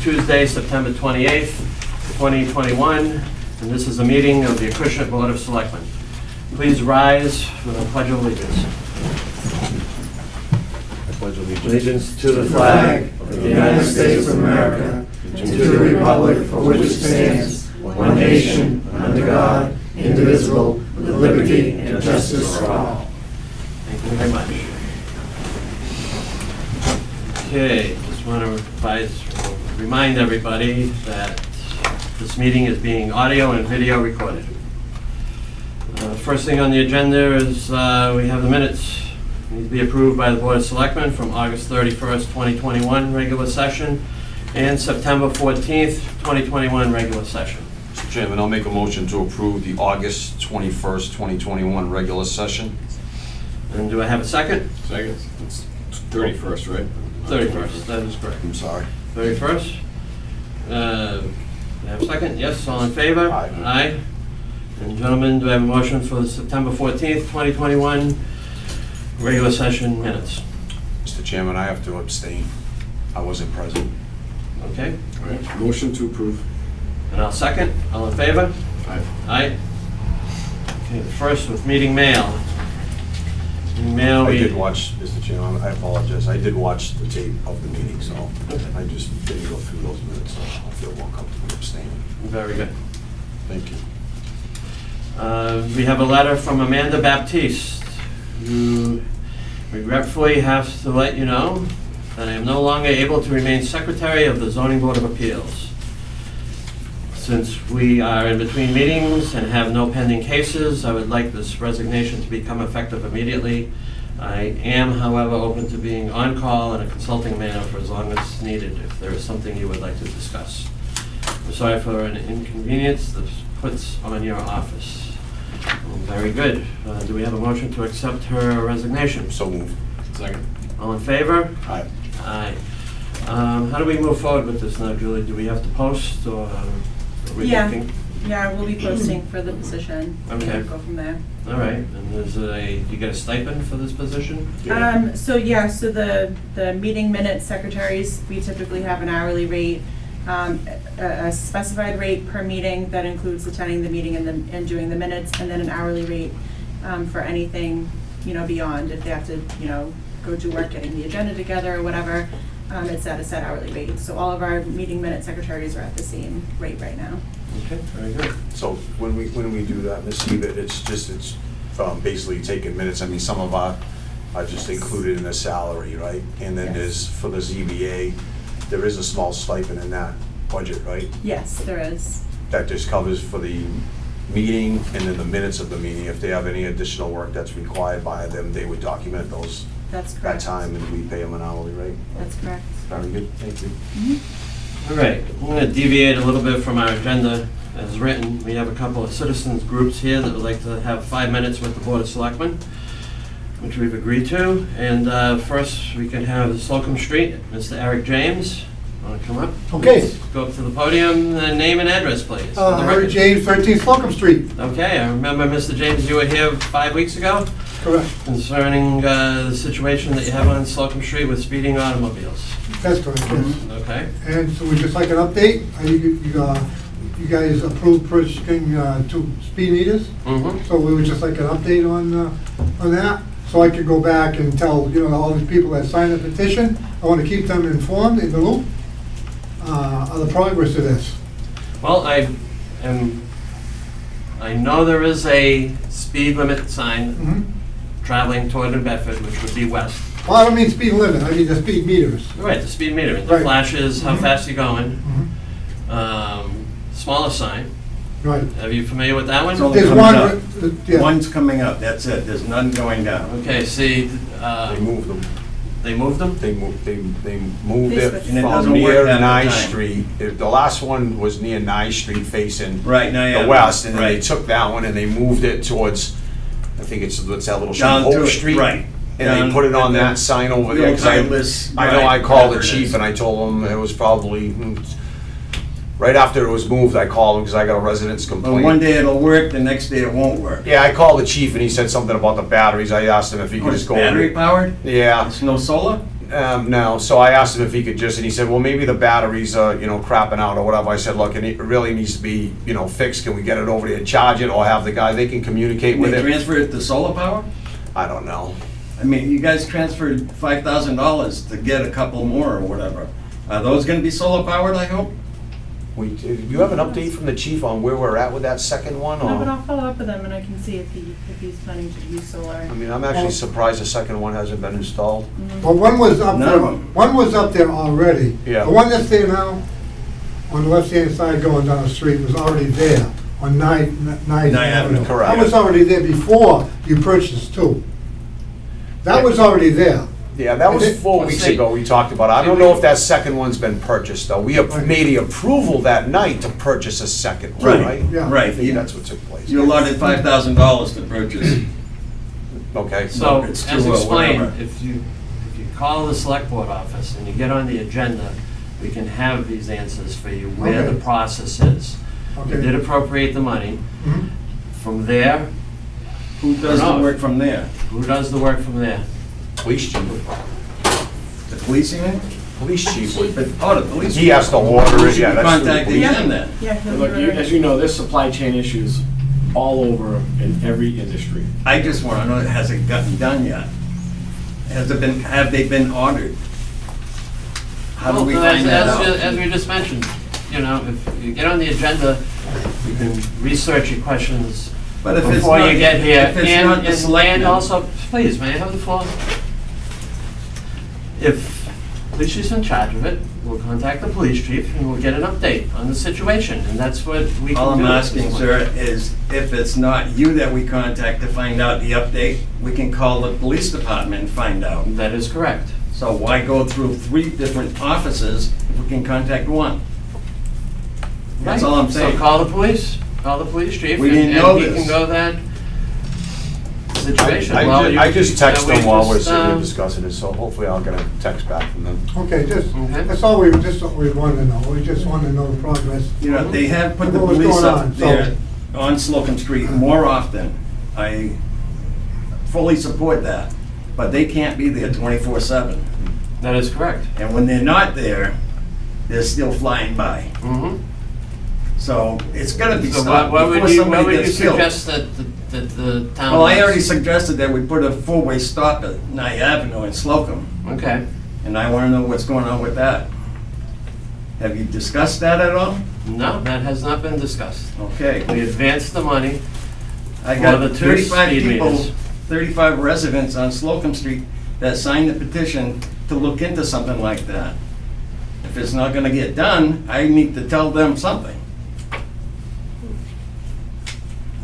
Tuesday, September 28th, 2021, and this is a meeting of the Acushnet Board of Selectmen. Please rise for the Pledge of Allegiance. I pledge allegiance to the flag of the United States of America and to the republic for which it stands, one nation, under God, indivisible, with liberty and justice for all. Thank you very much. Okay, just want to remind everybody that this meeting is being audio and video recorded. First thing on the agenda is we have the minutes. Need to be approved by the Board of Selectmen from August 31st, 2021 regular session and September 14th, 2021 regular session. Mr. Chairman, I'll make a motion to approve the August 21st, 2021 regular session. And do I have a second? Second. It's 31st, right? 31st, that is correct. I'm sorry. 31st. Do I have a second? Yes, all in favor? Aye. Aye. And gentlemen, do I have a motion for the September 14th, 2021 regular session minutes? Mr. Chairman, I have to abstain. I wasn't present. Okay. All right. Motion to approve. And I'll second. All in favor? Aye. Aye. Okay, first with meeting mail. Meeting mail, I we... did watch, Mr. Chairman, I apologize. I did watch the tape of the meeting, so Okay. I just didn't go through those minutes, so I feel more comfortable abstaining. Very good. Thank you. We have a letter from Amanda Baptiste, who regretfully has to let you know that I am no longer able to remain Secretary of the Zoning Board of Appeals. Since we are in between meetings and have no pending cases, I would like this resignation to become effective immediately. I am, however, open to being on call in a consulting manner for as long as needed if there is something you would like to discuss. I'm sorry for an inconvenience this puts on your office. Very good. Do we have a motion to accept her resignation? So moved. Second. All in favor? Aye. Aye. How do we move forward with this now, Julie? Do we have to post or are we looking? Yeah, we'll be posting for the position. Okay. We'll go from there. All right. And is it do you get a stipend for this position? So the meeting minutes secretaries, we typically have an hourly rate, a specified rate per meeting that includes attending the meeting and doing the minutes, and then an hourly rate for anything, beyond, if they have to, go do work getting the agenda together or whatever. It's at a set hourly rate. So all of our meeting minute secretaries are at the same rate right now. Okay, very good. So when we do that, Ms. Eva, it's basically taking minutes. I mean, some of our are just included in the salary, right? And then Yes. there's, for the ZBA, there is a small stipend in that budget, right? Yes, there is. That just covers for the meeting and then the minutes of the meeting. If they have any additional work that's required by them, they would document those That's that correct. time and we pay them an hourly rate. That's correct. Very good, thank you. All right. I'm going to deviate a little bit from our agenda as written. We have a couple of citizens groups here that would like to have 5 minutes with the Board of Selectmen, which we've agreed to. And first, we can have Slocum Street, Mr. Eric James. Want to come up? Okay. Please go up to the podium, name and address, please. for the Eric record. James, 13 Slocum Street. Okay, I remember, Mr. James, you were here 5 weeks ago Correct. concerning the situation that you have on Slocum Street with speeding automobiles. That's correct, yes. Okay? And so we'd just like an update. You guys approved purchasing 2 speed meters. Mm-hmm. So we would just like an update on that. So I could go back and tell, all these people that signed the petition, I want to keep them informed, in the loop, of the progress of this. Well, I know there is a speed limit sign Mhm. traveling toward New Bedford, which would be west. Well, I don't mean speed limit, I mean the speed meters. Right, the speed meter, the Right. flashes, how Mhm. fast you're going. Mhm. Smaller sign. Right. Are you familiar with that one? So- There's Coming one, up. yeah. One's coming up, that's it, there's none going down. Okay, see, They moved them. they moved them? They moved They it switched. And it from doesn't work near that Nye time. Street. The last one was near Nye Street facing Right, now, yeah. the west, and then they Right. took that one and they moved it towards, I think it's that little street, Down Hope to it, Street. right. And Down they put it on at that the sign over the there, old 'cause I timeless, know I right, called the whatever it chief is. and I told him it was probably, right after it was moved, I called him because I got a resident's Well, complaint. one day it'll work, the next day it won't work. Yeah, I called the chief and he said something about the batteries. I asked him if he Oh, could it's just go. battery powered? Yeah, It's no solar? No, so I asked him if he could just, and he said, well, maybe the batteries are, crapping out or whatever. I said, look, it really needs to be, fixed. Can we get it over there and charge it, or have the guy, they can communicate with They it? transfer it to solar power? I don't know. I mean, you guys transferred $5,000 to get a couple more or whatever. Are those gonna be solar powered, I hope? Do you have an update from the chief on where we're at with that second one? No, but Or? I'll follow up with him and I can see if he's planning to use solar. I mean, I'm actually surprised the second one hasn't been installed. Well, one was up None there, of 'em. one was up there already. Yeah. The one that's there now, on the left-hand side going down the street, was already there on Nye Avenue. Correct. That was already there before you purchased too. That was already there. Yeah, that was Is it- 4 weeks ago we talked about. I don't know if that second one's been purchased, though. We made the approval that night to purchase a second one, Right. right? Yeah. I Right. think that's what took place. You allotted $5,000 to purchase. Okay. So, it's as too, explained, whatever. if you call the select board office and you get on the agenda, we can have these answers for you, where Okay. the process is. We Okay. did appropriate the money. Mhm. From there, Who does the work from there? who does the work from there? Police chief. The police union? Police chief would. But, oh, the police. He has to order it, Should yeah, be that's through the contacting police. them then. Yeah, he'll Look, do it. as you know, there's supply chain issues all over in every industry. I just wanna know, has it gotten done yet? Have they been ordered? How do we Well, find that as out? we just mentioned, if you get on the agenda, you can research your questions But if it's before not- you get here. if it's not the And selectmen- also, please, may I have the floor? If police chief's in charge of it, we'll contact the police chief and we'll get an update on the situation, and that's what we can do. All I'm at this asking, point. sir, is if it's not you that we contact to find out the update, we can call the police department and find out. That is correct. So why go through 3 different offices if we can contact one? That's Right. all I'm saying. So call the police chief. We didn't know And he this. can go that situation. Well, I just text them while we're just, sitting here discussing it, so hopefully I'll get a text back from them. Okay, Okay. that's all we wanted to know. We just wanted to know the progress. You know, they have put the What was police going up on, so- there on Slocum Street more often. I fully support that, but they can't be there 24/7. That is correct. And when they're not there, they're still flying by. Mm-hmm. So it's gonna be So stopped what would before you somebody gets killed. suggest that the town? Well, I already does? suggested that we put a 4-way stop at Nye Avenue in Slocum, Okay. and I wanna know what's going on with that. Have you discussed that at all? No, that has not been discussed. Okay. We advanced the money. I For got the 2 35 speed people, meters. 35 residents on Slocum Street that signed the petition to look into something like that. If it's not gonna get done, I need to tell them something.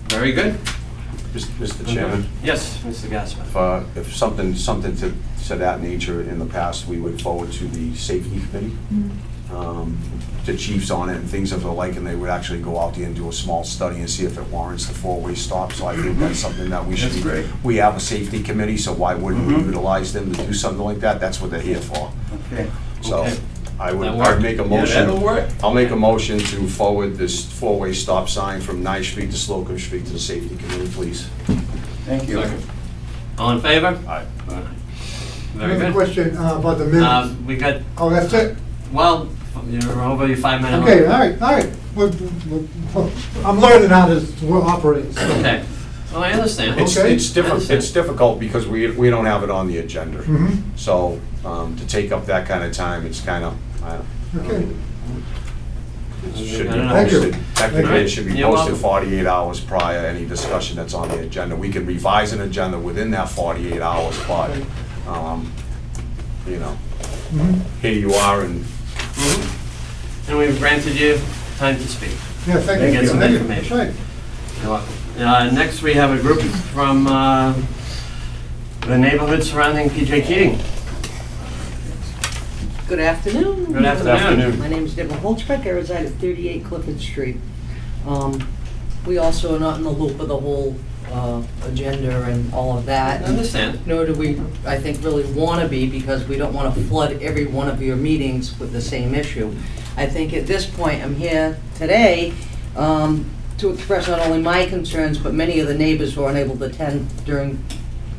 Very good. Mr. Chairman, Yes, Mr. Gaspar. if something to that nature in the past, we would forward to the safety committee, the chiefs on it and things of the like, and they would actually go out there and do a small study and see if it warrants the 4-way stop. So I think that's something that we should. That's great. We have a safety committee, so why wouldn't we Mhm. utilize them to do something like that? That's what they're here for. Okay. So Okay. I That work? would make a Yeah, motion. that'll work. I'll make a motion to forward this 4-way stop sign from Nye Street to Slocum Street to the safety committee, please. Thank you. Second. All in favor? Aye. Very Another good. question about the minutes. We got, Oh, that's it? well, you're over your 5-minute. Okay, all right. I'm learning how this operates. so. Okay. Well, I understand. It's, Okay. it's difficult because we don't have it on the agenda. Mhm. So, to take up that kind of time, it's kind of, Okay. it should be Thank you. posted. Technically, it should be You're posted welcome. 48 hours prior to any discussion that's on the agenda. We can revise an agenda within that 48 hours, but, Mhm. here you are and Mhm. And we've granted you time to speak. Yeah, thank you. Get some Thank you. information. Right. You're welcome. Next, we have a group from the neighborhood surrounding PJ Keating. Good afternoon. Good afternoon. My name is Deborah Holzbeck. I reside at 38 Clifford Street. We also are not in the loop of the whole agenda and all of I that. understand. Nor do we, I think, really want to be, because we don't want to flood every one of your meetings with the same issue. I think at this point, I'm here today to express not only my concerns, but many of the neighbors who are unable to attend during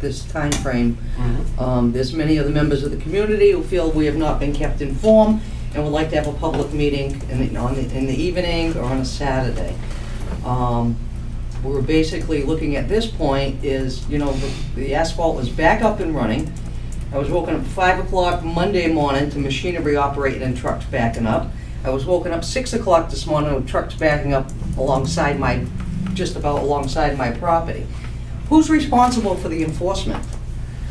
this timeframe. There's many of the members of the community who feel we have not been kept informed and would like to have a public meeting in the evening or on a Saturday. We're basically looking at this point is, the asphalt was back up and running. I was woken up 5 o'clock Monday morning to machinery operating and trucks backing up. I was woken up 6 o'clock this morning with trucks backing up just about alongside my property. Who's responsible for the enforcement?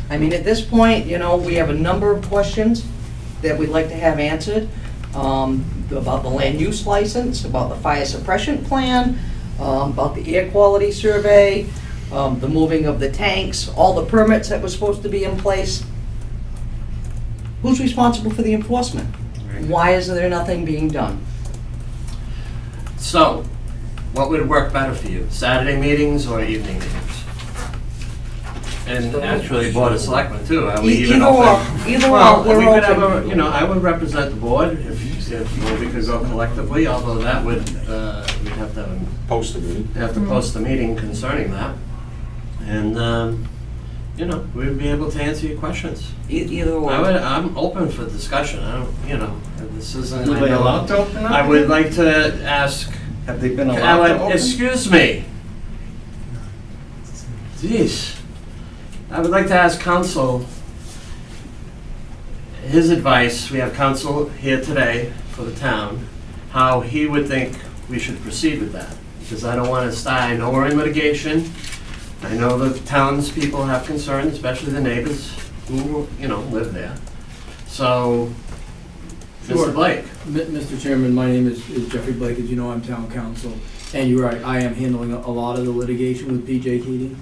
I mean, at this point, we have a number of questions that we'd like to have answered, about the land use license, about the fire suppression plan, about the air quality survey, the moving of the tanks, all the permits that were supposed to be in place. Who's responsible for the enforcement? Why is there nothing being done? So, what would work better for you, Saturday meetings or evening meetings? And actually, Board of Selectmen too. Are we even Either or, Well, we're we could have open. I would represent the board if we could go collectively, although that would, we'd have Post the meeting. to post the meeting concerning that. And, we'd be able to answer your questions. Either or. I'm open for discussion. I don't, this isn't. Were they allowed to open up? I would like to ask, Have they been allowed to open? excuse me. Jeez. I would like to ask counsel his advice. We have counsel here today for the town, how he would think we should proceed with that. Because I don't want to start, I know we're in litigation. I know the townspeople have concerns, especially the neighbors who, live there. So, Sure. Mr. Blake. Mr. Chairman, my name is Jeffrey Blake. As you know, I'm town council. And you're right, I am handling a lot of the litigation with PJ Keating.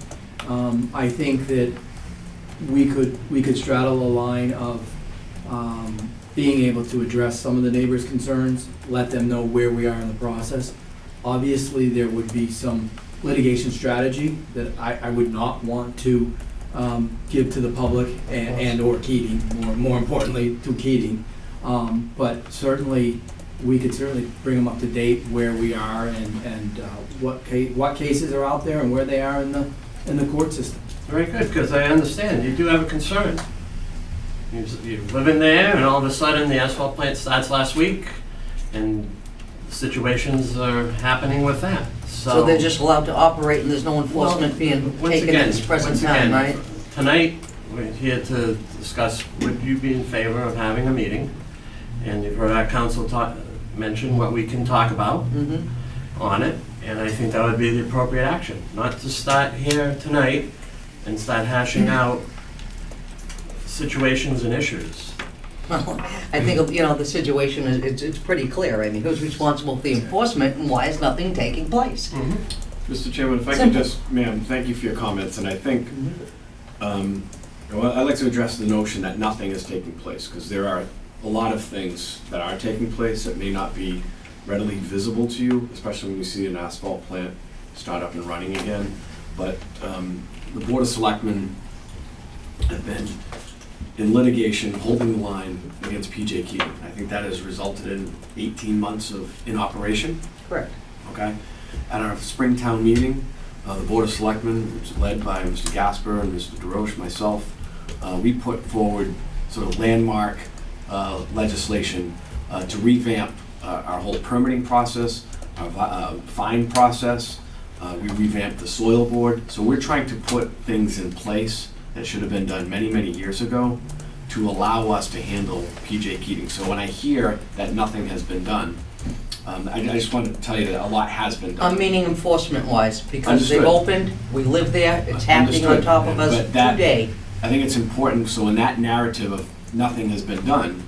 I think that we could straddle a line of being able to address some of the neighbors' concerns, let them know where we are in the process. Obviously, there would be some litigation strategy that I would not want to give to the public and/or Keating, more importantly to Keating. But certainly, we could certainly bring them up to date where we are and what cases are out there and where they are in the court system. Very good, because I understand, you do have a concern. You live in there, and all of a sudden, the asphalt plant starts last week, and situations are happening with that, So they're just allowed to operate and there's no enforcement being Once taken at again- this present once time, again, right? Tonight, we're here to discuss, would you be in favor of having a meeting? And you've heard our council mention what we can talk about on it, and I think that would be the appropriate action. Not to start here tonight and start hashing out situations and issues. Well, I think, the situation is, it's pretty clear. I mean, who's responsible for the enforcement and why is nothing taking place? Mr. Chairman, if I could Simple. just, ma'am, thank you for your comments, and I think, I'd like to address the notion that nothing is taking place, because there are a lot of things that are taking place that may not be readily visible to you, especially when you see an asphalt plant start up and running again. But the Board of Selectmen have been in litigation, holding the line against PJ Keating. I think that has resulted in 18 months of inoperation. Correct. Okay? At our Springtown meeting, the Board of Selectmen, which is led by Mr. Gasper and Mr. DeRoche, myself, we put forward sort of landmark legislation to revamp our whole permitting process, our fine process. We revamped the soil board. So we're trying to put things in place that should have been done many, many years ago to allow us to handle PJ Keating. So when I hear that nothing has been done, I just wanted to tell you that a lot has been done. I'm meaning enforcement-wise, because Understood. they've opened, we live there, it's happening on Understood. top of us But that- today. I think it's important, so in that narrative of nothing has been done,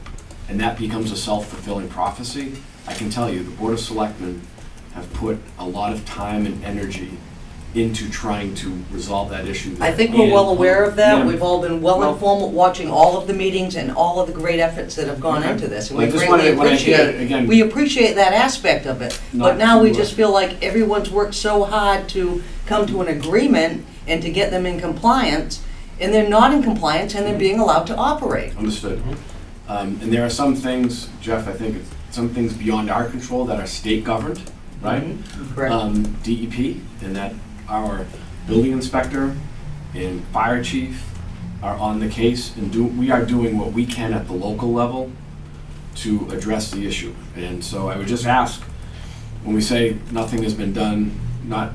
and that becomes a self-fulfilling prophecy, I can tell you, the Board of Selectmen have put a lot of time and energy into trying to resolve that issue. I think we're well aware of that. Yeah. We've all been well informed, watching all of the meetings and all of the great efforts that have gone Okay. into this. And Well, we I just greatly wanted- when I hear, appreciate, again- we appreciate that aspect of it. But Not now we to, just feel like everyone's worked so hard to come to an agreement and to get them in compliance, and they're not in compliance and they're being allowed to operate. Understood. And there are some things, Jeff, I think, some things beyond our control that are state governed, right? Correct? DEP, and that our building inspector and fire chief are on the case, and we are doing what we can at the local level to address the issue. And so I would just ask, when we say nothing has been done, I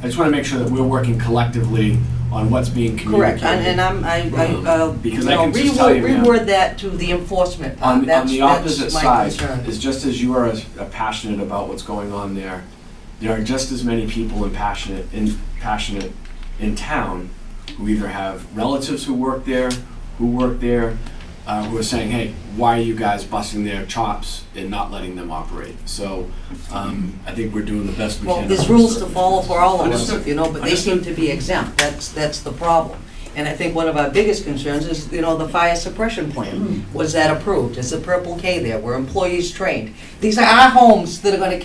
just want to make sure that we're working collectively on what's being communicated. Correct, and Because I can just tell you, ma'am, reword that to the enforcement part. on That's the opposite my side, concern. is just as you are passionate about what's going on there are just as many people passionate in town who either have relatives who work there, who are saying, hey, why are you guys busting their chops and not letting them operate? So I think we're doing the best we can. Well, there's rules to follow for all of us, Understood. you know, but they seem to be exempt. That's the problem. And I think one of our biggest concerns is, you know, the fire suppression plan. Was that approved? Is the Purple K there? Were employees trained? These are our homes that are gonna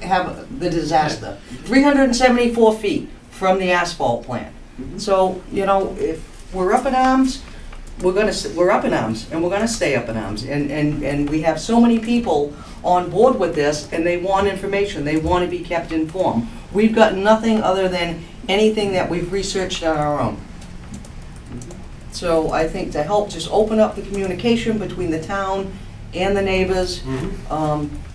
have the disaster. 374 feet from the asphalt plant. So, you know, if we're up in arms, we're up in arms, and we're gonna stay up in arms. And we have so many people on board with this, and they want information, they wanna be kept informed. We've got nothing other than anything that we've researched on our own. So I think to help just open up the communication between the town and the neighbors,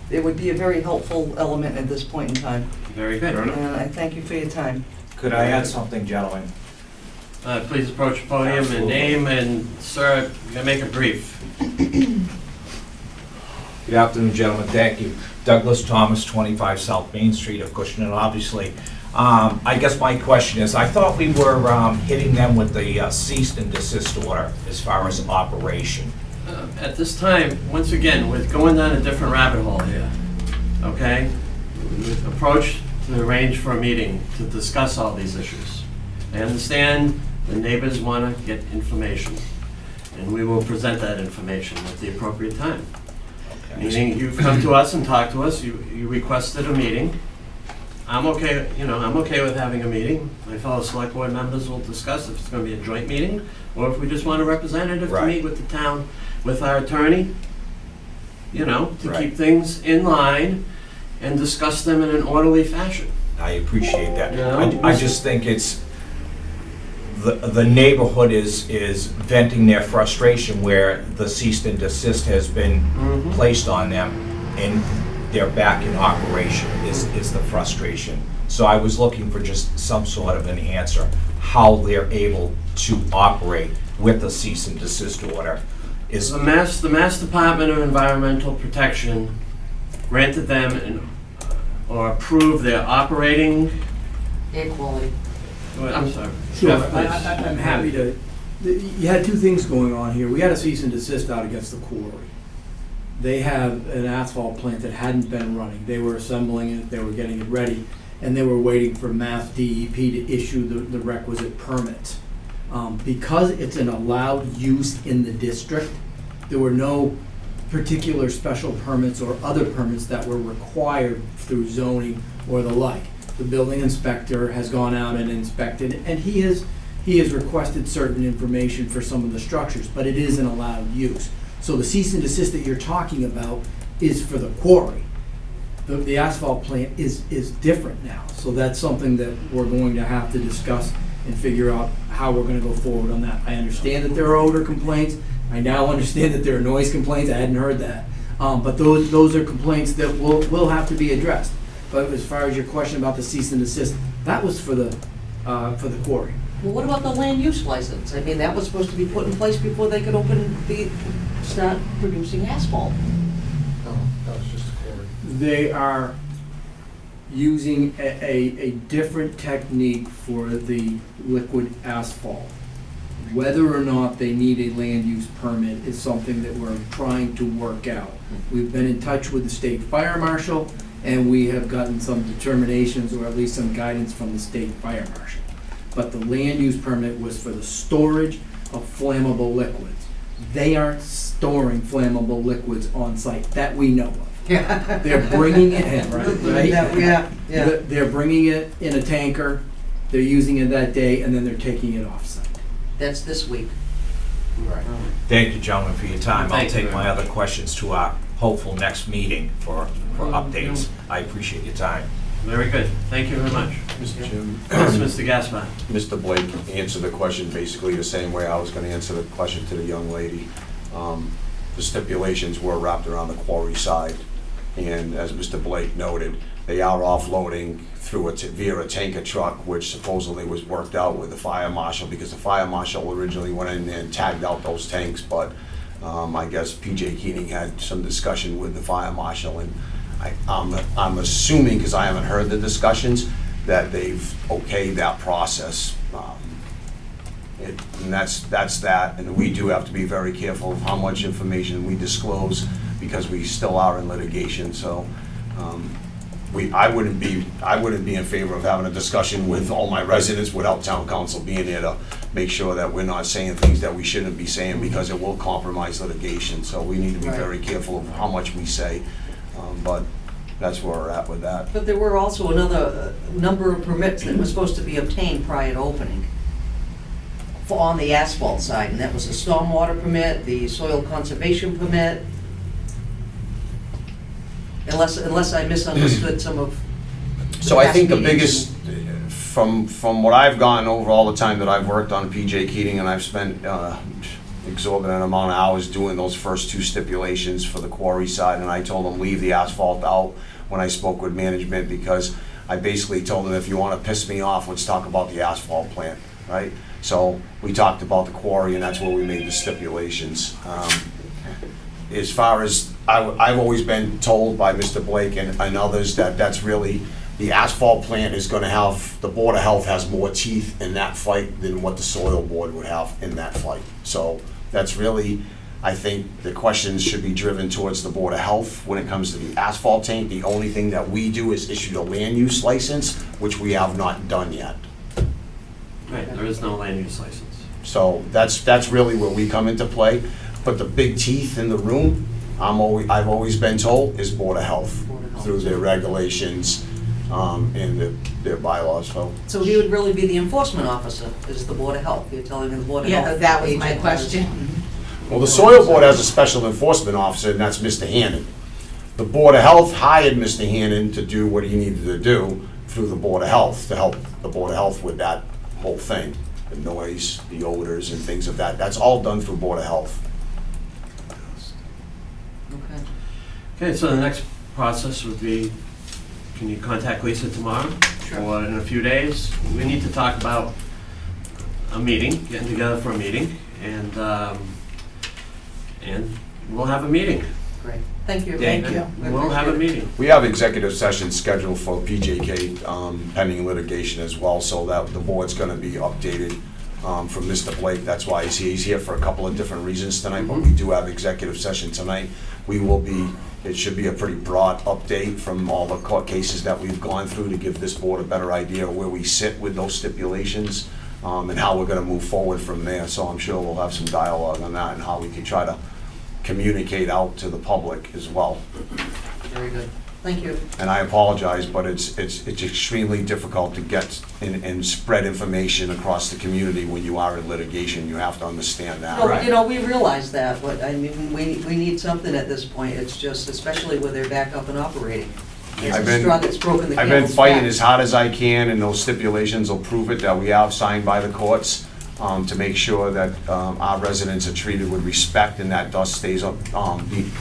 it would be a very helpful element at this point in time. Very good. And I thank you for your time. Could I add something, gentlemen? Please approach the podium and Absolutely. name, and sir, you can make it brief. Good afternoon, gentlemen, thank you. Douglas Thomas, 25 South Main Street, Acushnet, obviously. I guess my question is, I thought we were hitting them with the cease and desist order as far as operation. At this time, once again, we're going down a different rabbit hole here, okay? We've approached to arrange for a meeting to discuss all these issues. I understand the neighbors want to get information, and we will present that information at the appropriate time. Meaning, you've come to us and talked to us, you requested a meeting. I'm okay, I'm okay with having a meeting. My fellow select board members will discuss if it's gonna be a joint meeting, or if we just want a representative to Right. meet with the town, with our attorney, to Right. keep things in line and discuss them in an orderly fashion. I appreciate that. Yeah. I just think it's, the neighborhood is venting their frustration where the cease and desist has been placed on them, and they're back in operation is the frustration. So I was looking for just some sort of an answer, how they're able to operate with the cease and desist order. Is The Mass Department of Environmental Protection granted them or approved their operating, Air quality. I'm sorry. Sure, Jeff, please. I'm happy to, you had two things going on here. We had a cease and desist out against the quarry. They have an asphalt plant that hadn't been running. They were assembling it, they were getting it ready, and they were waiting for Mass DEP to issue the requisite permits. Because it's an allowed use in the district, there were no particular special permits or other permits that were required through zoning or the like. The building inspector has gone out and inspected, and he has requested certain information for some of the structures, but it is an allowed use. So the cease and desist that you're talking about is for the quarry. The asphalt plant is different now, so that's something that we're going to have to discuss and figure out how we're gonna go forward on that. I understand that there are odor complaints, I now understand that there are noise complaints, I hadn't heard that. But those are complaints that will have to be addressed. But as far as your question about the cease and desist, that was for the quarry. Well, what about the land use license? I mean, that was supposed to be put in place before they could start producing asphalt. They are using a different technique for the liquid asphalt. Whether or not they need a land use permit is something that we're trying to work out. We've been in touch with the state fire marshal, and we have gotten some determinations, or at least some guidance from the state fire marshal. But the land use permit was for the storage of flammable liquids. They aren't storing flammable liquids on site, that we know of. Yeah. They're bringing it in, right? Yeah. They're bringing it in a tanker, they're using it that day, and then they're taking it off-site. That's this week. Thank you, gentlemen, for your time. I'll Thank you take very my much. other questions to our hopeful next meeting for updates. I appreciate your time. Very good. Thank you very much. Mr. Chairman. Yes, Mr. Gaspar. Mr. Blake answered the question basically the same way I was gonna answer the question to the young lady. The stipulations were wrapped around the quarry side, and as Mr. Blake noted, they are offloading through via a tanker truck, which supposedly was worked out with the fire marshal, because the fire marshal originally went in there and tagged out those tanks, but I guess PJ Keating had some discussion with the fire marshal, and I'm assuming, because I haven't heard the discussions, that they've okayed that process. And that's that, and we do have to be very careful of how much information we disclose, because we still are in litigation, so I wouldn't be in favor of having a discussion with all my residents without town council being there to make sure that we're not saying things that we shouldn't be saying, because it will compromise litigation, so we need to be Right. very careful of how much we say, but that's where we're at with that. But there were also another number of permits that were supposed to be obtained prior to opening on the asphalt side, and that was the stormwater permit, the soil conservation permit. Unless I misunderstood some of the So I past think the meetings. biggest, from what I've gotten over all the time that I've worked on PJ Keating, and I've spent exorbitant amount of hours doing those first two stipulations for the quarry side, and I told them leave the asphalt out when I spoke with management, because I basically told them, if you want to piss me off, let's talk about the asphalt plant, right? So we talked about the quarry, and that's where we made the stipulations. As far as, I've always been told by Mr. Blake and others that that's really, the asphalt plant is gonna have, the Board of Health has more teeth in that fight than what the soil board would have in that fight. So that's really, I think the questions should be driven towards the Board of Health when it comes to the asphalt tank. The only thing that we do is issue the land use license, which we have not done yet. Right, there is no land use license. So that's really where we come into play. But the big teeth in the room, I've always been told, is Board of Health through their regulations and their bylaws. So he would really be the enforcement officer, is the Board of Health. You're telling me the Board of Health. Yeah, that was my agent question. Well, the soil board has a special enforcement officer, and that's Mr. Hannon. The Board of Health hired Mr. Hannon to do what he needed to do through the Board of Health, to help the Board of Health with that whole thing, the noise, the odors, and things of that. That's all done through Board of Health. Okay. Okay, so the next process would be, can you contact Lisa tomorrow? Sure. Or in a few days? We need to talk about a meeting, getting together for a meeting, and we'll have a meeting. Great. Thank you. Thank you. We'll have a meeting. We have executive sessions scheduled for PJK pending litigation as well, so that the board's gonna be updated from Mr. Blake. That's why he's here for a couple of different reasons tonight, but we do have executive session tonight. It should be a pretty broad update from all the court cases that we've gone through to give this board a better idea of where we sit with those stipulations and how we're gonna move forward from there. So I'm sure we'll have some dialogue on that and how we can try to communicate out to the public as well. Very good. Thank you. And I apologize, but it's extremely difficult to get and spread information across the community when you are in litigation. You have to understand that. No, we realize that, but I mean, we need something at this point. It's just, especially when they're back up and operating. It's I've a been- straw that's broken the I've been camel's fighting back. as hard as I can, and those stipulations will prove it, that we have signed by the courts to make sure that our residents are treated with respect, and that dust stays up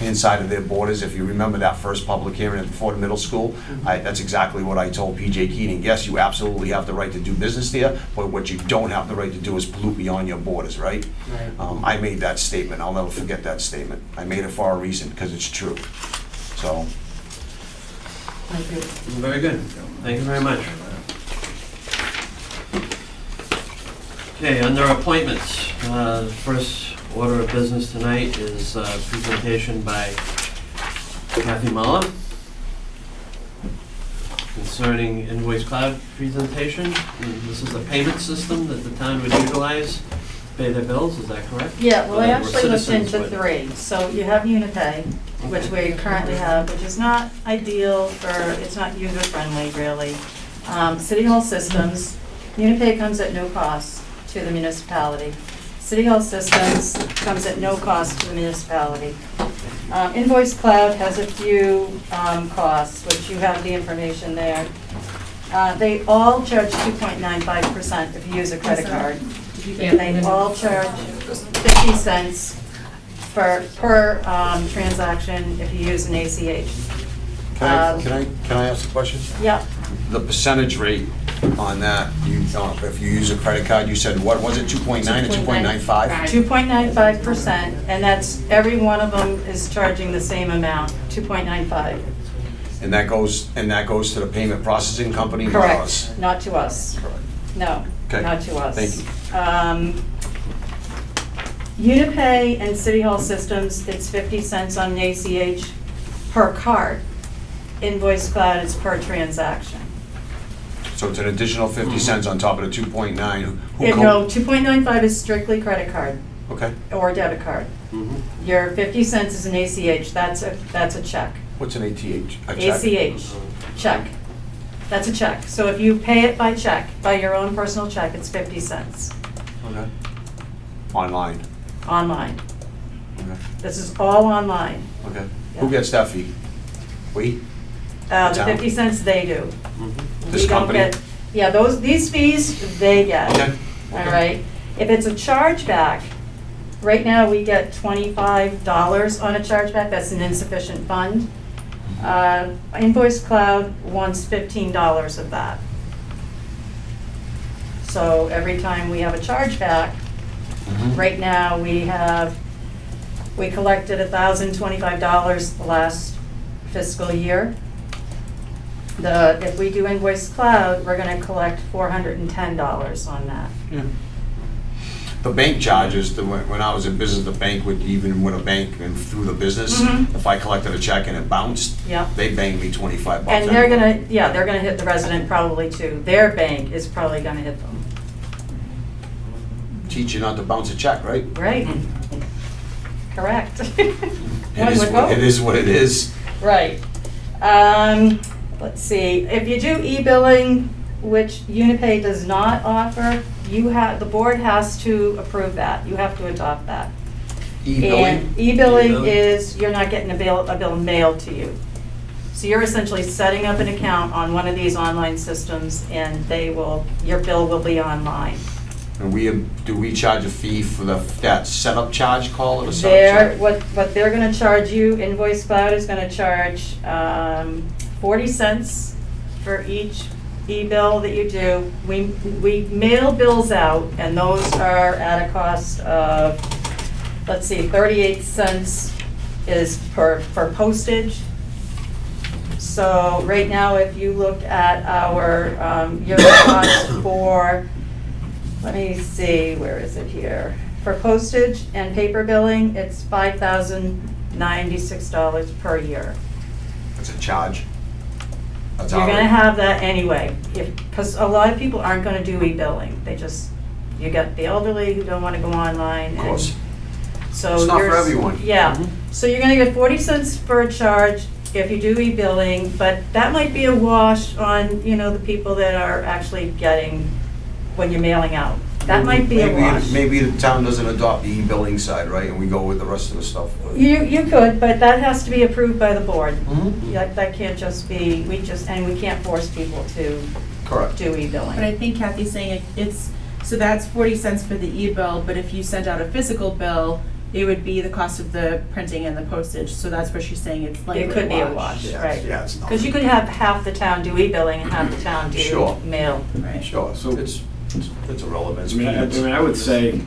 inside of their borders. If you remember that first public hearing at Ford Middle School, that's exactly what I told PJ Keating. Yes, you absolutely have the right to do business there, but what you don't have the right to do is pollute beyond your borders, right? Right. I made that statement. I'll never forget that statement. I made it for a reason, because it's true. So, Thank you. Very good. Thank you very much. Okay, under appointments, first order of business tonight is a presentation by Kathy Muller concerning invoice cloud presentation. And this is a payment system that the town would utilize to pay their bills, is that correct? Yeah, well, I Or actually looked citizens into would. 3. So you have Unipay, which we currently have, which is not ideal for, it's not user-friendly, really. City Hall Systems, Unipay comes at no cost to the municipality. City Hall Systems comes at no cost to the municipality. Invoice Cloud has a few costs, which you have the information there. They all charge 2.95% if you use a credit card. They all charge 50 cents per transaction if you use an ACH. Can I ask a question? Yeah, The percentage rate on that, if you use a credit card, you said, what was it, 2.9 or 2.95? 2.95%, and that's, every one of them is charging the same amount, 2.95. And that goes to the payment processing company, not us? Correct, not to us. Correct. No, Okay. not to us. Thank you. Unipay and City Hall Systems, it's 50 cents on an ACH per card. Invoice Cloud is per transaction. So it's an additional 50 cents on top of the 2.9. No, 2.95 is strictly credit card Okay. or debit card. Your 50 cents is an ACH, that's a check. What's an ATH? A check? ACH, check. That's a check. So if you pay it by check, by your own personal check, it's 50 cents Okay. Online. online. Okay. This is all online. Okay. Yeah. Who gets that fee? We? The town? 50 cents they do. This We don't company? get- Yeah, these fees, they get. Okay. All right. If it's a chargeback, right now we get $25 on a chargeback. That's an insufficient fund. Invoice Cloud wants $15 of that. So every time we have a chargeback, right now we collected $1,025 last fiscal year. If we do Invoice Cloud, we're gonna collect $410 on that. The bank charges, when I was in business, the bank would, even with a bank and through the business, if I collected a check and it bounced, Yep. they banged me 25 bucks. And they're anyway. they're gonna hit the resident probably too. Their bank is probably gonna hit them. Teach you not to bounce a check, right? Right. Correct. It One is would what- hope. it is what it is. Right. Let's see, if you do e-billing, which Unipay does not offer, the board has to approve that. You have to adopt that. E-billing? And e-billing is, you're not getting a bill mailed to you. So you're essentially setting up an account on one of these online systems and your bill will be online. And do we charge a fee for that setup charge, call it a setup They're, charge? what they're gonna charge you, Invoice Cloud is gonna charge 40 cents for each e-bill that you do. We mail bills out, and those are at a cost of, let's see, 38 cents is per postage. So right now, if you look at our yearly cost for, let me see, where is it here? For postage and paper billing, it's $5,096 per year. It's a charge. That's You're all gonna right. have that anyway, because a lot of people aren't gonna do e-billing. You got the elderly who don't wanna go online. Of course. So It's not for you're- everyone. Yeah, so you're gonna get 40 cents for a charge if you do e-billing, but that might be a wash on, the people that are actually getting, when you're mailing out. That might be a wash. Maybe the town doesn't adopt the e-billing side, right, and we go with the rest of the stuff. You could, but that has to be approved by the board. Mhm. That can't just be, and we can't force people to Correct. do e-billing. But I think Kathy's saying so that's 40 cents for the e-bill, but if you sent out a physical bill, it would be the cost of the printing and the postage, so that's where she's saying it's likely It could be a wash, Yeah, right. yeah, it's not. Because you could have half the town do e-billing and half the town do Sure. mail. Right. Sure, so it's irrelevant. I would say,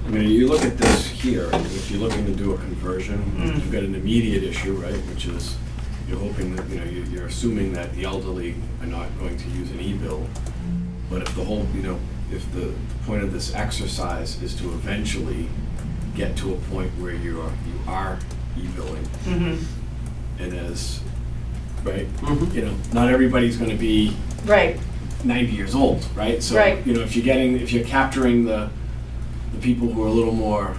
you look at this here, and if you're looking to do a conversion, you've got an immediate issue, right, which is you're hoping that, you're assuming that the elderly are not going to use an e-bill. But if if the point of this exercise is to eventually get to a point where you are e-billing, and right, not everybody's gonna be Right, 90 years old, right? So, Right. if you're capturing the people who are a little more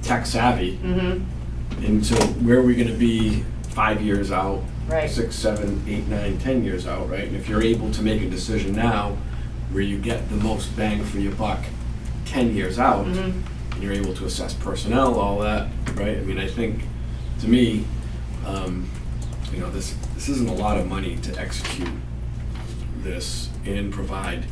tech savvy, and so where are we gonna be 5 years out, Right. 6, 7, 8, 9, 10 years out, right? And if you're able to make a decision now where you get the most bang for your buck 10 years out, Mhm. and you're able to assess personnel, all that, right? I mean, I think, to me, you know, this isn't a lot of money to execute this and provide.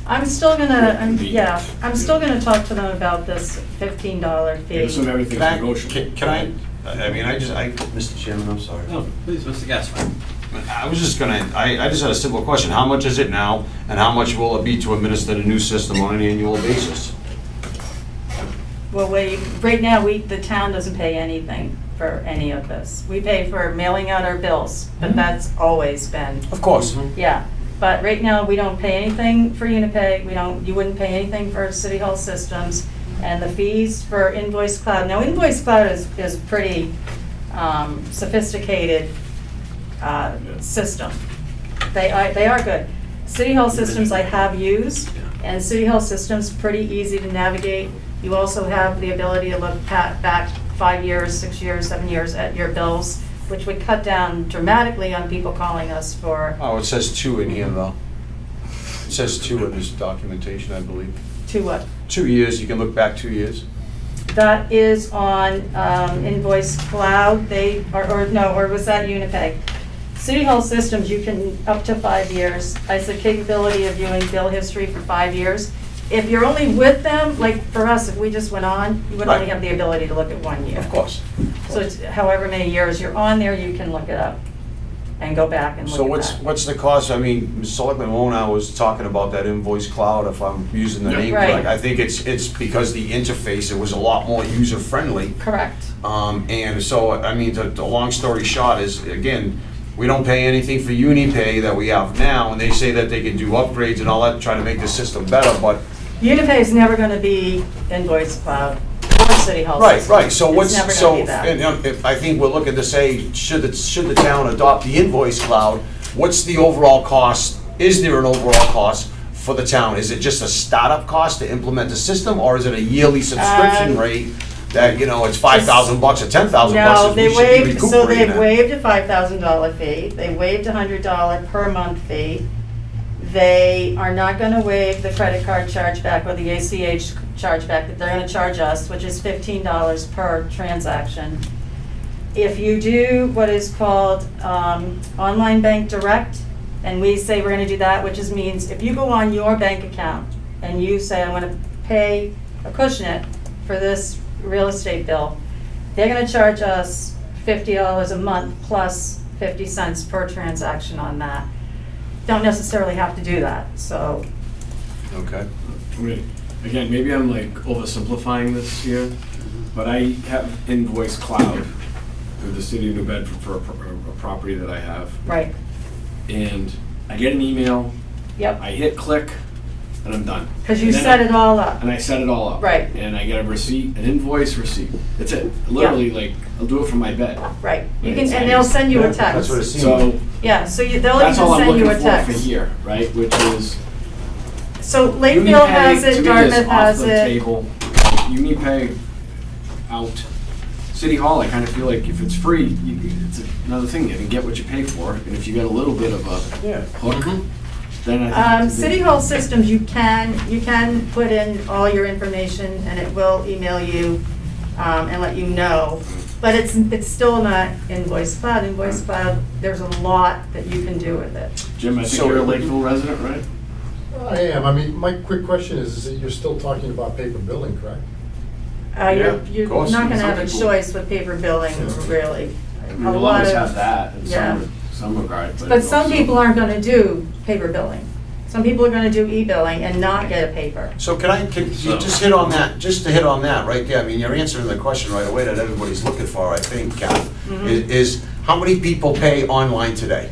I'm still gonna, I'm Convenient. still gonna talk to them about this $15 fee. Assume everything's negotiable. Can I Mr. Chairman, I'm sorry. No, please, Mr. Gaspar. I was just gonna, I just had a simple question. How much is it now, and how much will it be to administer the new system on an annual basis? Well, right now, the town doesn't pay anything for any of this. We pay for mailing out our bills, but that's always been, Of course. yeah. But right now, we don't pay anything for Unipay, you wouldn't pay anything for City Hall systems, and the fees for Invoice Cloud. Now, Invoice Cloud is pretty sophisticated system. They are good. City Hall systems I have used, and City Hall systems pretty easy to navigate. You also have the ability to look back 5 years, 6 years, 7 years at your bills, which would cut down dramatically on people calling us for Oh, it says 2 in here, though. It says 2 in this documentation, I believe. 2 what? 2 years, you can look back 2 years. That is on Invoice Cloud, or was that Unipay? City Hall systems, you can, up to 5 years. It's the capability of viewing bill history for 5 years. If you're only with them, like for us, if we just went on, you would only Right. have the ability to look at 1 year. Of course. So it's however many years you're on there, you can look it up and go back and So look at that. what's the cost? I mean, Selectman Wona was talking about that Invoice Cloud, if I'm using the Yep. name Right. correct. I think it's because the interface, it was a lot more user-friendly. Correct. And so, I mean, the long story short is, again, we don't pay anything for Unipay that we have now, and they say that they can do upgrades and all that, to try to make the system better, but, Unipay is never gonna be Invoice Cloud or City Hall right, systems. right, so what's, It's never so, gonna be that. and, if I think we're looking to say, should the town adopt the Invoice Cloud, what's the overall cost? Is there an overall cost for the town? Is it just a startup cost to implement the system, or is it a yearly subscription rate that, you know, it's $5,000 or $10,000 No, we they should be waived, so recuperating they've that? waived a $5,000 fee, they waived a $100 per month fee. They are not gonna waive the credit card chargeback or the ACH chargeback that they're gonna charge us, which is $15 per transaction. If you do what is called online bank direct, and we say we're gonna do that, which means if you go on your bank account and you say, I'm gonna pay Acushnet for this real estate bill, they're gonna charge us $50 a month plus 50 cents per transaction on that. Don't necessarily have to do that, so. Okay. I mean, again, maybe I'm like oversimplifying this here, but I have Invoice Cloud through the city of New Bedford for a property that I have. Right, And I get an email, yep, I hit click, and I'm done. because you And then set it all up. And I set it all up. Right. And I get a receipt, an invoice receipt. That's it. Literally, like, I'll do it from my bed. Right, you Right. can, and they'll send you a That's text. what it seems. So Yeah, so they'll even that's all I'm send you looking a for text. here, right? Which is So Lakeville has Unipay, to it, me, is Dartmouth off has the it. table. Unipay out. City Hall, I kind of feel like if it's free, it's another thing. You can get what you pay for, and if you get a little bit of a Yeah. hook, then I think it's a City big- Hall systems, you can put in all your information and it will email you and let you know. But it's still not Invoice Cloud. Invoice Cloud, there's a lot that you can do with it. Jim, I think So- you're a Lakeville resident, right? I am. I mean, my quick question is that you're still talking about paper billing, correct? Yeah, You're of course. not gonna Some have a people- choice with paper billing, really. I mean, A a lot lot of us of- have that in yeah. some regard, But some also- people aren't gonna do paper billing. Some people are gonna do e-billing and not get a paper. So can you So- just hit on that, just to hit on that right there? I mean, you're answering the question right away that everybody's looking for, I think, Kath, is how many people pay online today?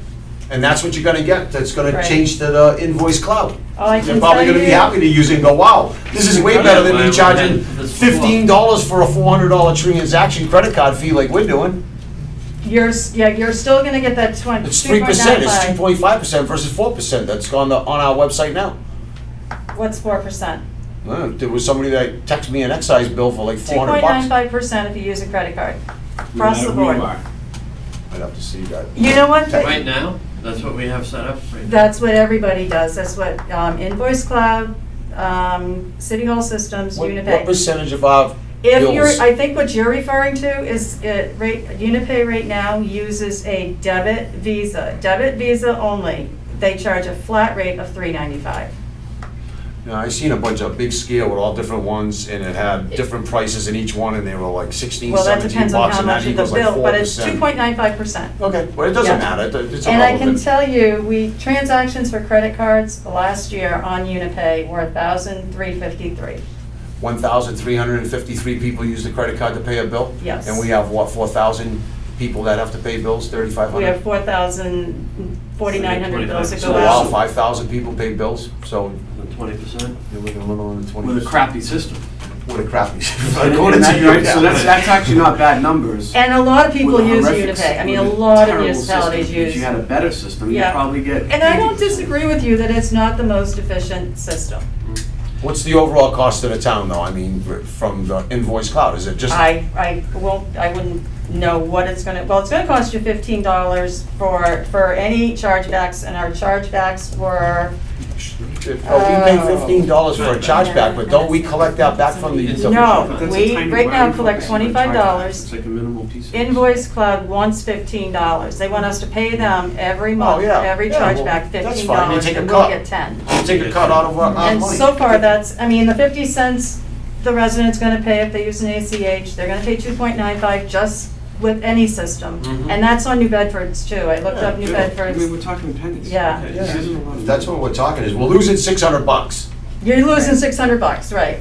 And that's what you're gonna get, that's gonna Right. change to the Invoice Cloud. All I They're can probably tell gonna be you- happy to use it and go, wow, this is way better than me charging $15 for a $400 transaction credit card fee like we're doing. You're still gonna get that 2.95. It's 3%, it's 2.5% versus 4% that's on our website now. What's 4%? There was somebody that texted me an excise bill for like $400. 2.95% if you use a credit card, across the No matter who board. you are. I'd have to see that. You know what? Right now, that's what we have set up right now. That's what everybody does. That's what Invoice Cloud, City Hall Systems, What Unipay. percentage of our If you're, bills? I think what you're referring to is, Unipay right now uses a debit Visa only. They charge a flat rate of $3.95. You know, I seen a bunch of big scale with all different ones, and it had different prices in each one, and they were like 16, Well, that 17 depends on bucks, how and that much of the equals like bill, but it's 4%. 2.95%. Okay, well, it doesn't Yeah. matter, it's And I can irrelevant. tell you, transactions for credit cards last year on Unipay were 1,353. 1,353 people use the credit card to pay a bill? Yes. And we have, what, 4,000 people that have to pay bills, 3,500? We have 4,900 bills that So go wow, out. 5,000 people pay bills, so 20%? you're looking a little under 20. With a crappy system. What a crappy. And According to that- you, right, so yeah. that's actually not bad numbers. And a lot of people With a use horrific Unipay. I mean, a with lot of terrible municipalities system. If use. you had a better system, you'd Yeah. probably get. And I don't disagree with you that it's not the most efficient system. What's the overall cost to the town, though? I mean, from the invoice cloud, is it just? I wouldn't know what it's gonna, well, it's gonna cost you $15 for any chargebacks, and our chargebacks were, Oh, we pay $15 for a chargeback, but don't we collect that back from the? No. But that's a we tiny right now wire collect for a $25. chargeback. It's like a minimal piece of. Invoice Cloud wants $15. They want us to pay them every month, yeah. every Yeah, well, chargeback that's fine. They $15, take a and we'll cut. get 10. You take a cut out of our And money. so far, that's, I mean, the 50 cents the resident's gonna pay if they use an ACH, they're gonna pay 2.95 just with any system. Mhm. And that's on New Bedford's too. I looked up New I Bedford's. mean, we're talking pennies. Yeah. Okay, this isn't a lot of That's money. what we're talking is, we're losing $600. You're losing $600, right?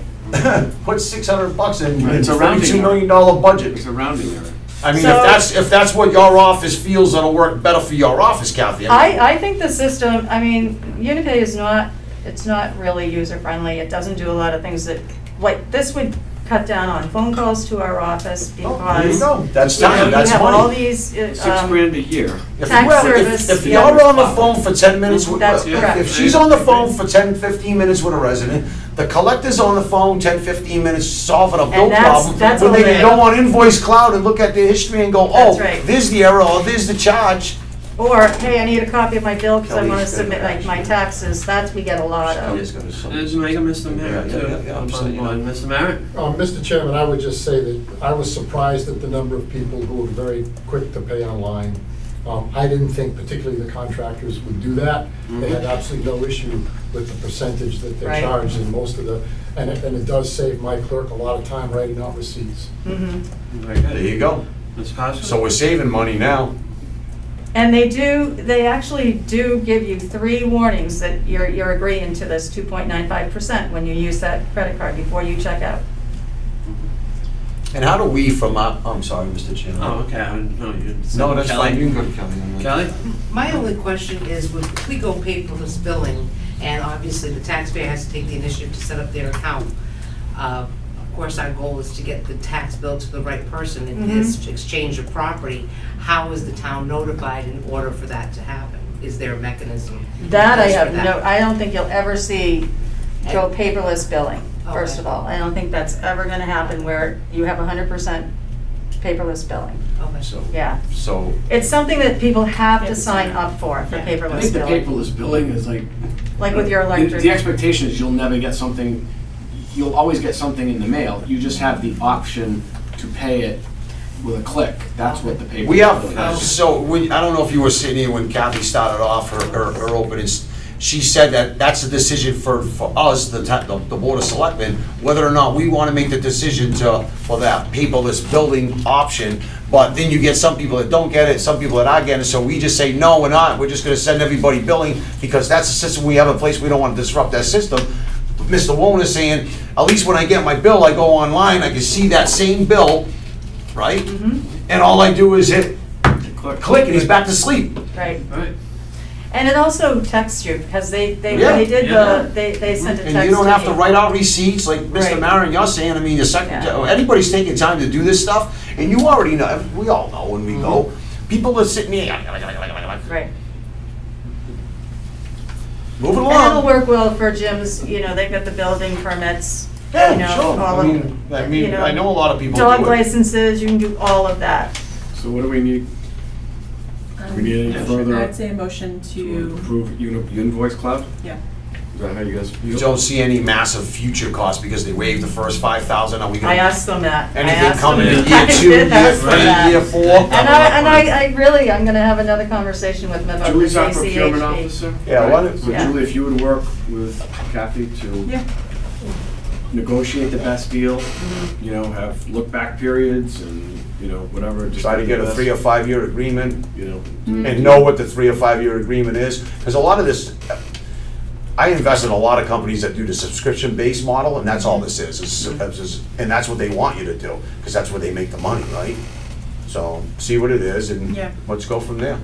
What's $600 in It's a a rounding $32 million budget? It's a rounding error. I mean, So- if that's what your office feels that'll work better for your office, Kathy. I think the system, I mean, Unipay is not, it's not really user-friendly. It doesn't do a lot of things that, like, this would cut down on phone calls to our office Oh, there you because, go. That's you know, time, that's you have all money. these, $6,000 a year. tax Well, service, If yeah. you're on the phone for 10 minutes, That's correct. if she's on the phone for 10, 15 minutes with a resident, the collector's on the phone 10, 15 minutes solving a bill And that's- problem. that's When all they they- can go on Invoice Cloud and look at their history and go, oh, That's right. there's the error, or there's the charge. Or, hey, I need a copy of my bill because I want to Kelly's submit gonna like my taxes. That we get a lot of. Kelly's gonna There's Mr. Merritt, Yeah, too. yeah, yeah, I'm saying, you know. Mr. Merritt? Mr. Chairman, I would just say that I was surprised at the number of people who were very quick to pay online. I didn't think particularly the contractors would do that. They had absolutely no issue with the percentage that they Right. charged, and most of the, and it does save my clerk a lot of time writing out receipts. Mhm. Very There good. you go. Ms. Costa? So we're saving money now. And they actually do give you 3 warnings that you're agreeing to this 2.95% when you use that credit card before you check out. And how do we from our, I'm sorry, Mr. Chairman. Oh, okay, no, you. No, that's Kelly? fine, you can go to Kelly. on that. Kelly? My only question is, if we go paperless billing, and obviously the taxpayer has to take the initiative to set up their account, of course, our goal is to get the tax bill to the right person in this exchange of property. How is the town notified in order for that to happen? Is there a mechanism? That I for have that? no, I don't think you'll ever see go paperless billing, first Okay. of all. I don't think that's ever gonna happen where you have 100% paperless billing. Okay. Yeah. So, It's something that people have to sign up for Yeah. I paperless think the billing. paperless billing is like. Like with your electric. The expectation is you'll never get something, you'll always get something in the mail. You just have the option to pay it with a click. That's what the paperless we billing have, is. so, I don't know if you were sitting here when Kathy started off her opening. She said that that's a decision for us, the Board of Selectmen, whether or not we want to make the decision for that paperless building option. But then you get some people that don't get it, some people that are getting it, so we just say, no, we're not. We're just going to send everybody billing because that's the system we have in place. We don't want to disrupt that system. Mr. Wone is saying, at least when I get my bill, I go online, I can see that same bill, right? And all I do is hit click and he's back to sleep. Right. Right. And it also texts you, because they Yeah. when they did Yeah. they sent a text. And you don't have to me. write out receipts like Mr. Right. Maron, you're saying, I mean, the secretary, Yeah. anybody's taking time to do this stuff, and you already know, we all know when we go, people are sitting there, Right. moving And it'll along. work well for gyms, you know, they've got the building permits, you Yeah, know, sure, all I of, mean, you know, I know a lot of people dog do it. licenses, you can do all of that. So what do we need? We need any further I'd say a motion to to, approve invoice cloud? yeah. Is that how you guys You feel? don't see any massive future costs because they waived the first 5,000, are we I gonna? asked them that. I Anything asked coming them in that. year I 2, did year ask them 3, that. year 4? And I really, I'm gonna have another conversation with them about the Julie's our procurement JCHD. officer. Yeah, right? what? So Yeah. Julie, if you would work with Kathy to Yeah. negotiate the best deal, Mm-hmm. you know, have look-back periods and, you know, whatever. just Try to get a the 3 or best, 5 year agreement You know, Mm-hmm. and know what the 3 or 5 year agreement is. Because a lot of this, I invest in a lot of companies that do the subscription-based model, and that's all this is, and that's what they want you to do, because that's where they make the money, right? So, see what it is, and Yeah. let's go from there.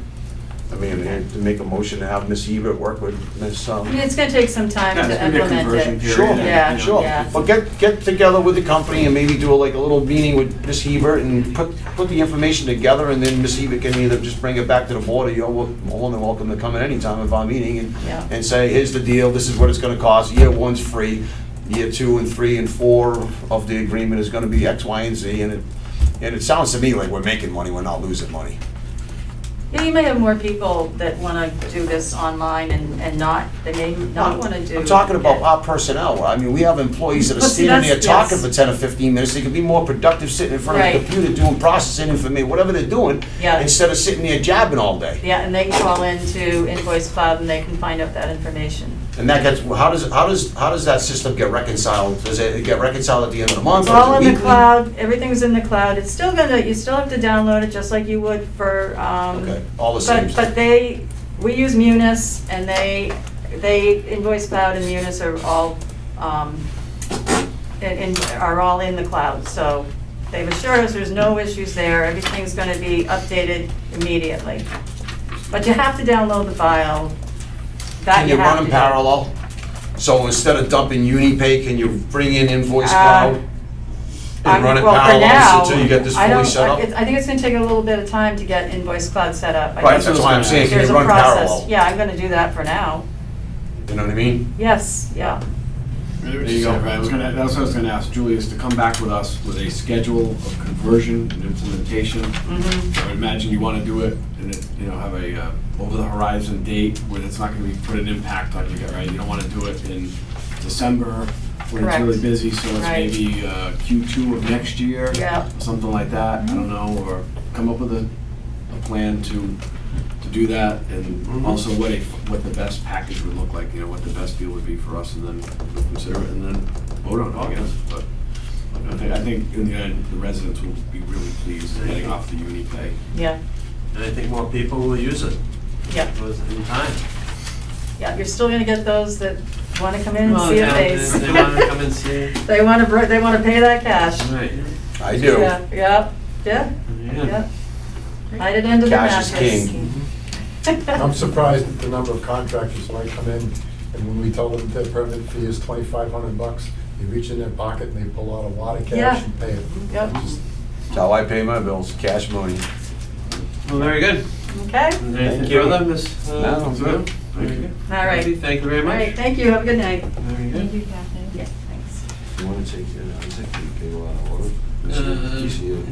I mean, to make a motion to have Ms. Hebert work with Ms. I mean, it's gonna take some time yeah, to it's gonna be a implement conversion it. period. Sure, and, Yeah, you know, sure. yeah. But get together with the company and maybe do like a little meeting with Ms. Hebert and put the information together, and then Ms. Hebert can either just bring it back to the board, or you're more than welcome to come at any time of our meeting Yeah. and say, here's the deal, this is what it's gonna cost, year 1's free, year 2 and 3 and 4 of the agreement is gonna be X, Y, and Z, and it sounds to me like we're making money, we're not losing money. Yeah, you may have more people that wanna do this online and not, they may not wanna do. I'm talking about it. our personnel. I mean, we have employees that are Well, see, standing there that's- talking yes. for 10 or 15 minutes. They could be more productive sitting in front of the Right. computer doing processing information, whatever they're doing, Yeah. instead of sitting there jabbing all day. Yeah, and they can call into Invoice Cloud and they can find out that information. And that gets, how does that system get reconciled? Does it get reconciled at the end of the month? It's or is all it in the weekly? cloud, everything's in the cloud. It's still gonna, you still have to download it just like you would for, Okay, all the same. But we use Munis, and they, Invoice Cloud and Munis are all, are all in the cloud. So they've assured us there's no issues there, everything's gonna be updated immediately. But you have to download the file, that Can you you have run to them do. parallel? So instead of dumping UniPay, can you bring in Invoice Uh, Cloud? And run it Well, for parallel now, until you get this I fully don't- set up? I think it's gonna take a little bit of time to get Invoice Cloud set up. I Right, think that's why I'm saying, can there's you a run process. parallel? Yeah, I'm gonna do that for now. You know what I mean? Yes, yeah. There you go. Right, that's what I was gonna ask Julie, is to come back with us with a schedule of conversion and implementation. Mhm. I would imagine you wanna do it and it, you know, have a over the horizon date where it's not gonna be, put an impact on you, right? You don't wanna do it in December when it's really Correct. busy, so it's Right. maybe Q2 of next year. Yeah. Something like that, I don't know, or come up with a plan to do that, and Mhm. also what the best package would look like, you know, what the best deal would be for us, and then we'll consider it, and then vote on it, I guess, but I think in the end, the residents will be really pleased getting off the UniPay. Yeah, And I think more people will use it yeah, in time. yeah. You're still gonna get those that wanna come in and Well, see a yeah, face. They want to come and see. They wanna pay that cash. Right. I do. Yeah, yeah, yeah, yeah. Hide it under the mattress. Cash is king. I'm surprised at the number of contractors might come in, and when we tell them their permit fee is $2,500, they reach in their pocket and they pull out a lot of Yeah. cash and pay it. Yep. Just- That's how I pay my bills, cash money. Well, very good. Okay, Is there anything Thank you. further, Ms.? No, Ms. Will? Very good. all right. Kathy, thank you very All much. right, thank you, have a good night. Very good. Thank you, Kathy. Yeah, thanks. You want to take it, can go out of order?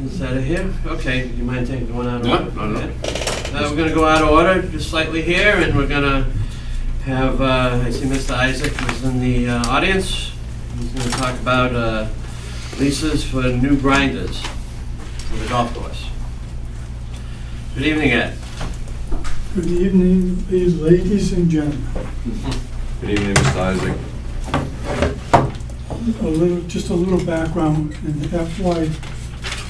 Is that it here? Okay, you mind taking one out of No, order? no, no. Okay. We're gonna go out of order just slightly here, and we're gonna have, I see Mr. Isaac is in the audience. He's gonna talk about leases for new grinders for the golf course. Good evening, Ed. Good evening, ladies and gentlemen. Good evening, Mr. Isaac. Just a little background. In FY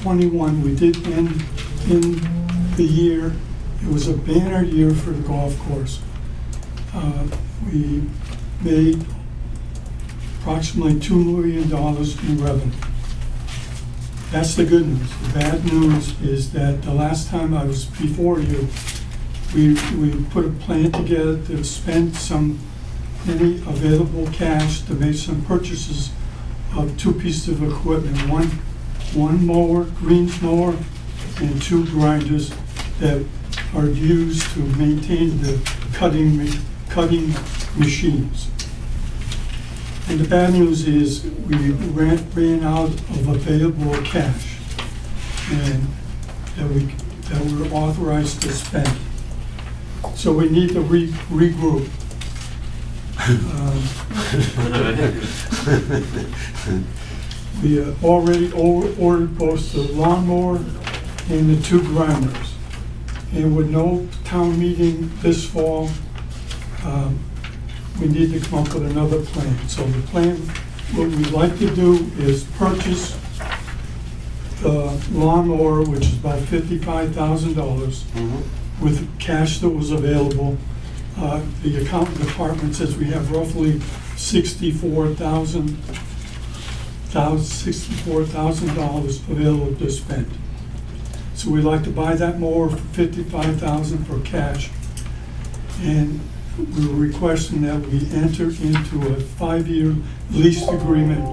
'21, we did end in the year, it was a banner year for the golf course. We made approximately $2 million in revenue. That's the good news. The bad news is that the last time I was before you, we put a plan together to spend any available cash to make some purchases of 2 pieces of equipment, one mower, greens mower, and 2 grinders that are used to maintain the cutting machines. And the bad news is we ran out of available cash and that we're authorized to spend. So we need to regroup. We already ordered both the lawnmower and the 2 grinders. And with no town meeting this fall, we need to come up with another plan. So the plan, what we'd like to do is purchase the lawnmower, which is about $55,000, with cash that was available. The accountant department says we have roughly $64,000 available to spend. So we'd like to buy that mower for $55,000 for cash. And we were requesting that we enter into a 5-year lease agreement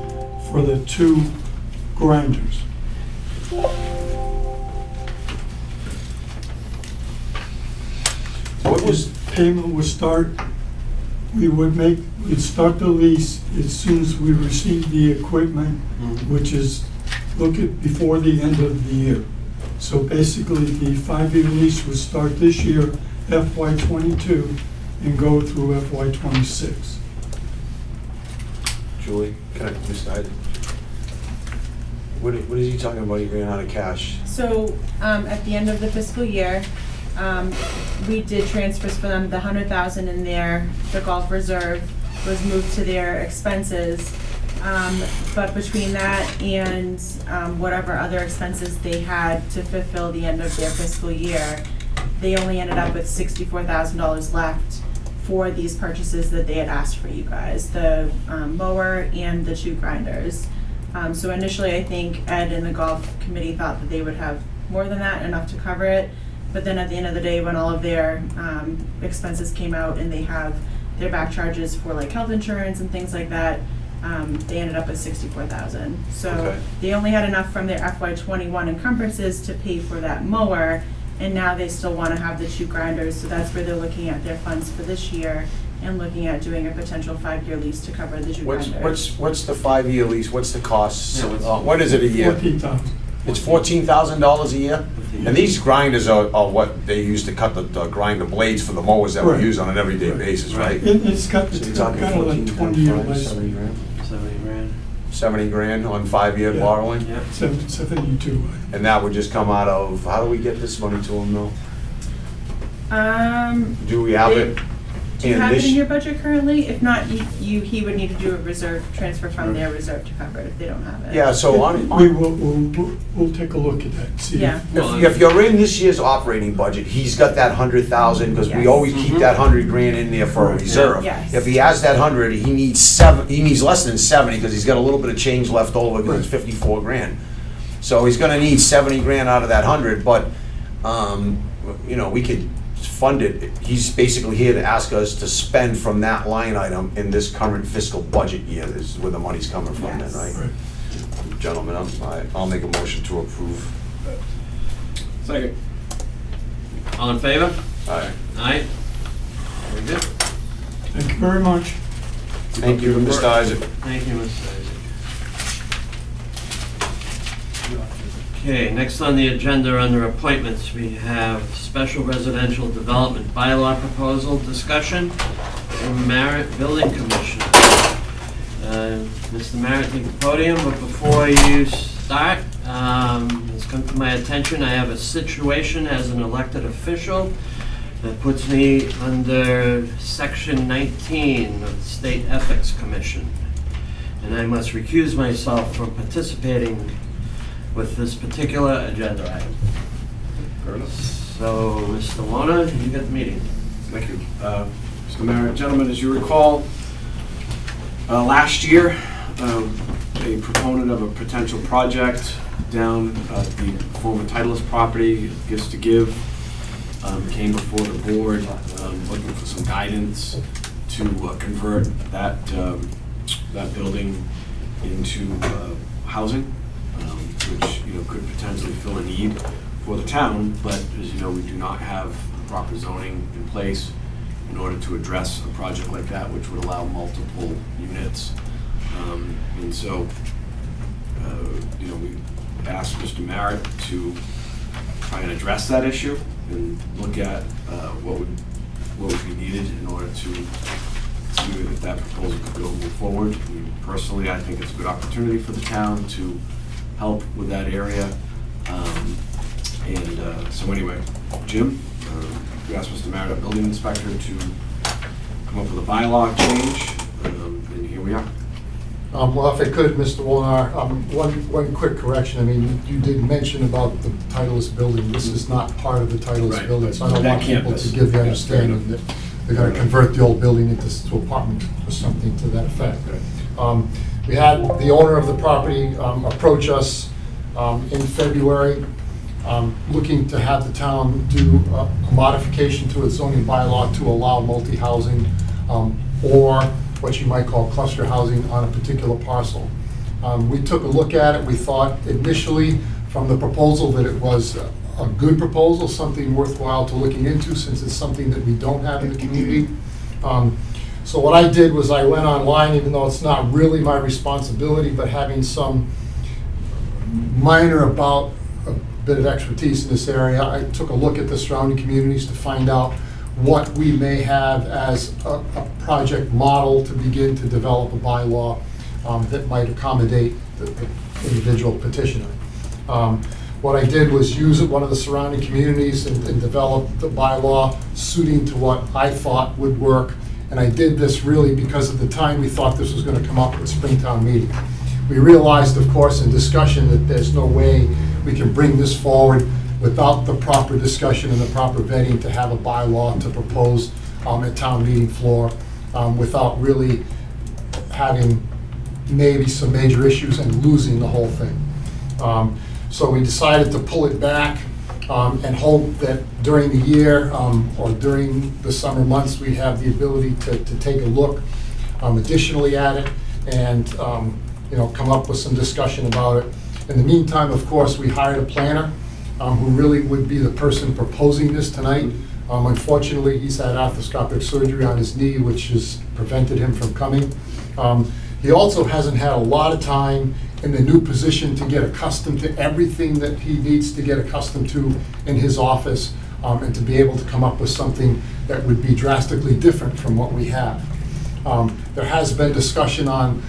for the 2 grinders. What was, Payment would start, we'd start the lease as soon as we receive the equipment, which is, before the end of the year. So basically, the 5-year lease would start this year, FY '22, and go through FY '26. Julie, can I, Mr. Hyde? What is he talking about, he ran out of cash? So, at the end of the fiscal year, we did transfers for them, the $100,000 in there, the golf reserve was moved to their expenses. But between that and whatever other expenses they had to fulfill the end of their fiscal year, they only ended up with $64,000 left for these purchases that they had asked for you guys, the mower and the 2 grinders. So initially, I think Ed and the golf committee thought that they would have more than that, enough to cover it. But then at the end of the day, when all of their expenses came out and they have their back charges for like health insurance and things like that, they ended up with $64,000. So Okay. they only had enough from their FY '21 encumbrances to pay for that mower, and now they still want to have the 2 grinders. So that's where they're looking at their funds for this year and looking at doing a potential 5-year lease to cover the 2 grinders. What's the 5-year lease, what's the cost? Yeah, what's- What is it a year? $14,000. It's $14,000 a year? And these grinders are what they use to cut the grind the blades for the mowers that we Right. use on an everyday Right. basis, right? It's got So you're kind talking of like 20-year life, 70 grand. 70 grand on 5-year Yeah. borrowing? Yeah. 72. And that would just come out of, how do we get this money to them though? Do we have it? Do you in have it this- in your budget currently? If not, he would need to do a reserve transfer from their reserve to cover it if they don't have it. Yeah, so on, We'll take a look at that, and see. Yeah. if you're in this year's operating budget, he's got that 100,000, because we Yes. always keep that 100 grand in there for a reserve. Yes. If he has that 100, he needs less than 70, because he's got a little bit of change left over, because it's 54 grand. So he's gonna need 70 grand out of that 100, but, we could fund it. He's basically here to ask us to spend from that line item in this current fiscal budget year, is where the money's coming from then, Yes. right? Right. Gentlemen, I'll make a motion to approve. Second. All in favor? Aye. Aye. Very good. Thank you very much. Thank you, Mr. Isaac. Thank you, Mr. Isaac. Okay, next on the agenda under appointments, we have special residential development bylaw proposal discussion and Merritt Building Commission. Mr. Merritt, take the podium, but before you start, it's come to my attention, I have a situation as an elected official that puts me under Section 19 of the State Ethics Commission. And I must recuse myself from participating with this particular agenda item. So, Mr. Warner, you got the meeting. Thank you. Mr. Mayor, gentlemen, as you recall, last year, a proponent of a potential project down at the former Titleist property, Gifts to Give, came before the board looking for some guidance to convert that building into housing, which could potentially fill a need for the town, but as you know, we do not have the proper zoning in place in order to address a project like that, which would allow multiple units. And so, we asked Mr. Merritt to try and address that issue and look at what would be needed in order to see if that proposal could go move forward. I mean, personally, I think it's a good opportunity for the town to help with that area. So anyway, Jim, we asked Mr. Merritt, our building inspector, to come up with a bylaw change, and here we are. Well, if I could, Mr. Wallner, one quick correction. I mean, you did mention about the Titleist building. This is not part of the Titleist Right. building, so I don't That want people campus. to give the Yeah, understanding fair that they're gonna convert the old building into apartment or something to that effect. We had the owner of the property approach us in February, looking to have the town do a modification to its zoning bylaw to allow multi-housing or what you might call cluster housing on a particular parcel. We took a look at it. We thought initially from the proposal that it was a good proposal, something worthwhile to looking into since it's something that we don't have in the community. So what I did was I went online, even though it's not really my responsibility, but having some minor about a bit of expertise in this area, I took a look at the surrounding communities to find out what we may have as a project model to begin to develop a bylaw that might accommodate the individual petitioner. What I did was use one of the surrounding communities and develop the bylaw suiting to what I thought would work. And I did this really because at the time we thought this was going to come up at Springtown meeting. We realized, of course, in discussion that there's no way we can bring this forward without the proper discussion and the proper vetting to have a bylaw to propose at town meeting floor without really having maybe some major issues and losing the whole thing. So we decided to pull it back and hope that during the year or during the summer months, we have the ability to take a look additionally at it and come up with some discussion about it. In the meantime, of course, we hired a planner who really would be the person proposing this tonight. Unfortunately, he's had arthroscopic surgery on his knee, which has prevented him from coming. He also hasn't had a lot of time in the new position to get accustomed to everything that he needs to get accustomed to in his office and to be able to come up with something that would be drastically different from what we have. There has been discussion on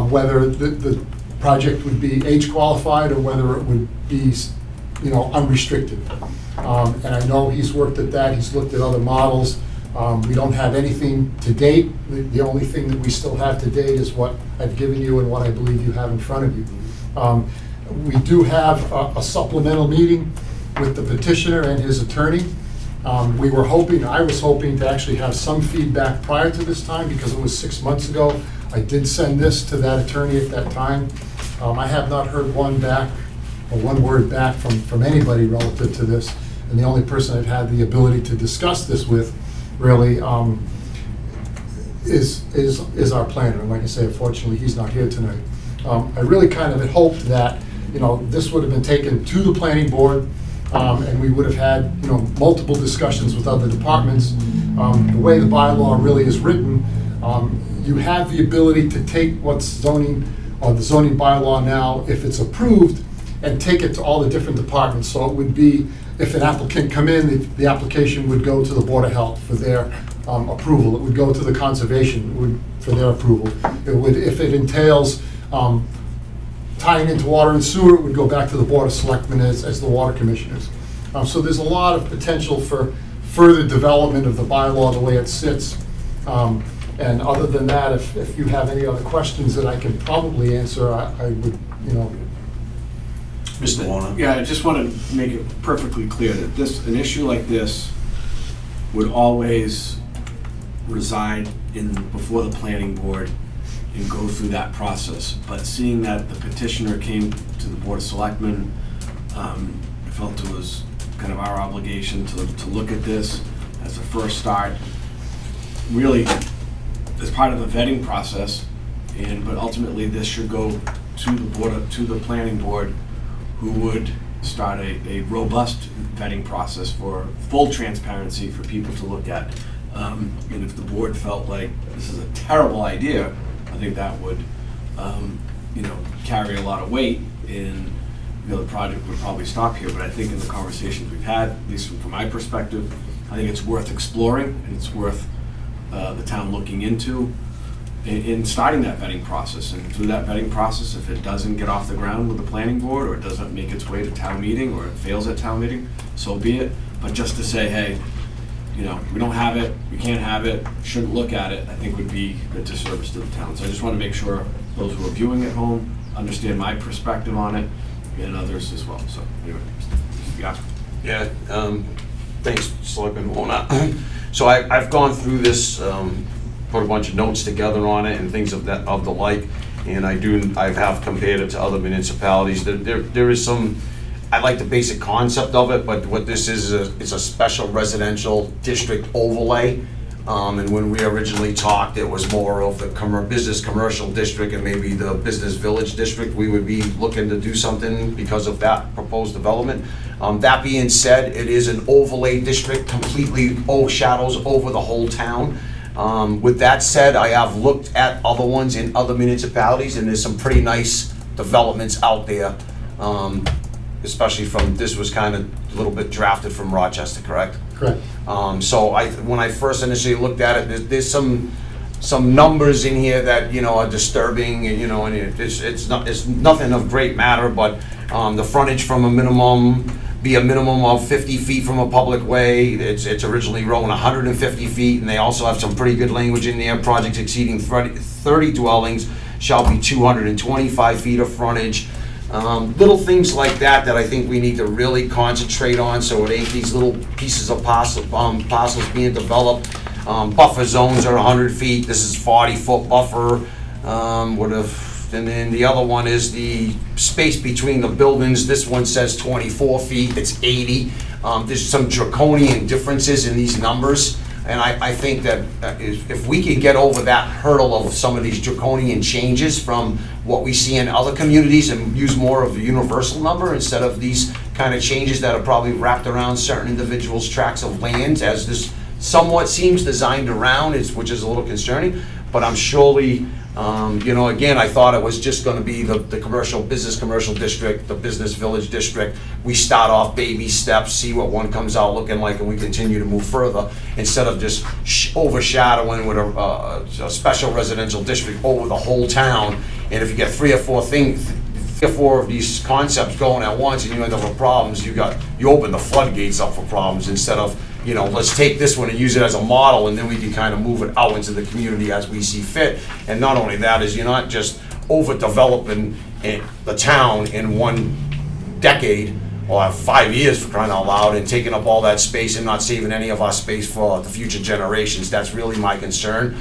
whether the project would be age qualified or whether it would be unrestricted. And I know he's worked at that, he's looked at other models. We don't have anything to date. The only thing that we still have to date is what I've given you and what I believe you have in front of you. We do have a supplemental meeting with the petitioner and his attorney. I was hoping to actually have some feedback prior to this time because it was 6 months ago. I did send this to that attorney at that time. I have not heard one word back from anybody relative to this. And the only person I've had the ability to discuss this with really is our planner. And like I say, unfortunately, he's not here tonight. I really kind of had hoped that, this would have been taken to the planning board and we would have had, multiple discussions with other departments. The way the bylaw really is written, you have the ability to take what's zoning, or the zoning bylaw now, if it's approved, and take it to all the different departments. So it would be, if an applicant come in, the application would go to the Board of Health for their approval. It would go to the Conservation for their approval. It would, if it entails tying into water and sewer, it would go back to the Board of Selectmen as the water commissioners. So there's a lot of potential for further development of the bylaw the way it sits. And other than that, if you have any other questions that I can probably answer, I would, Mr. Warner? Yeah, I just want to make it perfectly clear that an issue like this would always reside before the planning board and go through that process. But seeing that the petitioner came to the Board of Selectmen, I felt it was kind of our obligation to look at this as a first start, really as part of the vetting process, but ultimately this should go to the planning board, who would start a robust vetting process for full transparency for people to look at. And if the board felt like this is a terrible idea, I think that would, carry a lot of weight, and the project would probably stop here. But I think in the conversations we've had, at least from my perspective, I think it's worth exploring, and it's worth the town looking into in starting that vetting process. And through that vetting process, if it doesn't get off the ground with the planning board, or it doesn't make its way to town meeting, or it fails at town meeting, so be it. But just to say, hey, you know, we don't have it, we can't have it, shouldn't look at it, I think would be a disservice to the town. So I just want to make sure those who are viewing at home understand my perspective on it, and others as well. So anyway, yeah. Yeah, thanks, Selectman Warner. So I've gone through this, put a bunch of notes together on it and things of the like, and I have compared it to other municipalities. There is some, I like the basic concept of it, but what this is it's a special residential district overlay. And when we originally talked, it was more of the business commercial district and maybe the business village district. We would be looking to do something because of that proposed development. That being said, it is an overlay district, completely overshadows over the whole town. With that said, I have looked at other ones in other municipalities, and there's some pretty nice developments out there. Especially this was kind of a little bit drafted from Rochester, correct? Correct. So when I first initially looked at it, there's some numbers in here that, you know, are disturbing, and, you know, and it's nothing of great matter, but the frontage from a minimum of 50 feet from a public way. It's originally written 150 feet, and they also have some pretty good language in there. Projects exceeding 30 dwellings shall be 225 feet of frontage. Little things like that I think we need to really concentrate on, so it ain't these little pieces of parcels being developed. Buffer zones are 100 feet, this is 40-foot buffer. And then the other one is the space between the buildings. This one says 24 feet, it's 80. There's some draconian differences in these numbers. And I think that if we could get over that hurdle of some of these draconian changes from what we see in other communities and use more of a universal number instead of these kind of changes that are probably wrapped around certain individuals' tracts of land, as this somewhat seems designed around, which is a little concerning. But I'm surely, you know, again, I thought it was just gonna be the business commercial district, the business village district. We start off baby steps, see what one comes out looking like, and we continue to move further, instead of just overshadowing with a special residential district over the whole town. And if you get three or four of these concepts going at once, and you end up with problems, you open the floodgates up for problems, instead of, you know, let's take this one and use it as a model, and then we can kind of move it out into the community as we see fit. And not only that, is you're not just overdeveloping the town in one decade, or 5 years for crying out loud, and taking up all that space and not saving any of our space for the future generations. That's really my concern.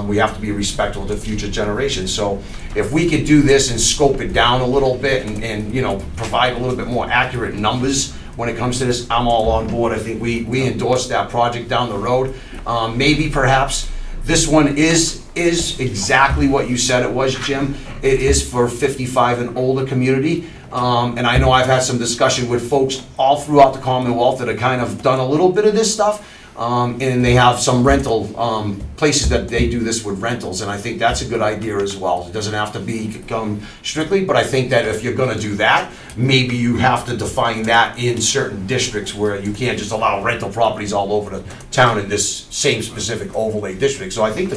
We have to be respectful to future generations. So if we could do this and scope it down a little bit, and you know, provide a little bit more accurate numbers when it comes to this, I'm all on board. I think we endorse that project down the road. Maybe perhaps this one is exactly what you said it was, Jim. It is for 55 and older community. And I know I've had some discussion with folks all throughout the Commonwealth that have kind of done a little bit of this stuff. And they have some rental places that they do this with rentals, and I think that's a good idea as well. It doesn't have to become strictly, but I think that if you're gonna do that, maybe you have to define that in certain districts where you can't just allow rental properties all over the town in this same specific overlay district. So I think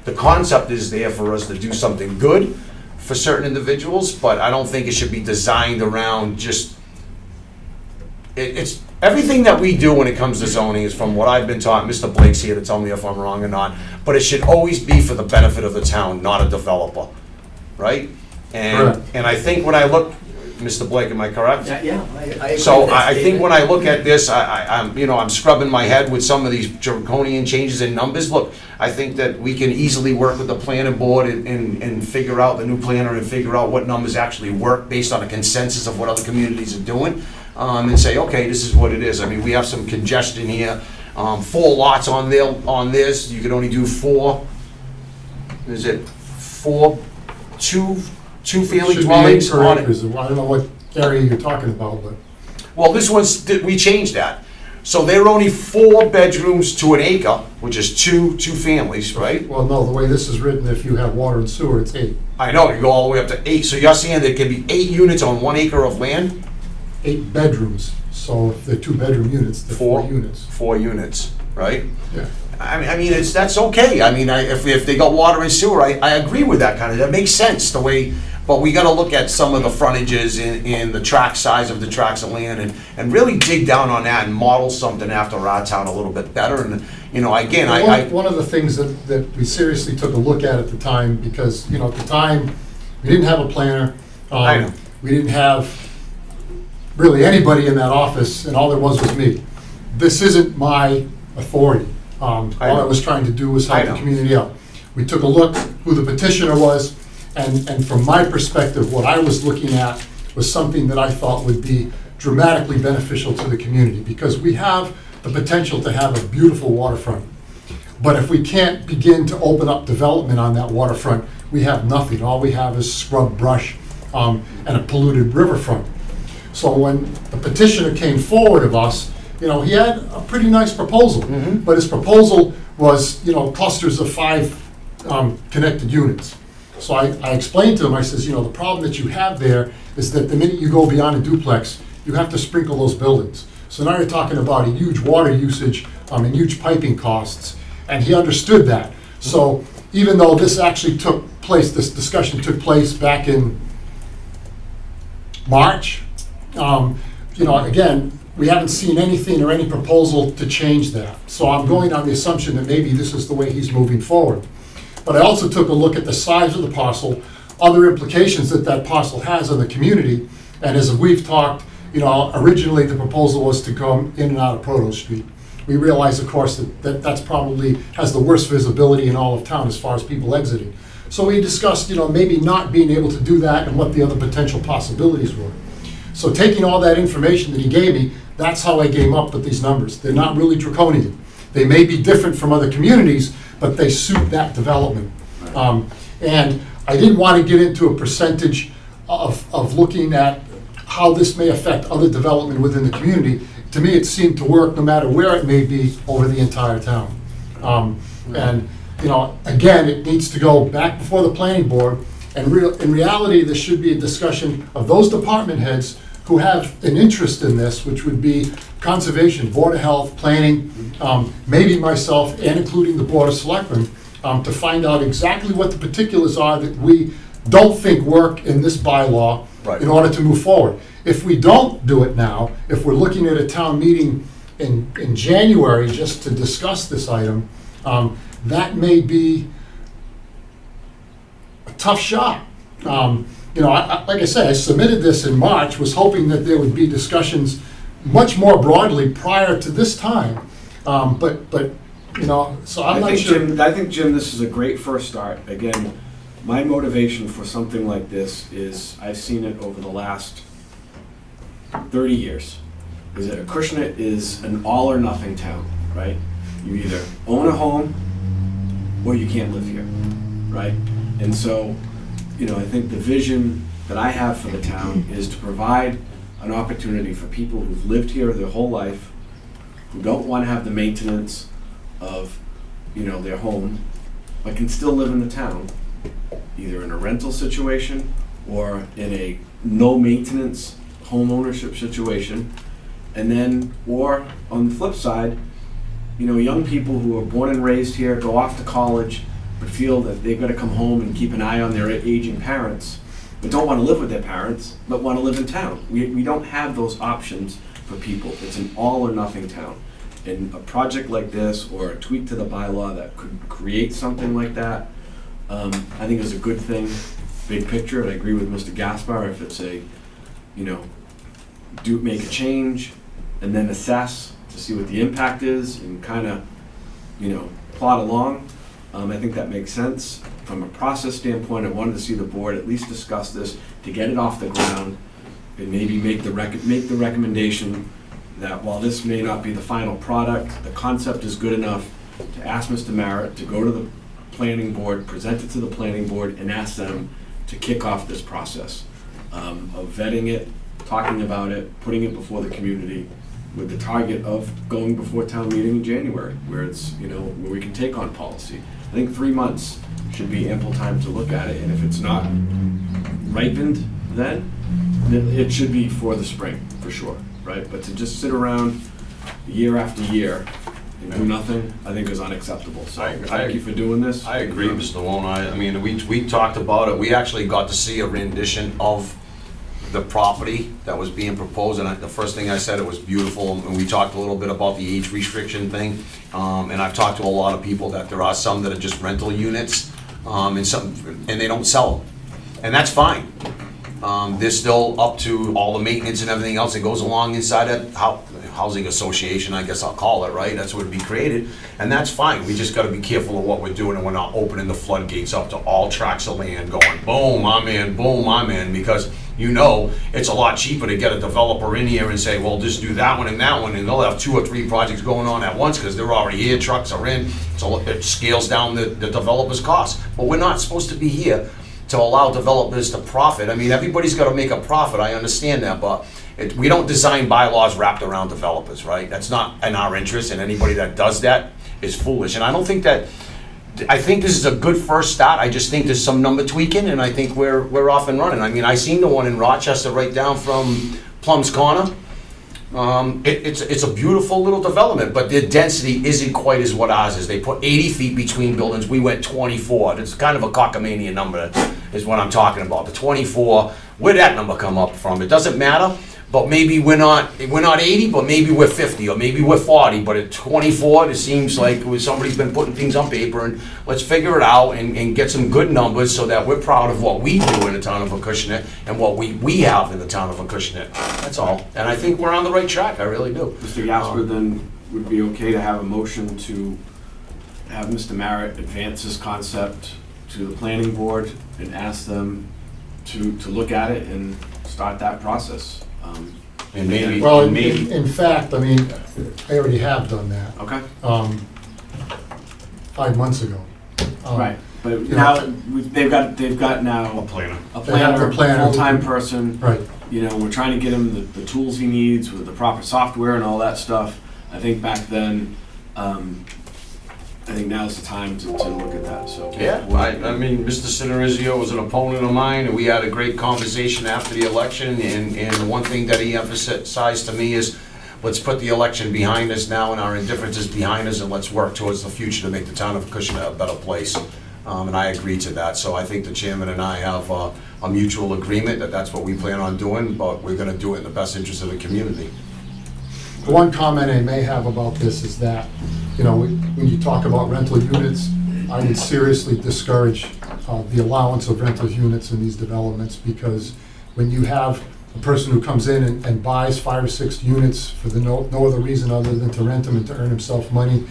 the concept is there for us to do something good for certain individuals, but I don't think it should be designed around just, it's everything that we do when it comes to zoning is from what I've been taught. Mr. Blake's here to tell me if I'm wrong or not, but it should always be for the benefit of the town, not a developer, right? Correct. And I think when I look, Mr. Blake, am I correct? Yeah, I agree So with that I think statement. when I look at this, I'm scrubbing my head with some of these draconian changes in numbers. Look, I think that we can easily work with the planning board and figure out, the new planner, and figure out what numbers actually work based on a consensus of what other communities are doing, and say, okay, this is what it is. I mean, we have some congestion here. 4 lots on this, you could only do 4, is it 4, two-family Should be dwellings 8 on it? acres. I don't know what area you're talking about, but Well, this one's, we changed that. So they're only 4 bedrooms to an acre, which is two families, right? well, no, the way this is written, if you have water and sewer, it's 8. I know, you go all the way up to 8. So you're saying there can be 8 units on 1 acre of land? 8 bedrooms, so if they're 2-bedroom units, they're 4 units. 4 units, right? Yeah. I mean, that's okay. I mean, if they got water and sewer, I agree with that kind of, that makes sense the way, but we gotta look at some of the frontages in the tract size of the tracts of land and really dig down on that and model something after our town a little bit better. And, you know, again, One of the things that we seriously took a look at the time, because, you know, at the time, we didn't have a planner. I know. We didn't have really anybody in that office, and all there was me. This isn't my authority. All I was trying to do was I help the know. community out. We took a look who the petitioner was, and from my perspective, what I was looking at was something that I thought would be dramatically beneficial to the community, because we have the potential to have a beautiful waterfront. But if we can't begin to open up development on that waterfront, we have nothing. All we have is scrub brush and a polluted riverfront. So when the petitioner came forward of us, you know, he had a pretty nice proposal. But his proposal was, you know, clusters of 5 connected units. So I explained to him, I says, you know, the problem that you have there is that the minute you go beyond a duplex, you have to sprinkle those buildings. So now you're talking about a huge water usage and huge piping costs, and he understood that. So even though this actually took place, this discussion took place back in March, you know, again, we haven't seen anything or any proposal to change that. So I'm going on the assumption that maybe this is the way he's moving forward. But I also took a look at the size of the parcel, other implications that that parcel has on the community, and as we've talked, you know, originally the proposal was to come in and out of Proto Street. We realize, of course, that that's probably has the worst visibility in all of town as far as people exiting. So we discussed, you know, maybe not being able to do that and what the other potential possibilities were. So taking all that information that he gave me, that's how I came up with these numbers. They're not really draconian. They may be different from other communities, but they suit that development. And I didn't want to get into a percentage of looking at how this may affect other development within the community. To me, it seemed to work no matter where it may be over the entire town. And, you know, again, it needs to go back before the planning board. And in reality, there should be a discussion of those department heads who have an interest in this, which would be conservation, board of health, planning, maybe myself, and including the board of selectmen, to find out exactly what the particulars are that we don't think work in this bylaw in order to move forward. If we don't do it now, if we're looking at a town meeting in January just to discuss this item, that may be a tough shot. You know, like I said, I submitted this in March, was hoping that there would be discussions much more broadly prior to this time. But you know, so I'm not sure. I think, Jim, this is a great first start. Again, my motivation for something like this is I've seen it over the last 30 years. Is that Acushnet is an all or nothing town, right? You either own a home or you can't live here, right? And so, you know, I think the vision that I have for the town is to provide an opportunity for people who've lived here their whole life, who don't want to have the maintenance of, you know, their home, but can still live in the town, either in a rental situation or in a no maintenance home ownership situation. And then, or on the flip side, you know, young people who are born and raised here, go off to college, but feel that they've got to come home and keep an eye on their aging parents, but don't want to live with their parents, but want to live in town. We don't have those options for people. It's an all or nothing town. And a project like this, or a tweak to the bylaw that could create something like that, I think is a good thing, big picture. And I agree with Mr. Gaspar, if it's a, you know, make a change and then assess to see what the impact is and kind of, you know, plot along. I think that makes sense. From a process standpoint, I wanted to see the board at least discuss this to get it off the ground and maybe make the recommendation that while this may not be the final product, the concept is good enough to ask Mr. Merritt to go to the planning board, present it to the planning board, and ask them to kick off this process of vetting it, talking about it, putting it before the community with the target of going before town meeting in January, where it's, you know, where we can take on policy. I think 3 months should be ample time to look at it, and if it's not ripened then it should be for the spring, for sure, right? But to just sit around year after year and do nothing, I think is unacceptable. So I- thank you for doing this. I agree, Mr. Lone. I mean, we talked about it. We actually got to see a rendition of the property that was being proposed, and the first thing I said, it was beautiful, and we talked a little bit about the age restriction thing. And I've talked to a lot of people that there are some that are just rental units, and they don't sell them. And that's fine. They're still up to all the maintenance and everything else that goes along inside that housing association, I guess I'll call it, right? That's what would be created, and that's fine. We just gotta be careful of what we're doing, and we're not opening the floodgates up to all tracts of land going, boom, I'm in, because you know, it's a lot cheaper to get a developer in here and say, well, just do that one, and they'll have 2 or 3 projects going on at once, because they're already here, trucks are in, so it scales down the developer's costs. But we're not supposed to be here to allow developers to profit. I mean, everybody's gotta make a profit, I understand that, but we don't design bylaws wrapped around developers, right? That's not in our interest, and anybody that does that is foolish. And I don't think that, I think this is a good first start. I just think there's some number tweaking, and I think we're off and running. I mean, I seen the one in Rochester right down from Plum's Corner. It's a beautiful little development, but the density isn't quite as what ours is. They put 80 feet between buildings, we went 24. It's kind of a cockamamie number is what I'm talking about. The 24, where'd that number come up from? It doesn't matter, but maybe we're not 80, but maybe we're 50, or maybe we're 40, but at 24, it seems like somebody's been putting things on paper, and let's figure it out and get some good numbers so that we're proud of what we do in the town of Acushnet and what we have in the town of Acushnet. That's all. And I think we're on the right track, I really do. Mr. Gasper, then would be okay to have a motion to have Mr. Merritt advance this concept to the planning board and ask them to look at it and start that process. And maybe, Well, maybe. in fact, I mean, I already have done that, Okay, 5 months ago. right, but you now, know, they've got now Planner. a They have planner, the planner. full-time person. Right. You know, we're trying to get him the tools he needs with the proper software and all that stuff. I think back then, I think now's the time to look at that, so. Yeah, I mean, Mr. Cinerizio was an opponent of mine, and we had a great conversation after the election, and one thing that he emphasized to me is, let's put the election behind us now, and our indifference is behind us, and let's work towards the future to make the town of Acushnet a better place. And I agree to that, so I think the chairman and I have a mutual agreement that that's what we plan on doing, but we're gonna do it in the best interest of the community. The one comment I may have about this is that, you know, when you talk about rental units, I would seriously discourage the allowance of rental units in these developments, because when you have a person who comes in and buys 5 or 6 units for no other reason other than to rent them and to earn himself money,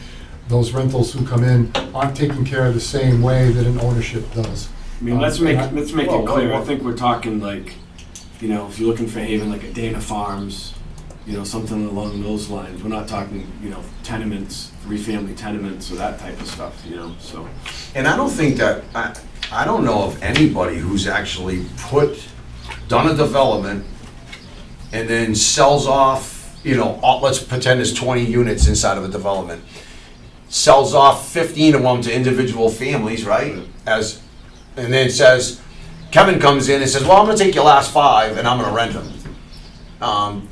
those rentals who come in aren't taken care of the same way that an ownership does. I mean, let's make Well, it clear. well, I think we're talking like, you know, if you're looking for haven, like a Dana Farms, you know, something along those lines. We're not talking, you know, tenements, 3-family tenements or that type of stuff, you know, so. And I don't think that, I don't know of anybody who's actually done a development and then sells off, you know, let's pretend there's 20 units inside of a development. Sells off 15 of them to individual families, right? And then says, Kevin comes in and says, well, I'm gonna take your last 5 and I'm gonna rent them.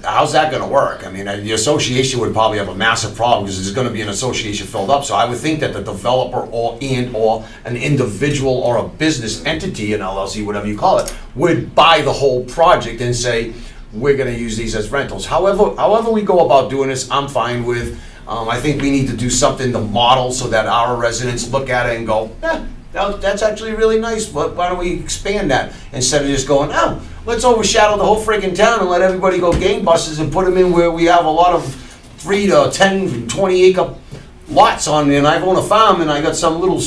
How's that gonna work? I mean, the association would probably have a massive problem because there's gonna be an association filled up. So I would think that the developer or an individual or a business entity, an LLC, whatever you call it, would buy the whole project and say, we're gonna use these as rentals. However we go about doing this, I'm fine with. I think we need to do something to model so that our residents look at it and go, that's actually really nice, but why don't we expand that? Instead of just going, oh, let's overshadow the whole freaking town and let everybody go gangbusters and put them in where we have a lot of 3 to 10, 20 acre lots on, and I own a farm and I got some little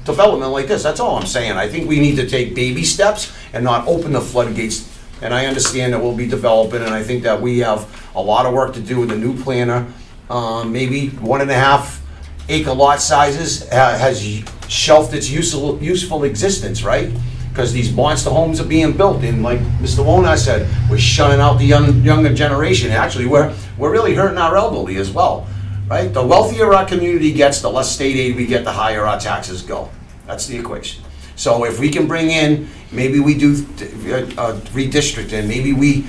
development like this. That's all I'm saying. I think we need to take baby steps and not open the floodgates. And I understand that we'll be developing, and I think that we have a lot of work to do with the new planner. Maybe 1.5 acre lot sizes has shelved its useful existence, right? Because these monster homes are being built, and like Mr. Wona said, we're shutting out the younger generation. Actually, we're really hurting our elderly as well, right? The wealthier our community gets, the less state aid we get, the higher our taxes go. That's the equation. So if we can bring in, maybe we do redistricting, maybe we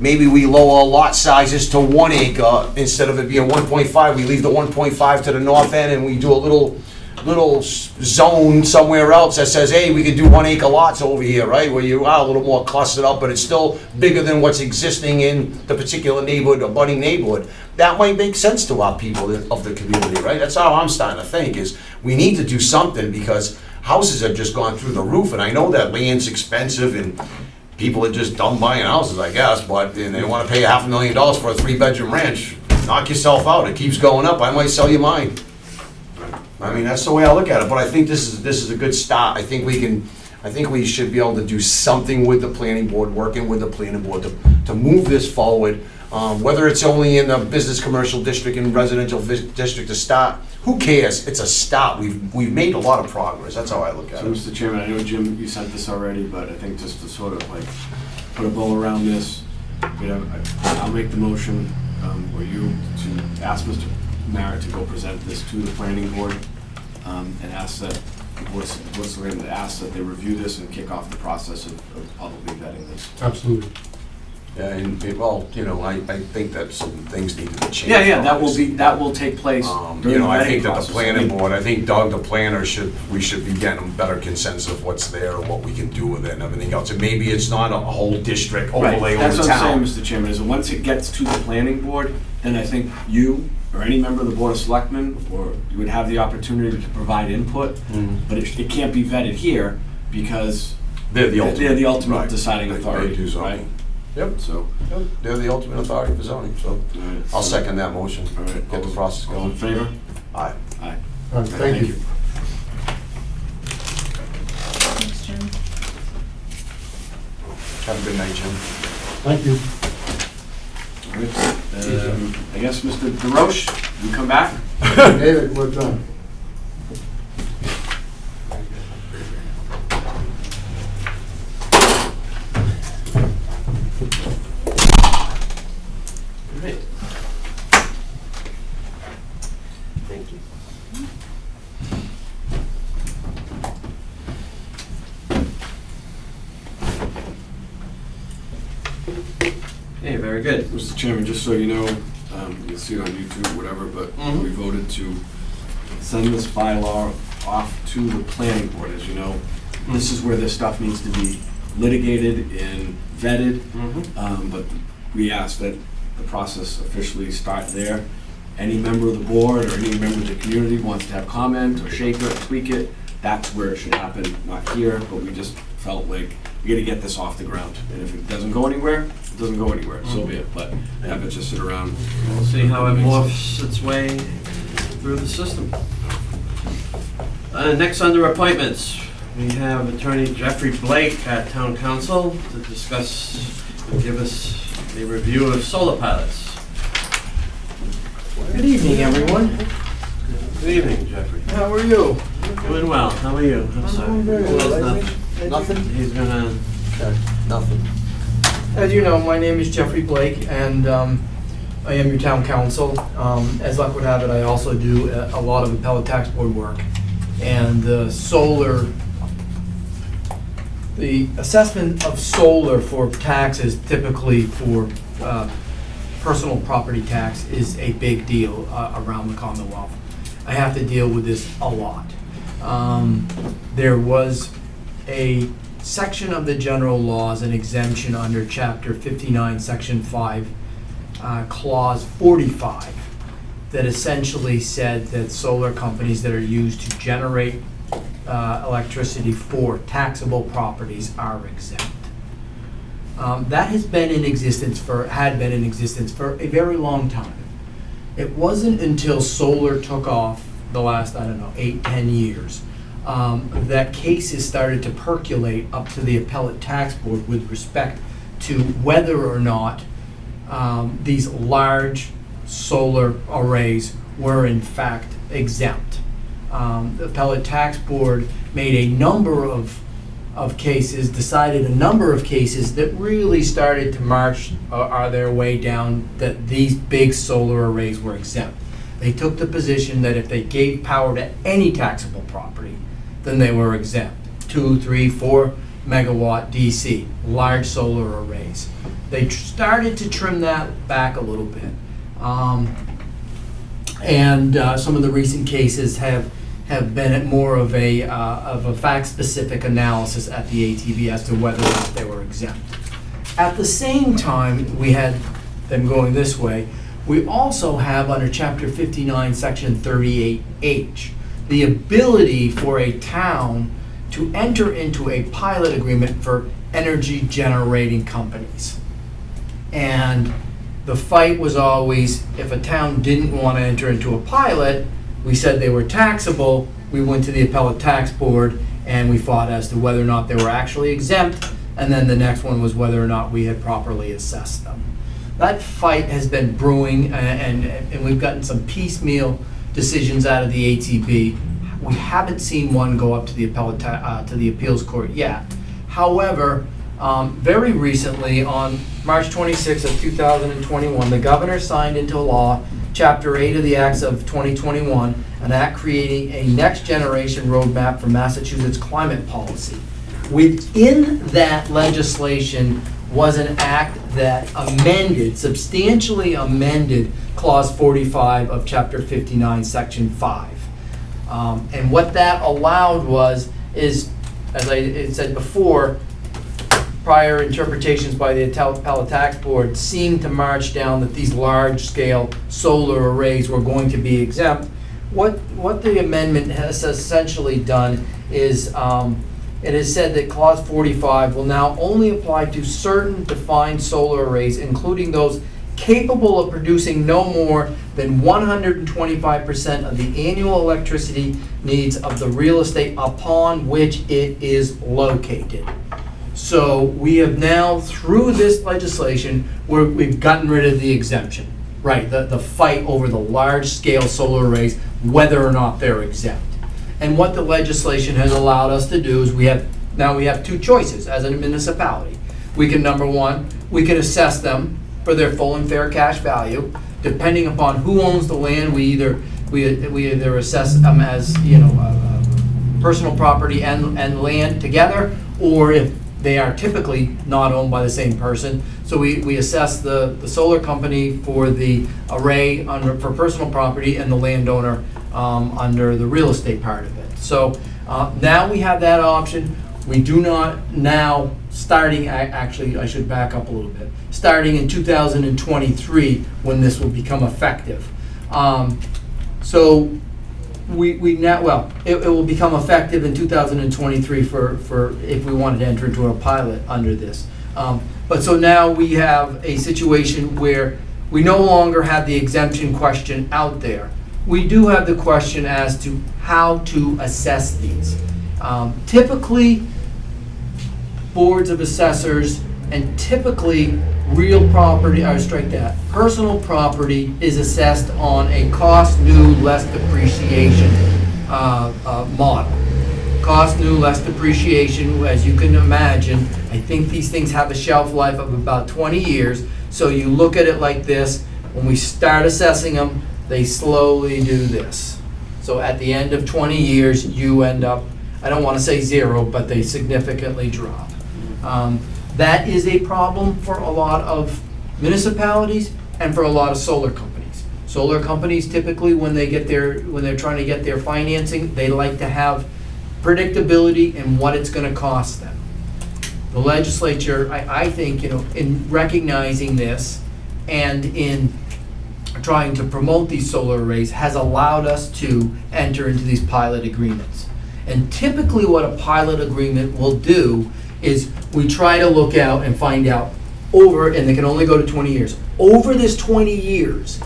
maybe we lower lot sizes to 1 acre, instead of it being 1.5, we leave the 1.5 to the north end, and we do a little zone somewhere else that says, hey, we could do 1 acre lots over here, right? Where you are a little more clustered up, but it's still bigger than what's existing in the particular neighborhood or budding neighborhood. That might make sense to our people of the community, right? That's how I'm starting to think, is we need to do something, because houses have just gone through the roof, and I know that land's expensive and people are just dumb buying houses, I guess, but and they want to pay $500,000 for a 3-bedroom ranch. Knock yourself out. It keeps going up. I might sell you mine. I mean, that's the way I look at it. But I think this is a good start. I think we should be able to do something with the planning board, working with the planning board to move this forward. Whether it's only in the business commercial district and residential district to start, who cares? It's a start. We've made a lot of progress. That's how I look at So, it. Mr. Chairman, I know, Jim, you sent this already, but I think just to sort of like put a bow around this, you know, I'll make the motion, or you, to ask Mr. Merritt to go present this to the planning board, and ask that, what's the name, ask that they review this and kick off the process of publicly vetting this. Absolutely. Yeah, and, well, you know, I think that some things need to be changed. Yeah, obviously. that will take place You during the know, I vetting think that the process. planning board, I think Doug, the planner, we should be getting a better consensus of what's there and what we can do with it and everything else. And maybe it's not a whole district overlay Right, over that's what I'm town. saying, Mr. Chairman, is that once it gets to the planning board, then I think you, or any member of the Board of Selectmen, or you would have the opportunity to provide input, but it can't be vetted here, because They're the ultimate. Right. deciding They authority, do zoning. right? Yep, So, yep, they're the ultimate authority for zoning, so all right. I'll second that motion. All right. Get the process All in going. favor? Aye. Aye. All right, thank you. Thanks, Jim. Have a good night, Jim. Thank you. All right. I guess, Mr. DeRoche, you come back? David, we're done. Great. Thank you. Okay, very good. Mr. Chairman, just so you know, you can see it on YouTube, whatever, but we voted to send this bylaw off to the planning board. As you know, this is where this stuff needs to be litigated and vetted, but we ask that the process officially start there. Any member of the board or any member of the community wants to have comment or shake it, tweak it, that's where it should happen, not here, but we just felt like we gotta get this off the ground. And if it doesn't go anywhere, it doesn't go anywhere, so be it, but have it just sit around. We'll see how it morphs its way through the system. Next, under appointments, we have Attorney Jeffrey Blake at Town Council to discuss and give us a review of solar pilots. Good evening, everyone. Good evening, Jeffrey. How are you? Doing well. How are you? I'm sorry. doing very well. There's nothing. He's gonna. Nothing. As you know, my name is Jeffrey Blake, and I am your town council. As luck would have it, I also do a lot of appellate tax board work. And the assessment of solar for taxes, typically for personal property tax, is a big deal around the Commonwealth. I have to deal with this a lot. There was a section of the general laws, an exemption under Chapter 59, Section 5, Clause 45, that essentially said that solar companies that are used to generate electricity for taxable properties are exempt. That has been in existence had been in existence for a very long time. It wasn't until solar took off the last, 8, 10 years, that cases started to percolate up to the appellate tax board with respect to whether or not these large solar arrays were in fact exempt. The appellate tax board made a number of decided a number of cases that really started to march their way down that these big solar arrays were exempt. They took the position that if they gave power to any taxable property, then they were exempt. 2, 3, 4 megawatt DC, large solar arrays. They started to trim that back a little bit. And some of the recent cases have been at more of a fact-specific analysis at the ATB as to whether or not they were exempt. At the same time, we had them going this way. We also have under Chapter 59, Section 38H, the ability for a town to enter into a pilot agreement for energy generating companies. And the fight was always, if a town didn't want to enter into a pilot, we said they were taxable, we went to the appellate tax board and we fought as to whether or not they were actually exempt, and then the next one was whether or not we had properly assessed them. That fight has been brewing, and we've gotten some piecemeal decisions out of the ATB. We haven't seen one go up to the to the appeals court yet. However, very recently, on March 26th of 2021, the governor signed into law Chapter 8 of the Acts of 2021, an act creating a next generation roadmap for Massachusetts climate policy. Within that legislation was an act that substantially amended Clause 45 of Chapter 59, Section 5. And what that allowed is, as I said before, prior interpretations by the appellate tax board seemed to march down that these large-scale solar arrays were going to be exempt. What the amendment has essentially done is it has said that Clause 45 will now only apply to certain defined solar arrays, including those capable of producing no more than 125% of the annual electricity needs of the real estate upon which it is located. So we have now, through this legislation, we've gotten rid of the exemption, right? The fight over the large-scale solar arrays, whether or not they're exempt. And what the legislation has allowed us to do is we have two choices as a municipality. We can, number one, we can assess them for their full and fair cash value. Depending upon who owns the land, we either assess them as, personal property and land together, or if they are typically not owned by the same person. So we assess the solar company for the array for personal property and the landowner under the real estate part of it. So now we have that option. We do not now, actually I should back up a little bit, starting in 2023 when this will become effective. So we now, well, it will become effective in 2023 for if we wanted to enter into a pilot under this. But so now we have a situation where we no longer have the exemption question out there. We do have the question as to how to assess these. Typically, boards of assessors and typically real property, personal property is assessed on a cost new less depreciation model. Cost new less depreciation, as you can imagine, I think these things have a shelf life of about 20 years. So you look at it like this, when we start assessing them, they slowly do this. So at the end of 20 years, you end up, I don't want to say zero, but they significantly drop. That is a problem for a lot of municipalities and for a lot of solar companies. Solar companies typically, when they're trying to get their financing, they like to have predictability in what it's going to cost them. The legislature, I think, in recognizing this and in trying to promote these solar arrays, has allowed us to enter into these pilot agreements. And typically what a pilot agreement will do is we try to look out and find out and they can only go to 20 years. Over this 20 years,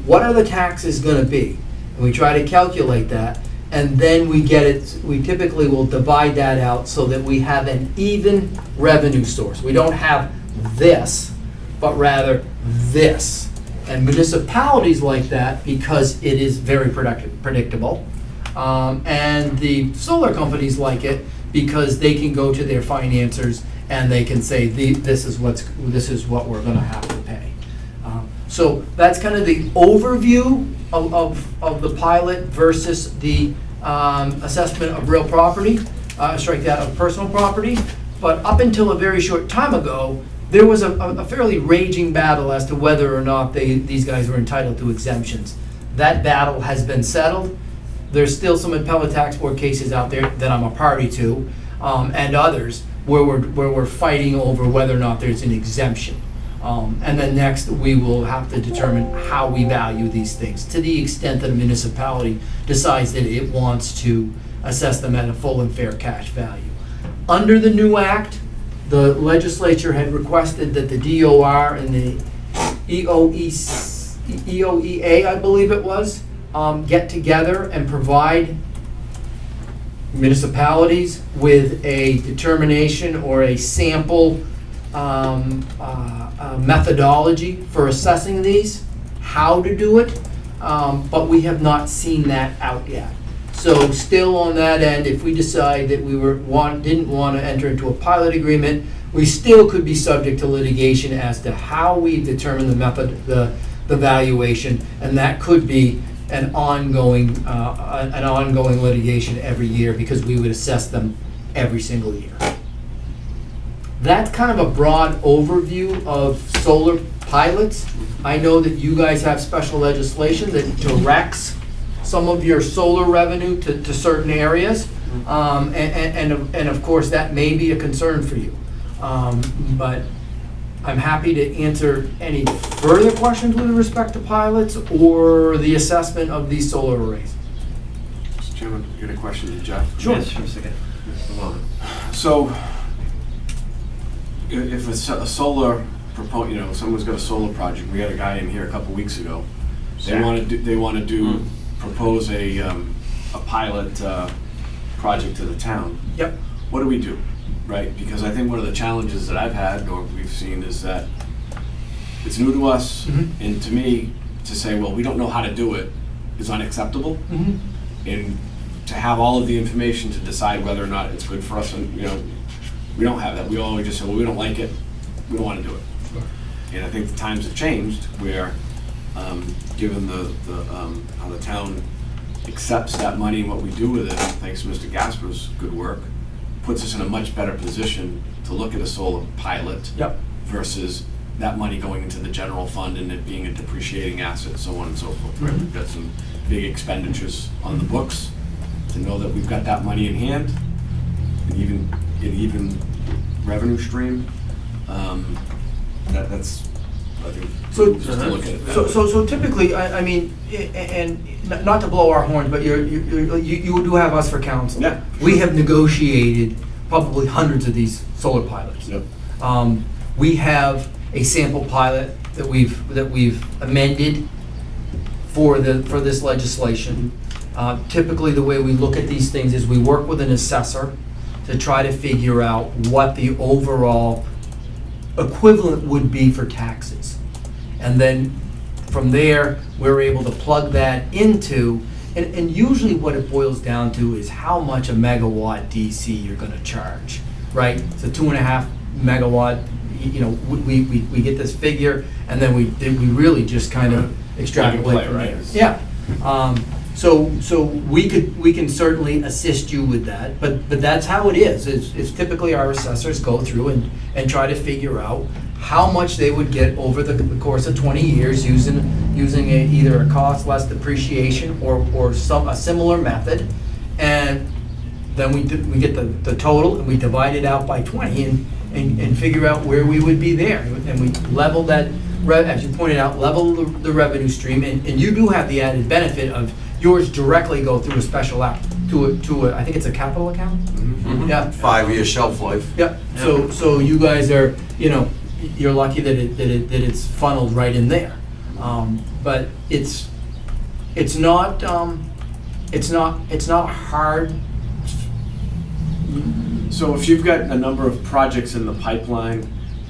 what are the taxes going to be? And we try to calculate that, and then we typically will divide that out so that we have an even revenue source. We don't have this, but rather this. And municipalities like that because it is very predictable. And the solar companies like it because they can go to their financiers and they can say, this is what we're going to have to pay. So that's kind of the overview of the pilot versus the assessment of real property, of personal property. But up until a very short time ago, there was a fairly raging battle as to whether or not these guys were entitled to exemptions. That battle has been settled. There's still some appellate tax board cases out there that I'm a party to, and others where we're fighting over whether or not there's an exemption. And then next, we will have to determine how we value these things, to the extent that a municipality decides that it wants to assess them at a full and fair cash value. Under the new act, the legislature had requested that the DOR and the EOEA, I believe it was, get together and provide municipalities with a determination or a sample methodology for assessing these, how to do it, but we have not seen that out yet. So still on that end, if we decide that we didn't want to enter into a pilot agreement, we still could be subject to litigation as to how we determine the method, the valuation, and that could be an ongoing litigation every year because we would assess them every single year. That's kind of a broad overview of solar pilots. I know that you guys have special legislation that directs some of your solar revenue to certain areas, and of course that may be a concern for you. But I'm happy to answer any further questions with respect to pilots or the assessment of these solar arrays. Mr. Chairman, you got a question to Jeff? Sure. Yes, for a second. Mr. Long. So, if a solar someone's got a solar project, we had a guy in here a couple weeks ago. They want to propose a pilot project to the town. Yep. What do we do, right? Because I think one of the challenges that I've had or we've seen is that it's new to us, and to me, to say, well, we don't know how to do it is unacceptable. And to have all of the information to decide whether or not it's good for us, and we don't have that. We always just say, well, we don't like it, we don't want to do it. And I think the times have changed where, given how the town accepts that money and what we do with it, thanks to Mr. Gasper's good work, puts us in a much better position to look at a solar pilot versus that money going into the general fund and it being a depreciating asset, so on and so forth. Right? We've got some big expenditures on the books. To know that we've got that money in hand, and even revenue stream, that's, I think, So, just to look at it that way. so typically, I mean, and not to blow our horns, but you do have us for counsel. Yeah. We have negotiated probably hundreds of these solar pilots. Yep. We have a sample pilot that we've amended for this legislation. Typically, the way we look at these things is we work with an assessor to try to figure out what the overall equivalent would be for taxes. And then from there, we're able to plug that into, and usually what it boils down to is how much a megawatt DC you're gonna charge, right? So 2.5 megawatt, we get this figure, and then we really just kind of extrapolate from there. Yeah. So we can certainly assist you with that, but that's how it is. It's typically our assessors go through and try to figure out how much they would get over the course of 20 years using either a cost less depreciation or a similar method, and then we get the total and we divide it out by 20 and figure out where we would be there, and we level that, as you pointed out, level the revenue stream, and you do have the added benefit of yours directly go through a special app to a I think it's a capital account. Yeah. 5-year shelf life. Yep. So you guys are, you're lucky that it's funneled right in there. But it's not hard. So if you've got a number of projects in the pipeline,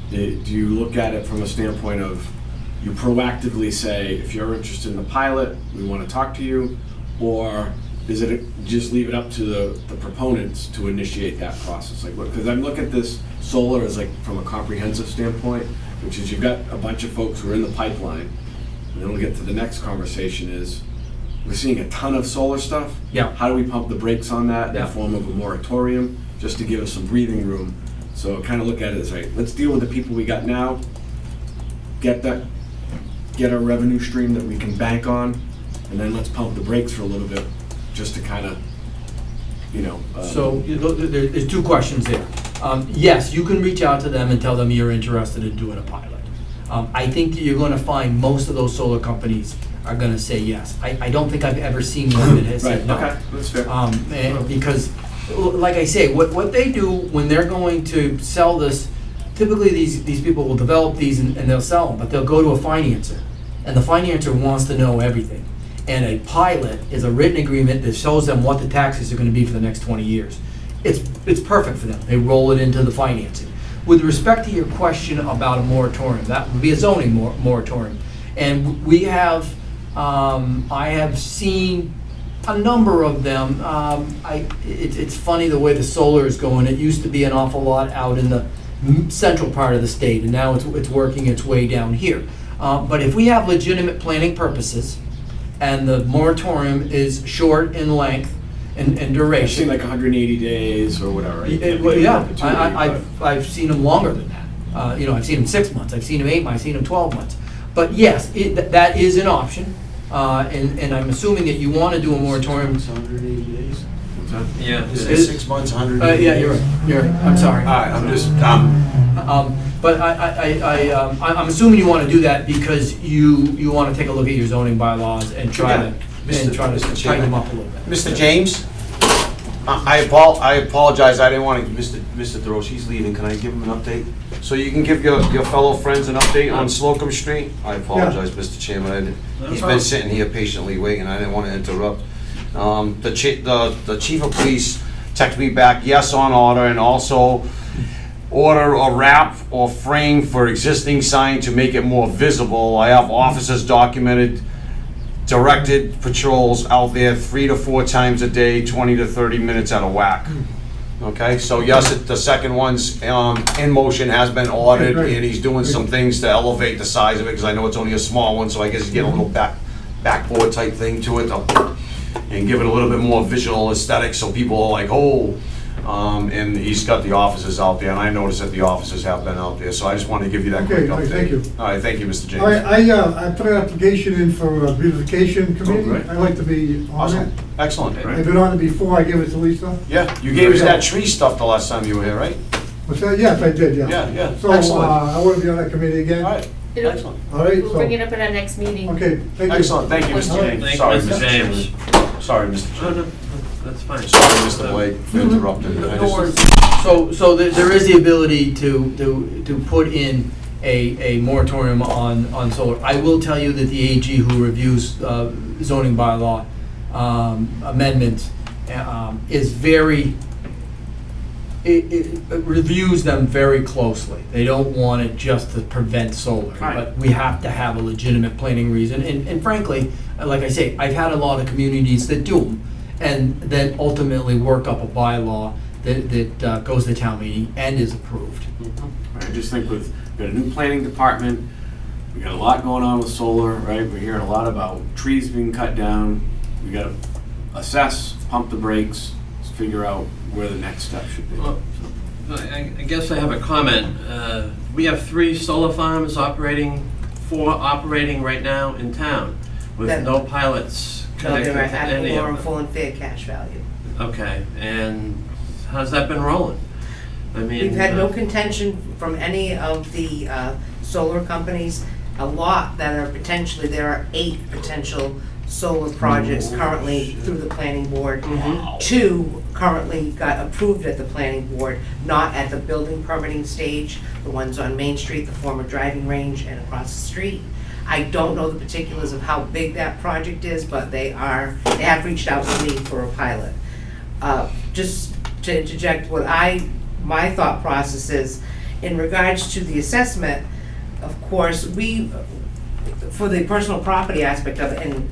do you look at it from a standpoint of you proactively say, if you're interested in the pilot, we want to talk to you, or is it just leave it up to the proponents to initiate that process? Like, because I look at this solar as like from a comprehensive standpoint, which is you've got a bunch of folks who are in the pipeline, and then we'll get to the next conversation is, we're seeing a ton of solar stuff. Yeah. How do we pump the brakes on that in Yeah. the form of a moratorium, just to give us some breathing room So kind of look at it as, right, let's deal with the people we got now, get our revenue stream that we can bank on, and then let's pump the brakes for a little bit, just to kind of, So there's two questions there. Yes, you can reach out to them and tell them you're interested in doing a pilot. I think that you're gonna find most of those solar companies are gonna say yes. I don't think I've ever seen one that has said no. Okay, that's fair. And because, like I say, what they do when they're going to sell this, typically these people will develop these and they'll sell them, but they'll go to a financer, and the financer wants to know everything. And a pilot is a written agreement that shows them what the taxes are gonna be for the next 20 years. It's perfect for them. They roll it into the financing. With respect to your question about a moratorium, that would be a zoning moratorium. And we have, I have seen a number of them. It's funny the way the solar is going. It used to be an awful lot out in the central part of the state, and now it's working its way down here. But if we have legitimate planning purposes, and the moratorium is short in length and I've duration. seen like 180 days or whatever. Right? I've seen them longer than that. I've seen them 6 months, I've seen them 8 months, I've seen them 12 months. But yes, that is an option, and I'm assuming that you want to do a moratorium. It's 180 days. What's that? Yeah. Is it 6 months, 100? Yeah, you're right, I'm sorry. All right, I'm just, But I'm assuming you want to do that because you want to take a look at your zoning bylaws and try to Mr. tighten them up a little bit. Mr. James, I apologize, I didn't want to, Mr. DeRoche, he's leaving, can I give him an update? So you can give your fellow friends an update on Slocum Street? I apologize, Mr. Chairman, he's been sitting here patiently waiting, I didn't want to interrupt. The chief of police texted me back, yes on order, and also order a wrap or frame for existing sign to make it more visible. I have officers directed patrols out there 3 to 4 times a day, 20 to 30 minutes at a whack. Okay, so yes, the second one's in motion, has been ordered, Okay, great. and he's doing some things to elevate the size of it, because I know it's only a small one, so I guess he's getting a little backboard type thing to it, and give it a little bit more visual aesthetic, so people are like, oh. And he's got the officers out there, and I noticed that the officers have been out there, so I just wanted to give you that quick Okay, all update. right, thank you. All right, thank you, Mr. James. All right, I put an application in for a beautification committee. great. I'd like to be on Awesome, it. excellent. I've been on it before, I gave it to Lisa. Yeah, you gave us that tree stuff the last time you were here, right? What's that? Yes, I did, yeah. Yeah, So, excellent. I want to be on that committee again. All right, It'll- excellent. All right, We'll bring it so, up at our next meeting. okay, thank you. Excellent, thank you, Mr. James. Thank you, Sorry, Mr. James. Sorry, Mr. Oh, no, James. that's fine. Sorry, Mr. Blake, for interrupting. I No just- worries. So there is the ability to put in a moratorium on solar. I will tell you that the AG who reviews zoning bylaw amendments is it reviews them very closely. They don't want it just to prevent solar, Right. but we have to have a legitimate planning reason. And frankly, like I say, I've had a lot of communities that do them, and then ultimately work up a bylaw that goes to town meeting and is approved. I just think we've got a new planning department, we got a lot going on with solar, right? We're hearing a lot about trees being cut down. We gotta assess, pump the brakes, figure out where the next step should be. Well, I guess I have a comment. We have 3 solar farms operating, 4 operating right now in town, with That- no pilots No, connected they're to at any or of them. full and fair cash value. Okay, and how's that been rolling? I mean. We've had no contention from any of the solar companies. A lot that are potentially, there are 8 potential solar projects currently through the planning board. 2 currently got approved at the planning board, not at the building permitting stage. The ones on Main Street, the former driving range, and across the street. I don't know the particulars of how big that project is, but they have reached out to me for a pilot. Just to interject my thought process is, in regards to the assessment, of course, for the personal property aspect of it, and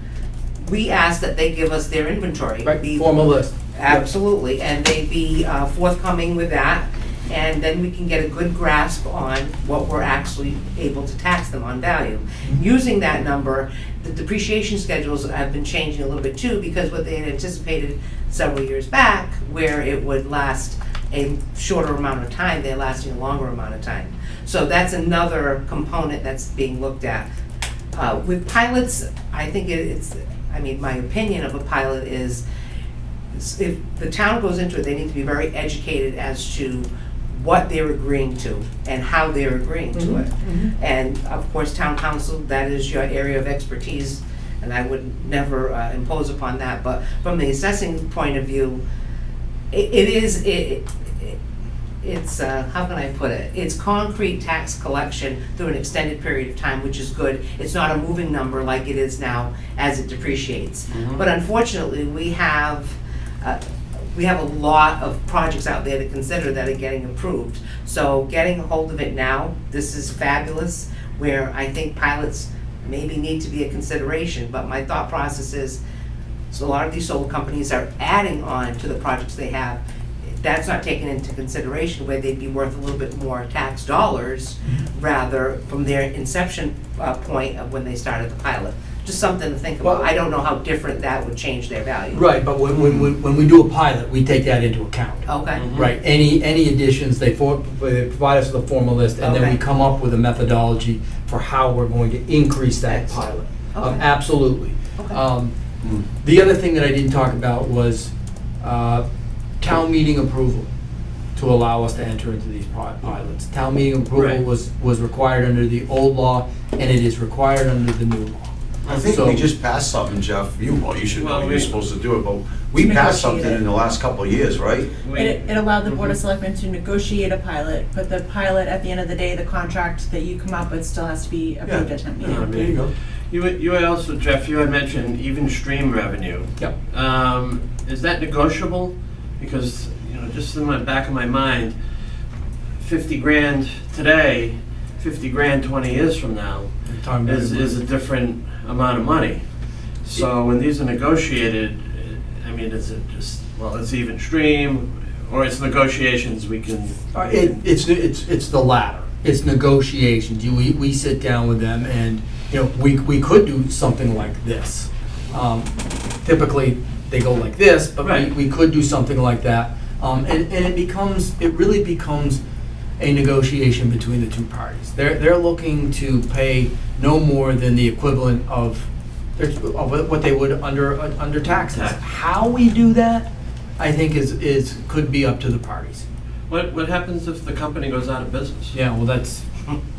we ask that they give us their inventory. Form a list. Absolutely, and they be forthcoming with that, and then we can get a good grasp on what we're actually able to tax them on value. Using that number, the depreciation schedules have been changing a little bit too, because what they had anticipated several years back, where it would last a shorter amount of time, they're lasting a longer amount of time. So that's another component that's being looked at. With pilots, I think my opinion of a pilot is, if the town goes into it, they need to be very educated as to what they're agreeing to and how they're agreeing to it. And of course, town council, that is your area of expertise, and I would never impose upon that. But from the assessing point of view, it's how can I put it? It's concrete tax collection through an extended period of time, which is good. It's not a moving number like it is now as it depreciates. But unfortunately, we have a lot of projects out there to consider that are getting approved. So getting a hold of it now, this is fabulous, where I think pilots maybe need to be a consideration. But my thought process is, so a lot of these solar companies are adding on to the projects they have. That's not taken into consideration, where they'd be worth a little bit more tax dollars, rather from their inception point of when they started the pilot. Just something to think about. I don't know how different that would change their value. Right, but when we do a pilot, we take that into account. Okay. Right, any additions, they provide us with a formal list, and then we Okay. come up with a methodology for how we're going to increase that Excellent. pilot. Okay. Absolutely. Okay. The other thing that I didn't talk about was town meeting approval to allow us to enter into these pilots. Town meeting approval Right. was required under the old law, and it is required under the new law. I think So- we just passed something, Jeff, you should know, Well, you're we- supposed to do it, but we passed something in the last couple of years, right? It allowed the Board of Selectmen to negotiate a pilot, but the pilot, at the end of the day, the contract that you come up with still has to be approved at town meeting. There you go. You had also, Jeff, you had mentioned even stream revenue. Yep. Is that negotiable? Because, just in the back of my mind, 50 grand today, 50 grand 20 years from now is a different amount of money. So when these are negotiated, is it just, it's even stream, or it's negotiations we can? It's the latter. It's negotiations. We sit down with them, and we could do something like this. Typically, they go like this, but Right. we could do something like that. And it really becomes a negotiation between the two parties. They're looking to pay no more than the equivalent of what they would under taxes. Tax. How we do that, I think could be up to the parties. What happens if the company goes out of business? Yeah, well, that's.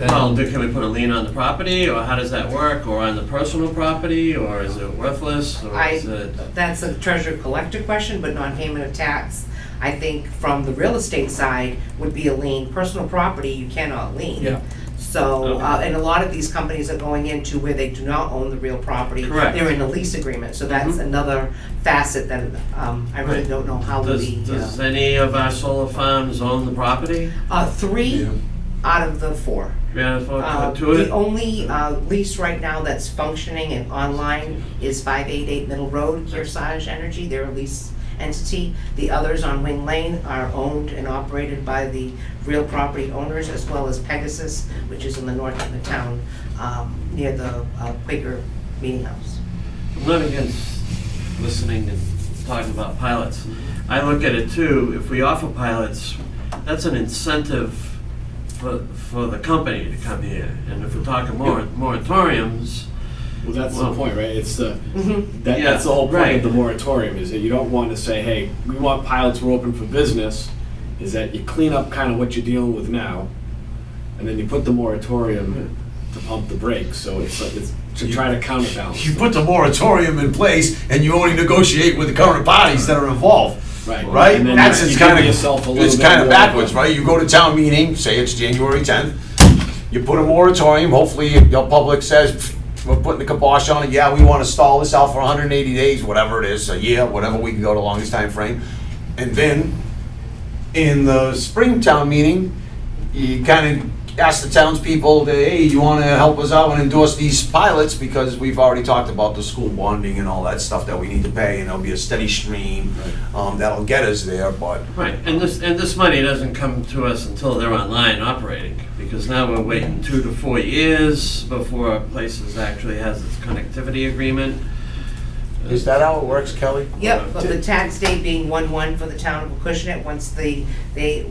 Well, can we put a lien on the property, or how does that work, or on the personal property, or is it worthless, or is it? That's a treasurer collector question, but non-payment of tax, I think from the real estate side, would be a lien. Personal property, you cannot lien. Yeah. So, Okay. and a lot of these companies are going into where they do not own the real property. Correct. They're in a lease agreement, so that's another facet that I really Right. don't know how we. Does any of our solar farms own the property? 3 out of the 4. To The it? only lease right now that's functioning and online is 588 Middle Road, Kearsarge Energy, they're a lease entity. The others on Wing Lane are owned and operated by the real property owners, as well as Pegasus, which is in the north of the town, near the Quaker Meeting House. I'm not against listening and talking about pilots. I look at it too, if we offer pilots, that's an incentive for the company to come here. And if we're talking moratoriums, Well, that's Well, the point, right? It's the, Yeah, that's the whole point right. of the moratorium, is that you don't want to say, hey, we want pilots, we're open for business, is that you clean up kind of what you're dealing with now, and then you put the moratorium to pump the brakes, so it's like, it's to try to counterbalance. You put the moratorium in place and you only negotiate with the current parties that are involved. Right? And then That's you it's give kind yourself a of, little it's bit kind of more backwards, right? You go to town meeting, say it's January 10th, you put a moratorium, hopefully your public says, "Pfft, we're putting the kibosh on it, yeah, we want to stall this out for 180 days, whatever it is, a year, whatever we can go the longest time frame. And then, in the spring town meeting, you kind of ask the townspeople, hey, you want to help us out and endorse these pilots, because we've already talked about the school bonding and all that stuff that we need to pay, and there'll be a steady stream that'll get us there, but right, and this money doesn't come to us until they're online operating, because now we're waiting 2 to 4 years before places actually has its connectivity agreement. Is that how it works, Kelly? Yep, but the tax date being 1/1 for the town of Acushnet, once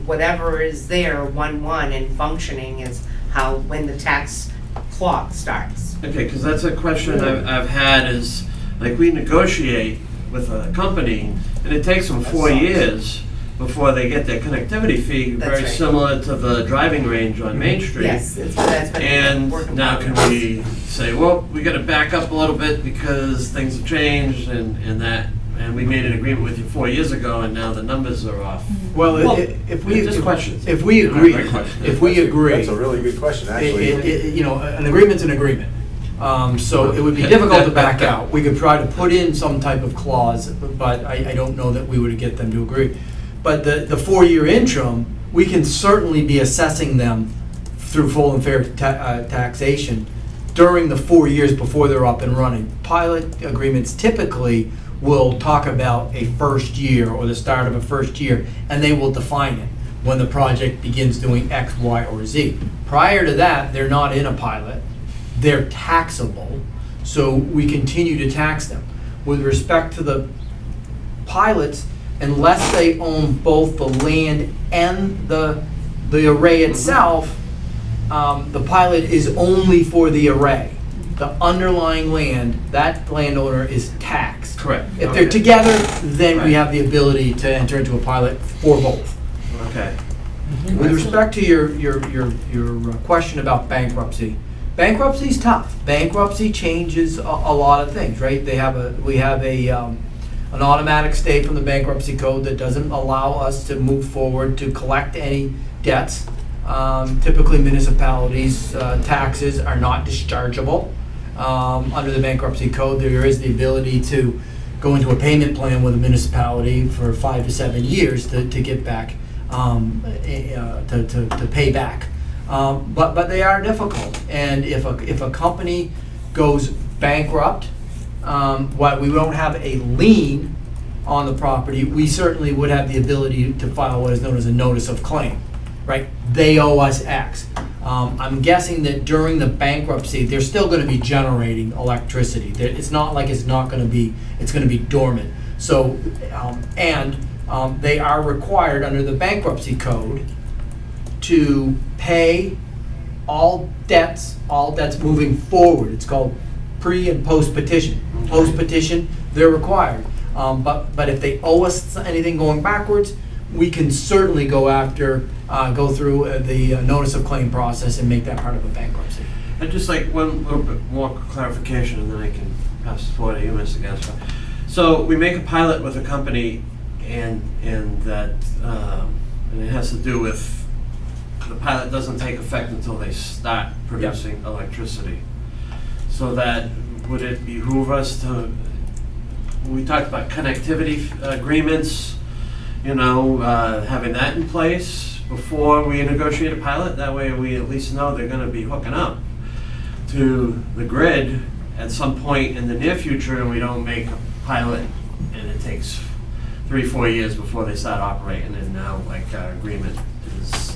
whatever is there, 1/1 and functioning is how, when the tax clock starts. Okay, because that's a question I've had is, like, we negotiate with a company, and it takes them 4 years before they get their connectivity fee, That's very right. similar to the driving range on Main Street. Yes, that's been And working. now can we say, well, we gotta back up a little bit because things have changed and that, and we made an agreement with you 4 years ago and now the numbers are off. Well, Well, if we, just questions. if we You know, agree, great question. if we agree, That's a really good question, actually. you know, an agreement's an agreement. So it would be difficult to back out. We could try to put in some type of clause, but I don't know that we would get them to agree. But the 4-year interim, we can certainly be assessing them through full and fair taxation during the 4 years before they're up and running. Pilot agreements typically will talk about a first year or the start of a first year, and they will define it when the project begins doing X, Y, or Z. Prior to that, they're not in a pilot. They're taxable, so we continue to tax them. With respect to the pilots, unless they own both the land and the array itself, the pilot is only for the array. The underlying land, that landowner is taxed. Correct. If they're Okay. together, then we Right. have the ability to enter into a pilot for both. Okay. With respect to your question about bankruptcy, bankruptcy's tough. Bankruptcy changes a lot of things, right? We have an automatic stay from the bankruptcy code that doesn't allow us to move forward to collect any debts. Typically municipalities' taxes are not dischargeable. Under the bankruptcy code, there is the ability to go into a payment plan with a municipality for 5 to 7 years to get back, to pay back. But they are difficult, and if a company goes bankrupt, while we don't have a lien on the property, we certainly would have the ability to file what is known as a notice of claim, right? They owe us X. I'm guessing that during the bankruptcy, they're still gonna be generating electricity. It's not like it's gonna be dormant. So, they are required under the bankruptcy code to pay all debts moving forward. It's called pre and post petition. Post petition, they're required. But if they owe us anything going backwards, we can certainly go through the notice of claim process and make that part of a bankruptcy. I'd just like one little bit more clarification, and then I can pass it forward to you, Mr. Gaspar. So we make a pilot with a company, and that, and it has to do with, the pilot doesn't take effect until they start producing electricity. So that, would it behoove us to, we talked about connectivity agreements, having that in place before we negotiate a pilot? That way we at least know they're gonna be hooking up to the grid at some point in the near future, and we don't make a pilot and it takes 3-4 years before they start operating, and now our agreement is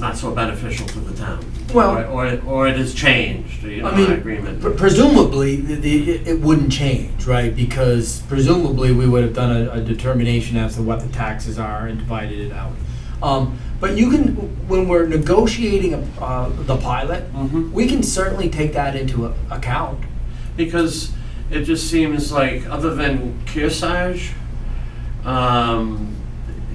not so beneficial to the town. Well- or it has changed, I our mean, agreement. presumably, it wouldn't change, right? Because presumably, we would have done a determination as to what the taxes are and divided it out. But you can, when we're negotiating the pilot, Mhm. we can certainly take that into account. Because it just seems like, other than Kearsarge,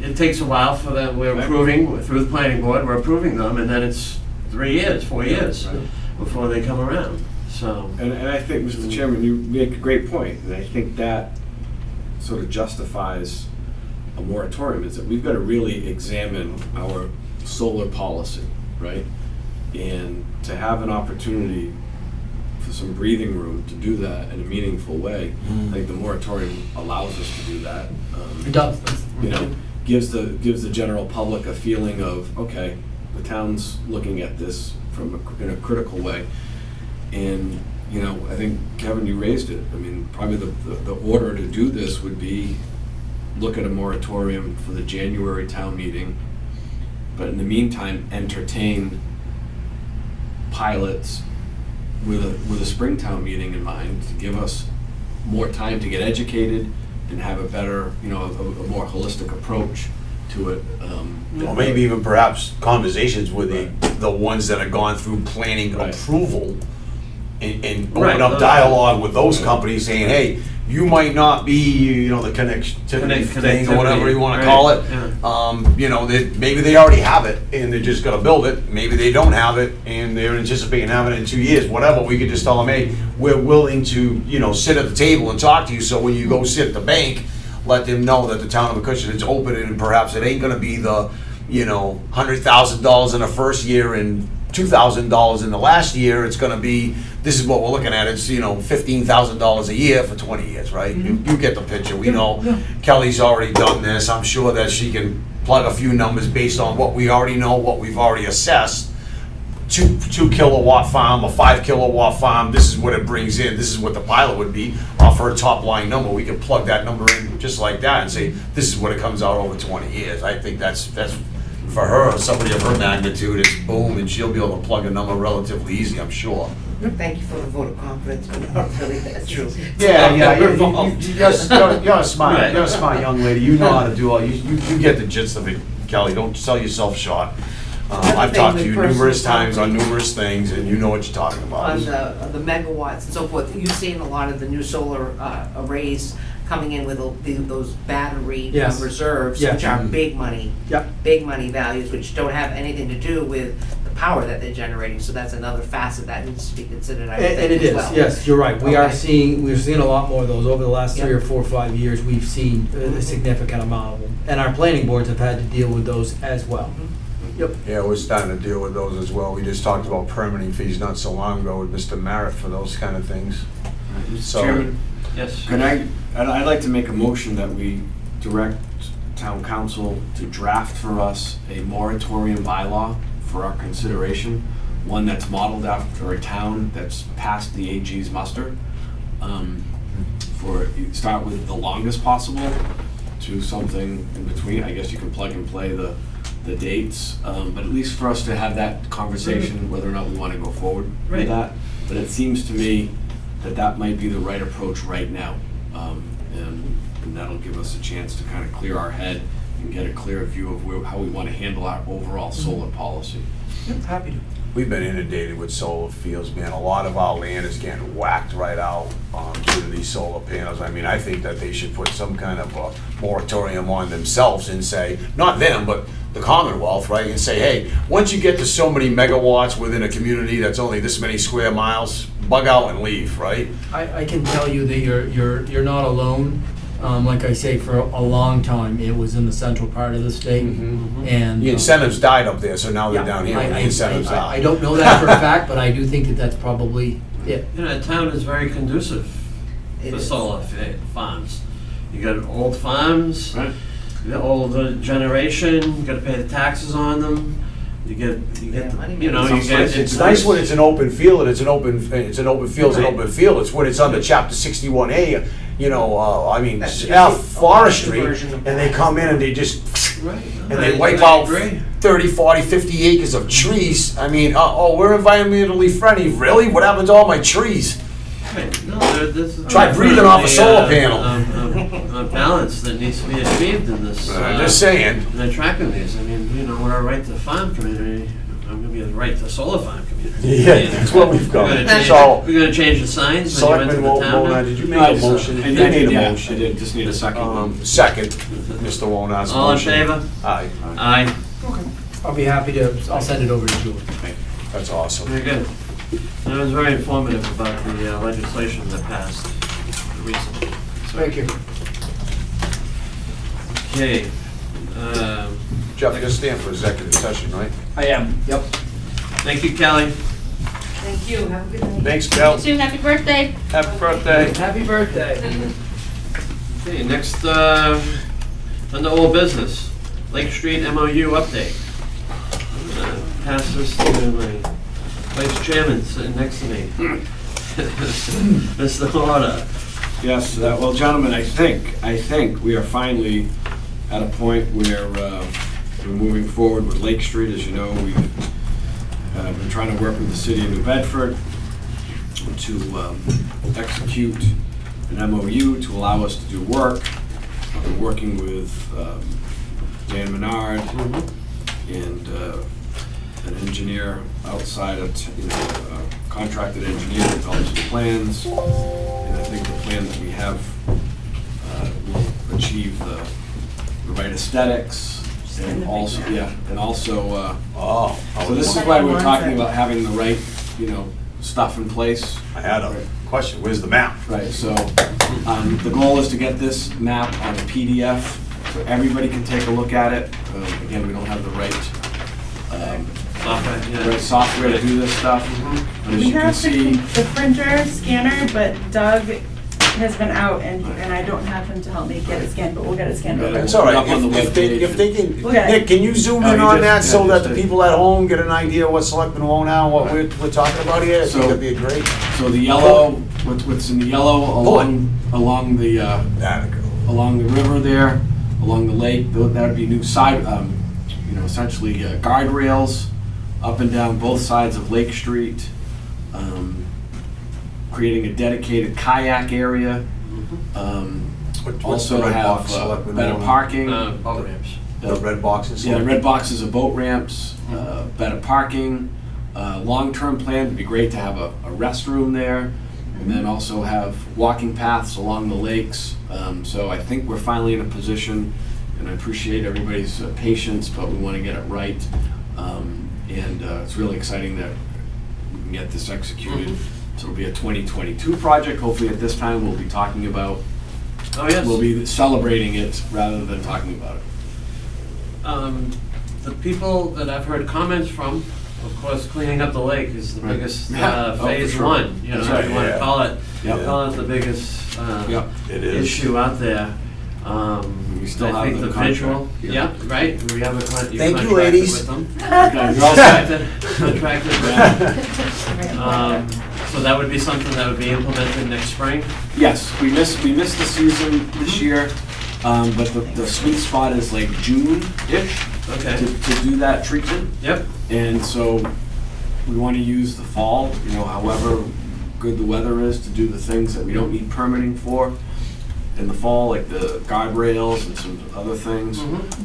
it takes a while for them, we're approving, through the planning board, we're approving them, and then it's 3 years, 4 years before they come around, so. And I think, Mr. Chairman, you make a great point, and I think that sort of justifies a moratorium, is that we've got to really examine our solar policy, right? And to have an opportunity for some breathing room to do that in a meaningful way, I think the moratorium allows us to do that. It does. Gives the general public a feeling of, okay, the town's looking at this in a critical way. And, I think, Kevin, you raised it. I mean, probably the order to do this would be look at a moratorium for the January town meeting, but in the meantime, entertain pilots with a spring town meeting in mind to give us more time to get educated and have a better, you know, a more holistic approach to it. Or maybe even perhaps conversations with the ones that have gone through planning Right. approval and Right, open up those- dialogue with those companies saying, hey, you might not be, you know, the connectivity thing or whatever you wanna Connectivity, call it. right, You know, maybe they already have it and they're just gonna build it. Maybe they don't have it and they're anticipating having it in 2 years, whatever. We could just tell them, hey, we're willing to, you know, sit at the table and talk to you. So when you go sit at the bank, let them know that the town of Acushnet is open and perhaps it ain't gonna be the, you know, $100,000 in the first year and $2,000 in the last year. It's gonna be, this is what we're looking at, it's, you know, $15,000 a year for 20 years, right? You get the picture. We know Kelly's already done this. I'm sure that she can plug a few numbers based on what we already know, what we've already assessed. 2 kilowatt farm, a 5 kilowatt farm, this is what it brings in, this is what the pilot would be off her top line number. We could plug that number in just like that and say, this is what it comes out over 20 years. I think that's for her, somebody of her magnitude, it's boom, and she'll be able to plug a number relatively easy, I'm sure. Thank you for the vote of confidence, but not really, that's true. Yeah, you're a smart, Right. you're a smart young lady, you know how to do all, you get the gist of it, Kelly, don't sell yourself short. I've talked to you numerous times on numerous things, and you know what you're talking about. On the megawatts and so forth, you've seen a lot of the new solar arrays coming in with those battery Yes. reserves, Yeah. which are big money. Yep. Big money values, which don't have anything to do with the power that they're generating, so that's another facet that needs to be considered, I would And think, it as is, well. yes, you're right. Okay. We're seeing a lot more of those. Over the last 3 or Yep. 4 or 5 years, we've seen a significant amount of them. And our planning boards have had to deal with those as well. Yep. Yeah, we're starting to deal with those as well. We just talked about permitting fees not so long ago with Mr. Merritt for those kind of things. Mr. So- Chairman, Yes. I'd like to make a motion that we direct town council to draft for us a moratorium bylaw for our consideration, one that's modeled after a town that's passed the AG's muster. You start with the longest possible to something in between. I guess you can plug and play the dates, but at least for us to have that conversation, whether or not we want to go forward Right. with that. But it seems to me that that might be the right approach right now. And that'll give us a chance to kind of clear our head and get a clear view of how we want to handle our overall solar policy. Yep, happy to. We've been inundated with solar fields, man. A lot of our land is getting whacked right out due to these solar panels. I mean, I think that they should put some kind of a moratorium on themselves and say, not them, but the Commonwealth, right? And say, hey, once you get to so many megawatts within a community that's only this many square miles, bug out and leave, right? I can tell you that you're not alone. Like I say, for a long time, it was in the central part of the state. And The incentives died up there, so now they're yeah, down here. I- when the I- incentives I die. don't know that for a fact, but I do think that that's probably it. You know, a town is very conducive It for is. solar farms. You got old farms, Right. you got older generation, you gotta pay the taxes on them. You get, Yeah, money you know, you makes get. It's nice when it's an open field and it's an open field, it's an open field. It's when it's under chapter 61A, you know, I mean, That's forestry, version of and they that. come in and they just, Right. and they I- wipe I out agree. 30, 40, 50 acres of trees. I mean, oh, we're environmentally friendly. Really? What happened to all my trees? Right. No, this is. Try breathing off a solar panel. A balance that needs to be achieved in this. I'm just saying. In attracting these, I mean, you know, we're a right to farm community, I'm gonna be a right to solar farm community. Yeah, that's what we've got. We're gonna change, So, we're gonna change the signs when you enter Selectman the town. Wona, did you make No, I a just- motion? I You did, made a yeah, motion. I did, just need a second. Second, Mr. Wona's motion. All in favor? Aye. Aye. I'll be happy to, I'll send it over to Julie. That's awesome. Very good. And it was very informative about the legislation that passed recently. Thank you. Okay. Jeff, you're gonna stand for executive session, right? I am, yep. Thank you, Kelly. Thank you, have a good night. Thanks, Bill. Soon, happy birthday. Happy birthday. Happy birthday. Okay, next, under old business, Lake Street MOU update. Pass this to my vice chairman sitting next to me. Mr. Horta. Yes, well, gentlemen, I think we are finally at a point where we're moving forward with Lake Street. As you know, we've been trying to work with the city of New Bedford to execute an MOU to allow us to do work. I've been working with Dan Menard and an engineer outside of, a contracted engineer that develops the plans. And I think the plan that we have will achieve the right aesthetics and also, so this is why we're talking about having the right, stuff in place. I had a question, where's the map? Right, so the goal is to get this map on a PDF so everybody can take a look at it. Again, we don't have the right software to do this stuff. But as We you can have see, the printer scanner, but Doug has been out and I don't have him to help me get it scanned, but we'll get it scanned over. It's all right, Up on the if they can, We'll get it. Nick, can you zoom No, in you on just- that so yeah, that just the a- people at home get an idea what Selectmen Woe Now, what we're talking about here? I think that'd be great. so the yellow, what's in the yellow along the river there, along the lake, that would be new side, essentially guardrails up and down both sides of Lake Street, creating a dedicated kayak area. What's Also the red have box, Selectmen better Woe Now? parking. Boat ramps. The red boxes? Yeah, the red boxes are boat ramps, better parking. Long-term plan, it'd be great to have a restroom there, and then also have walking paths along the lakes. So I think we're finally in a position, and I appreciate everybody's patience, but we want to get it right. And it's really exciting that we can get this executed. So it'll be a 2022 project. Hopefully at this time, we'll be talking about, Oh, yes. we'll be celebrating it rather than talking about it. The people that I've heard comments from, of course, cleaning up the lake is the Right. biggest Yeah. Oh, phase for sure. one. That's If right, you want to yeah. call it Yep. the biggest Yep. It is. issue out there. We still I have think the the contract. visual, Yeah. right, we have a Thank you, contracted ladies. with them. Okay, you're all set. Contracted with them. So that would be something that would be implemented next spring? Yes, we missed the season this year, but the sweet spot is like June-ish Okay, to do that treatment. yep, And so we want to use the fall, however good the weather is, to do the things that we don't need permitting for in the fall, like the guardrails and some other things.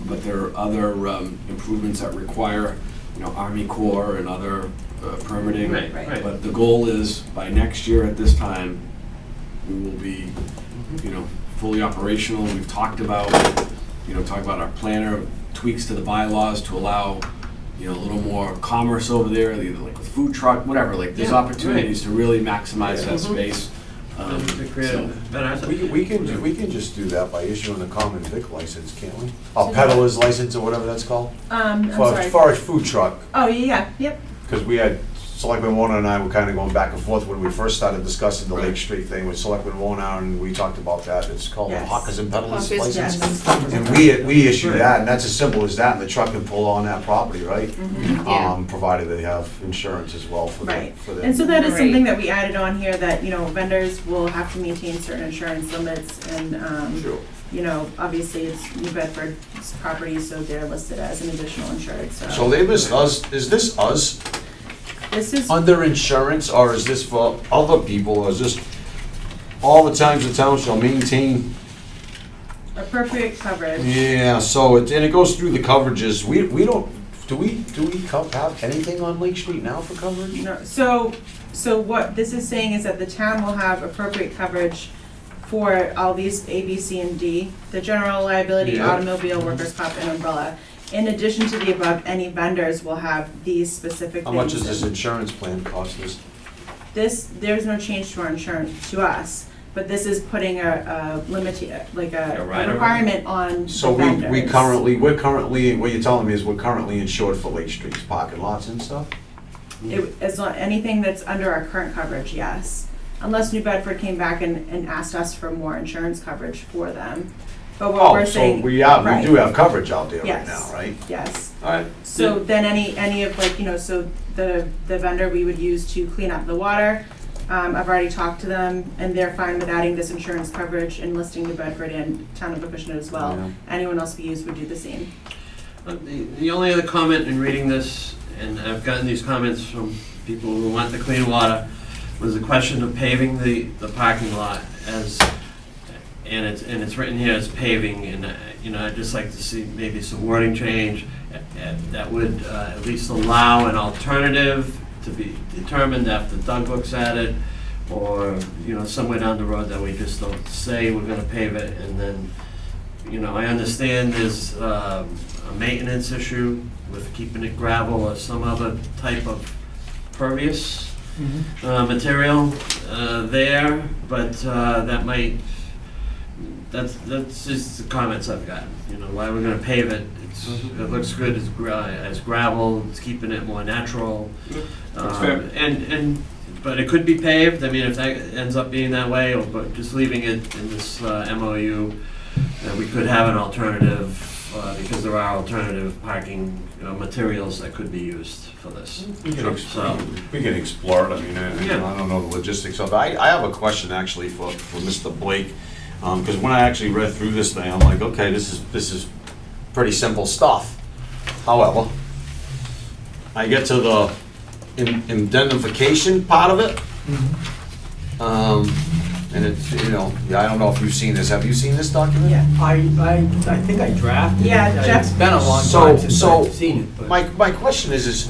But there are other improvements that require, Army Corps and other permitting. right. But the goal is, by next year at this time, we will be, fully operational. We've talked about our planner, tweaks to the bylaws to allow, a little more commerce over there, either like with food truck, whatever, like there's Yeah, opportunities to really maximize that space. To create So- a better. We can just do that by issuing a common vic license, can't we? A peddler's license or whatever that's called? I'm For sorry. as far as food truck, Oh, yeah, yep. because we had, Selectman Warner and I were kind of going back and forth when we first started discussing the Lake Street thing with Selectman Warner, and we talked about that. It's called a Yes. hawkers and peddlers Hawkers, license. yes. And we issue that, and that's as simple as that, and the truck can pull on that property, right? Yeah. Provided they have insurance as well for the, Right. for And so the. that is Right. something that we added on here, that, vendors will have to maintain certain insurance limits and, Sure. obviously it's New Bedford's property, so they're listed as an additional insured, So they list us, is this us This is, under insurance, or is this for other people, or is this all the times the town shall maintain? appropriate coverage. Yeah, so and it goes through the coverages. We don't, do we have anything on Lake Street now for coverage? No, so what this is saying is that the town will have appropriate coverage for all these A, B, C, and D, the general liability, Yeah. automobile, workers' comp, and umbrella. In addition to the above, any vendors will have these specific How things. much does this insurance plan cost us? There's no change to our insurance, to us, but this is putting a limit, like a rider. requirement on the So vendors. we're currently, what you're telling me is we're currently insured for Lake Street's parking lots and stuff? Anything that's under our current coverage, yes. Unless New Bedford came back and asked us for more insurance coverage for them. But what we're saying. So we right, do have coverage out there right Yes. now, right? Yes. All right. So then any of so the vendor we would use to clean up the water, I've already talked to them and they're fine with adding this insurance coverage and listing New Bedford and Town of Acushnet as well. Yeah. Anyone else we use would do the same. The only other comment in reading this, and I've gotten these comments from people who want the clean water, was the question of paving the parking lot as, and it's written here as paving, and, I'd just like to see maybe some wording change that would at least allow an alternative to be determined after Doug looks at it, or, somewhere down the road that we just don't say we're gonna pave it, and then, I understand there's a maintenance issue with keeping it gravel or some other type of pervious material there, but that might, that's just the comments I've gotten. Why we're gonna pave it, it looks good as gravel, it's keeping it more natural. That's fair. But it could be paved, I mean, if that ends up being that way, but just leaving it in this MOU, we could have an alternative, because there are alternative parking materials that could be used for this. We can So, we can explore it, I mean, I don't know the logistics of it. I have a question actually for Mr. Blake, because when I actually read through this thing, I'm like, okay, this is pretty simple stuff. However, I get to the indemnification part of it, and it's, I don't know if you've seen this. Have you seen this document? Yeah. I think I drafted it. Yeah, Jeff- It's been a long So- time since so I've seen it, but. My question is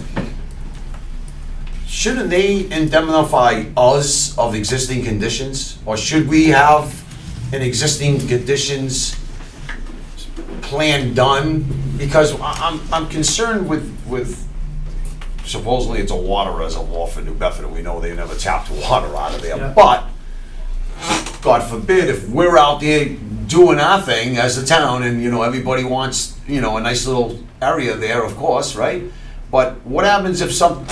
shouldn't they indemnify us of existing conditions? Or should we have an existing conditions plan done? Because I'm concerned with supposedly it's a water reservoir for New Bedford, and we know they never tapped water out of there. Yeah. But, God forbid, if we're out there doing our thing as a town, and, everybody wants, a nice little area there, of course, right? But what happens if some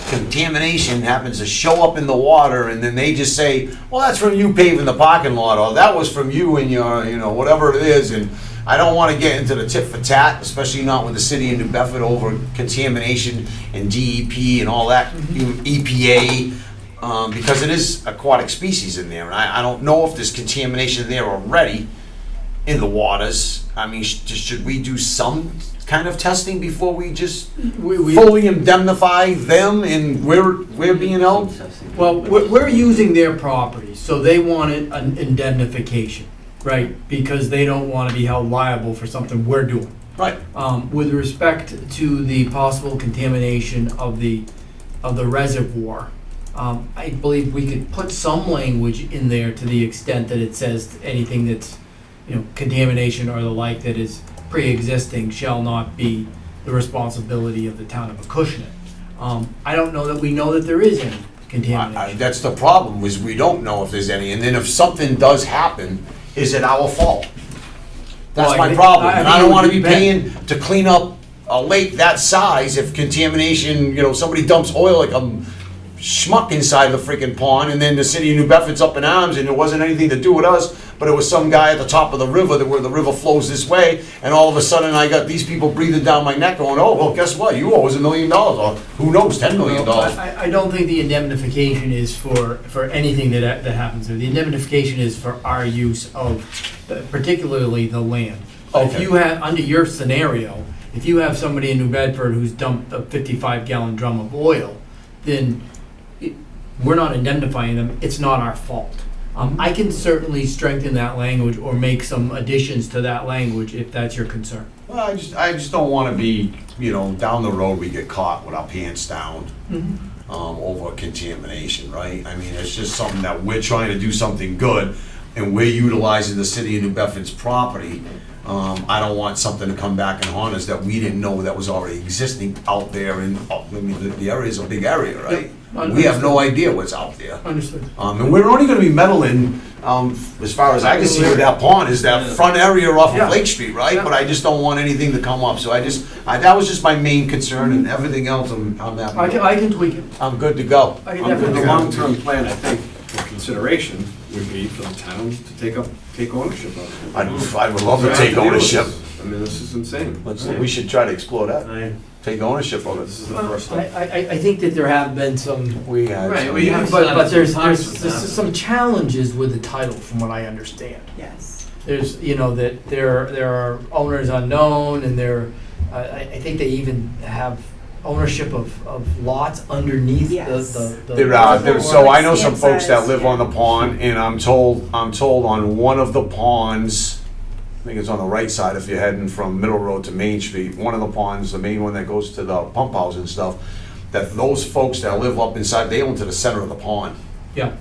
contamination happens to show up in the water, and then they just say, well, that's from you paving the parking lot, or that was from you and your, whatever it is, and I don't want to get into the tit for tat, especially not with the city of New Bedford over contamination and DEP and all that, EPA, because it is aquatic species in there, and I don't know if there's contamination there already in the waters. I mean, should we do some kind of testing before we just fully indemnify them and we're being held? Well, we're using their property, so they wanted an indemnification, right? Because they don't want to be held liable for something we're doing. Right. With respect to the possible contamination of the reservoir, I believe we could put some language in there to the extent that it says anything that's, contamination or the like that is pre-existing shall not be the responsibility of the town of Acushnet. I don't know that we know that there is any contamination. That's the problem, is we don't know if there's any, and then if something does happen, is it our fault? That's Well, my I think- problem, I and think I it don't would wanna be depend. paying to clean up a lake that size if contamination, somebody dumps oil like a schmuck inside the freaking pond, and then the city of New Bedford's up in arms, and it wasn't anything to do with us, but it was some guy at the top of the river, where the river flows this way, and all of a sudden I got these people breathing down my neck going, oh, well, guess what, you owe us $1 million, or who knows, $10 million. I don't think the indemnification is for anything that happens there. The indemnification is for our use of, particularly the land. If Okay. you have, under your scenario, if you have somebody in New Bedford who's dumped a 55-gallon drum of oil, then we're not indemnifying them, it's not our fault. I can certainly strengthen that language or make some additions to that language if that's your concern. Well, I just don't wanna be, down the road, we get caught with our pants down, over contamination, right? I mean, it's just something that we're trying to do something good, and we're utilizing the city of New Bedford's property. I don't want something to come back and haunt us that we didn't know that was already existing out there, and, the area is a big area, right? We have no idea what's out there. Understood. And we're only gonna be meddling, as far as I can see with that pond, is that front area off Yeah. of Lake Street, right? Yeah. But I just don't want anything to come up, so that was just my main concern, and everything else, I'm happy. I can tweak it. I'm good to go. I can The definitely. long-term plan, I think, for consideration would be for the town to take ownership of it. I would love to take ownership. I mean, this is insane. We should try to explore that, I- take ownership of This it. is the first step. I think that there have been some. We had. Right, some- we have but some there's talks with them. some challenges with the title, from what I understand. Yes. There's, that there are owners unknown, and I think they even have ownership of lots underneath Yes. the. So I know some Stamp folks that size, live yeah. on the pond, and I'm told on one of the ponds, I think it's on the right side if you're heading from Middle Road to Main Street, one of the ponds, the main one that goes to the pump house and stuff, that those folks that live up inside, they own to the center of the pond, Yeah.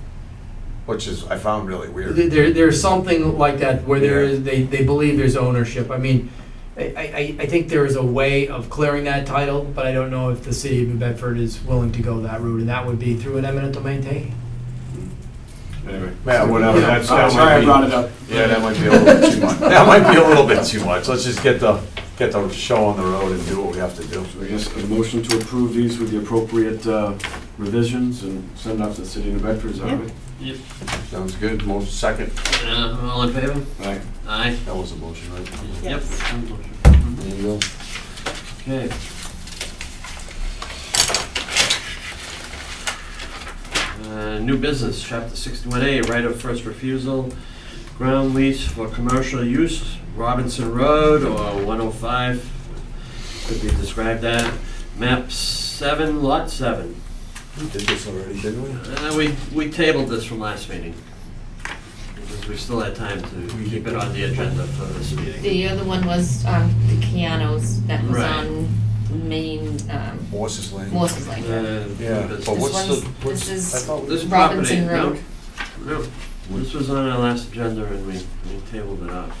which is, I found really weird. There's something like that where there Yeah. is, they believe there's ownership. I mean, I think there is a way of clearing that title, but I don't know if the city of New Bedford is willing to go that route, and that would be through an eminent domain taking. Anyway. Yeah, whatever, I'm that sorry might I be- brought it up. Yeah, that might be a little bit too much. That might be a little bit too much. Let's just get the show on the road and do what we have to do. So I guess a motion to approve these with the appropriate revisions and send out to the city of New Bedford, is that Yep. right? Yep. Sounds good. Most second. All in favor? Aye. Aye. That was a motion, right? Yep. Yes. There you go. Okay. New business, chapter 61A, right of first refusal, ground lease for commercial use, Robinson Road or 105, could be described at map 7, lot 7. We did this already, didn't we? We tabled this from last meeting, because we still had time to keep it on the agenda for this meeting. The other one was the Keanos that was Right. on Main, Morse's Lane. Morse's Lane. Yeah, but This what's one's, the, this is This property, Robinson no, Road. no, this was on our last agenda and we tabled it up.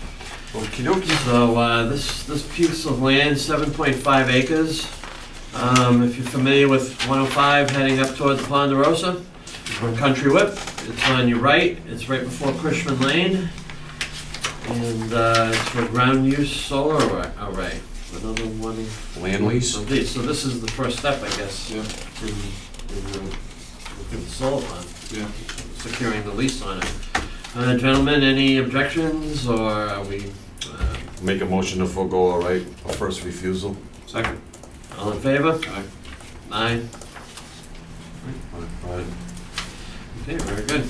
okey dokey. So, this piece of land, 7.5 acres. If you're familiar with 105 heading up toward the Ponderosa, on Country Whip, it's on your right, it's right before Cushman Lane. And, it's for ground use solar array. Another one. Land lease? of these. So this is the first step, I guess, Yeah, in the solar farm, yeah. securing the lease on it. Gentlemen, any objections, or are we? Make a motion to forego a right of first refusal. Second. All in favor? Aye. Aye. Okay, very good.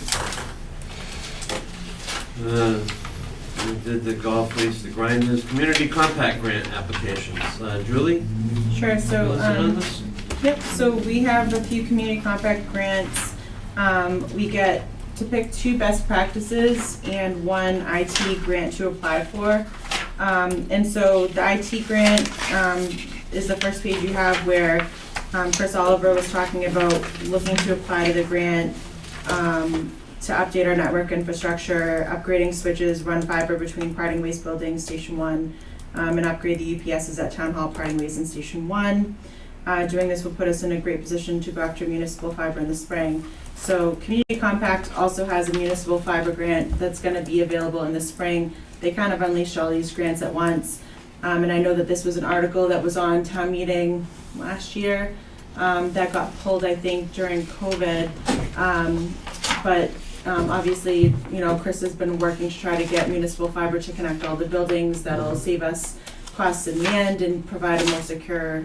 We did the golf lease, the grinders, community compact grant applications. Julie? Sure, so, Listed on this? yep, so we have a few community compact grants. We get to pick 2 best practices and 1 IT grant to apply for. And so the IT grant is the first page you have where Chris Oliver was talking about looking to apply to the grant to update our network infrastructure, upgrading switches, run fiber between Parting Ways Building, Station 1, and upgrade the UPSs at Town Hall, Parting Ways, and Station 1. Doing this will put us in a great position to go after municipal fiber in the spring. So Community Compact also has a municipal fiber grant that's going to be available in the spring. They kind of unleashed all these grants at once. And I know that this was an article that was on town meeting last year that got pulled, I think, during COVID. But obviously, you know, Chris has been working to try to get municipal fiber to connect all the buildings. That'll save us costs in the end and provide a more secure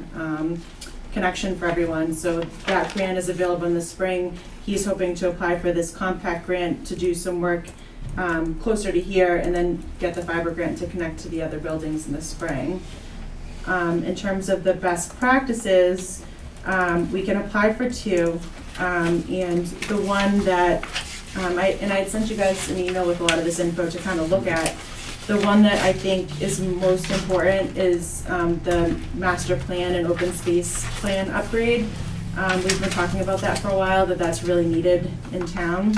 connection for everyone. So that grant is available in the spring. He's hoping to apply for this compact grant to do some work closer to here and then get the fiber grant to connect to the other buildings in the spring. In terms of the best practices, we can apply for 2. And the one that, I had sent you guys an email with a lot of this info to kind of look at. The one that I think is most important is the master plan and open space plan upgrade. We've been talking about that for a while, that's really needed in town.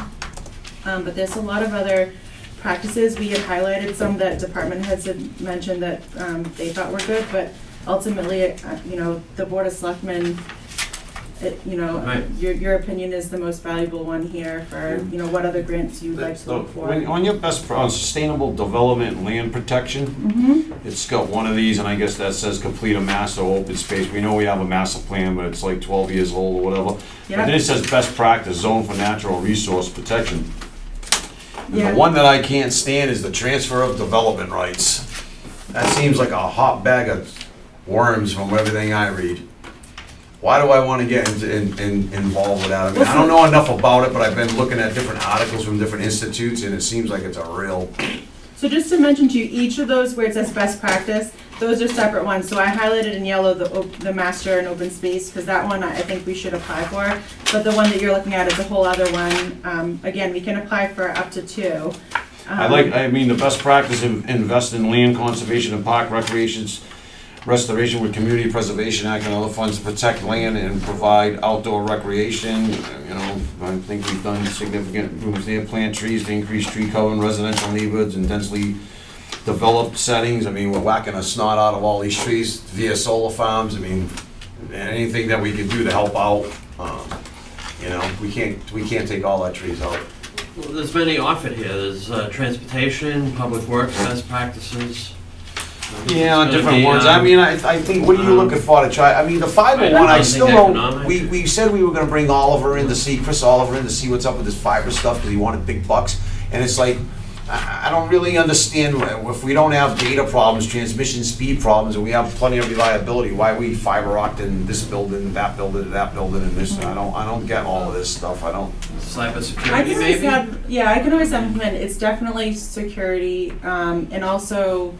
But there's a lot of other practices. We had highlighted some that department heads had mentioned that they thought were good, but ultimately, you know, the Board of Selectmen, Right. your opinion is the most valuable one here for, you know, what other grants you'd like to look for. On your best, sustainable development and land protection, Mm-hmm. it's got one of these, and I guess that says complete a master open space. We know we have a master plan, but it's like 12 years old or whatever. Yeah. And then it says best practice, zone for natural resource protection. And Yeah. the one that I can't stand is the transfer of development rights. That seems like a hot bag of worms from everything I read. Why do I want to get involved with that? I mean, I don't know enough about it, but I've been looking at different articles from different institutes, and it seems like it's a real... So just to mention to you, each of those where it says best practice, those are separate ones, so I highlighted in yellow the master and open space, because that one I think we should apply for. But the one that you're looking at is a whole other one. Again, we can apply for up to 2. I mean, the best practice of invest in land conservation and park recreations, restoration with community preservation act and other funds to protect land and provide outdoor recreation. You know, I think we've done significant improvements there. Plant trees to increase tree cover in residential neighborhoods and densely developed settings. I mean, we're whacking a snot out of all these trees via solar farms. I mean, anything that we can do to help out. You know, we can't take all our trees out. Well, there's many offered here. There's transportation, public works, best practices. Yeah, on different ones. I mean, I think, what are you looking for to try? I mean, the 501, I still don't, we said we were gonna bring Oliver in to see, Chris Oliver in to see what's up with this fiber stuff, because he wanted big bucks. And it's like, I don't really understand, if we don't have data problems, transmission speed problems, and we have plenty of reliability, why we fiber opting this building, that building, and this, I don't get all of this stuff, I don't. Cybersecurity, maybe? I can always implement, it's definitely security, and also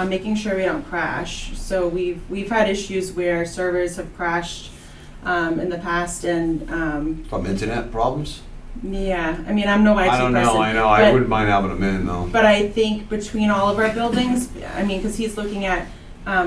making sure we don't crash. So we've had issues where servers have crashed in the past, and From internet problems? yeah, I mean, I'm no IT person. I don't know, I know, I wouldn't mind having them in though. But I think between all of our buildings, I mean, because he's looking at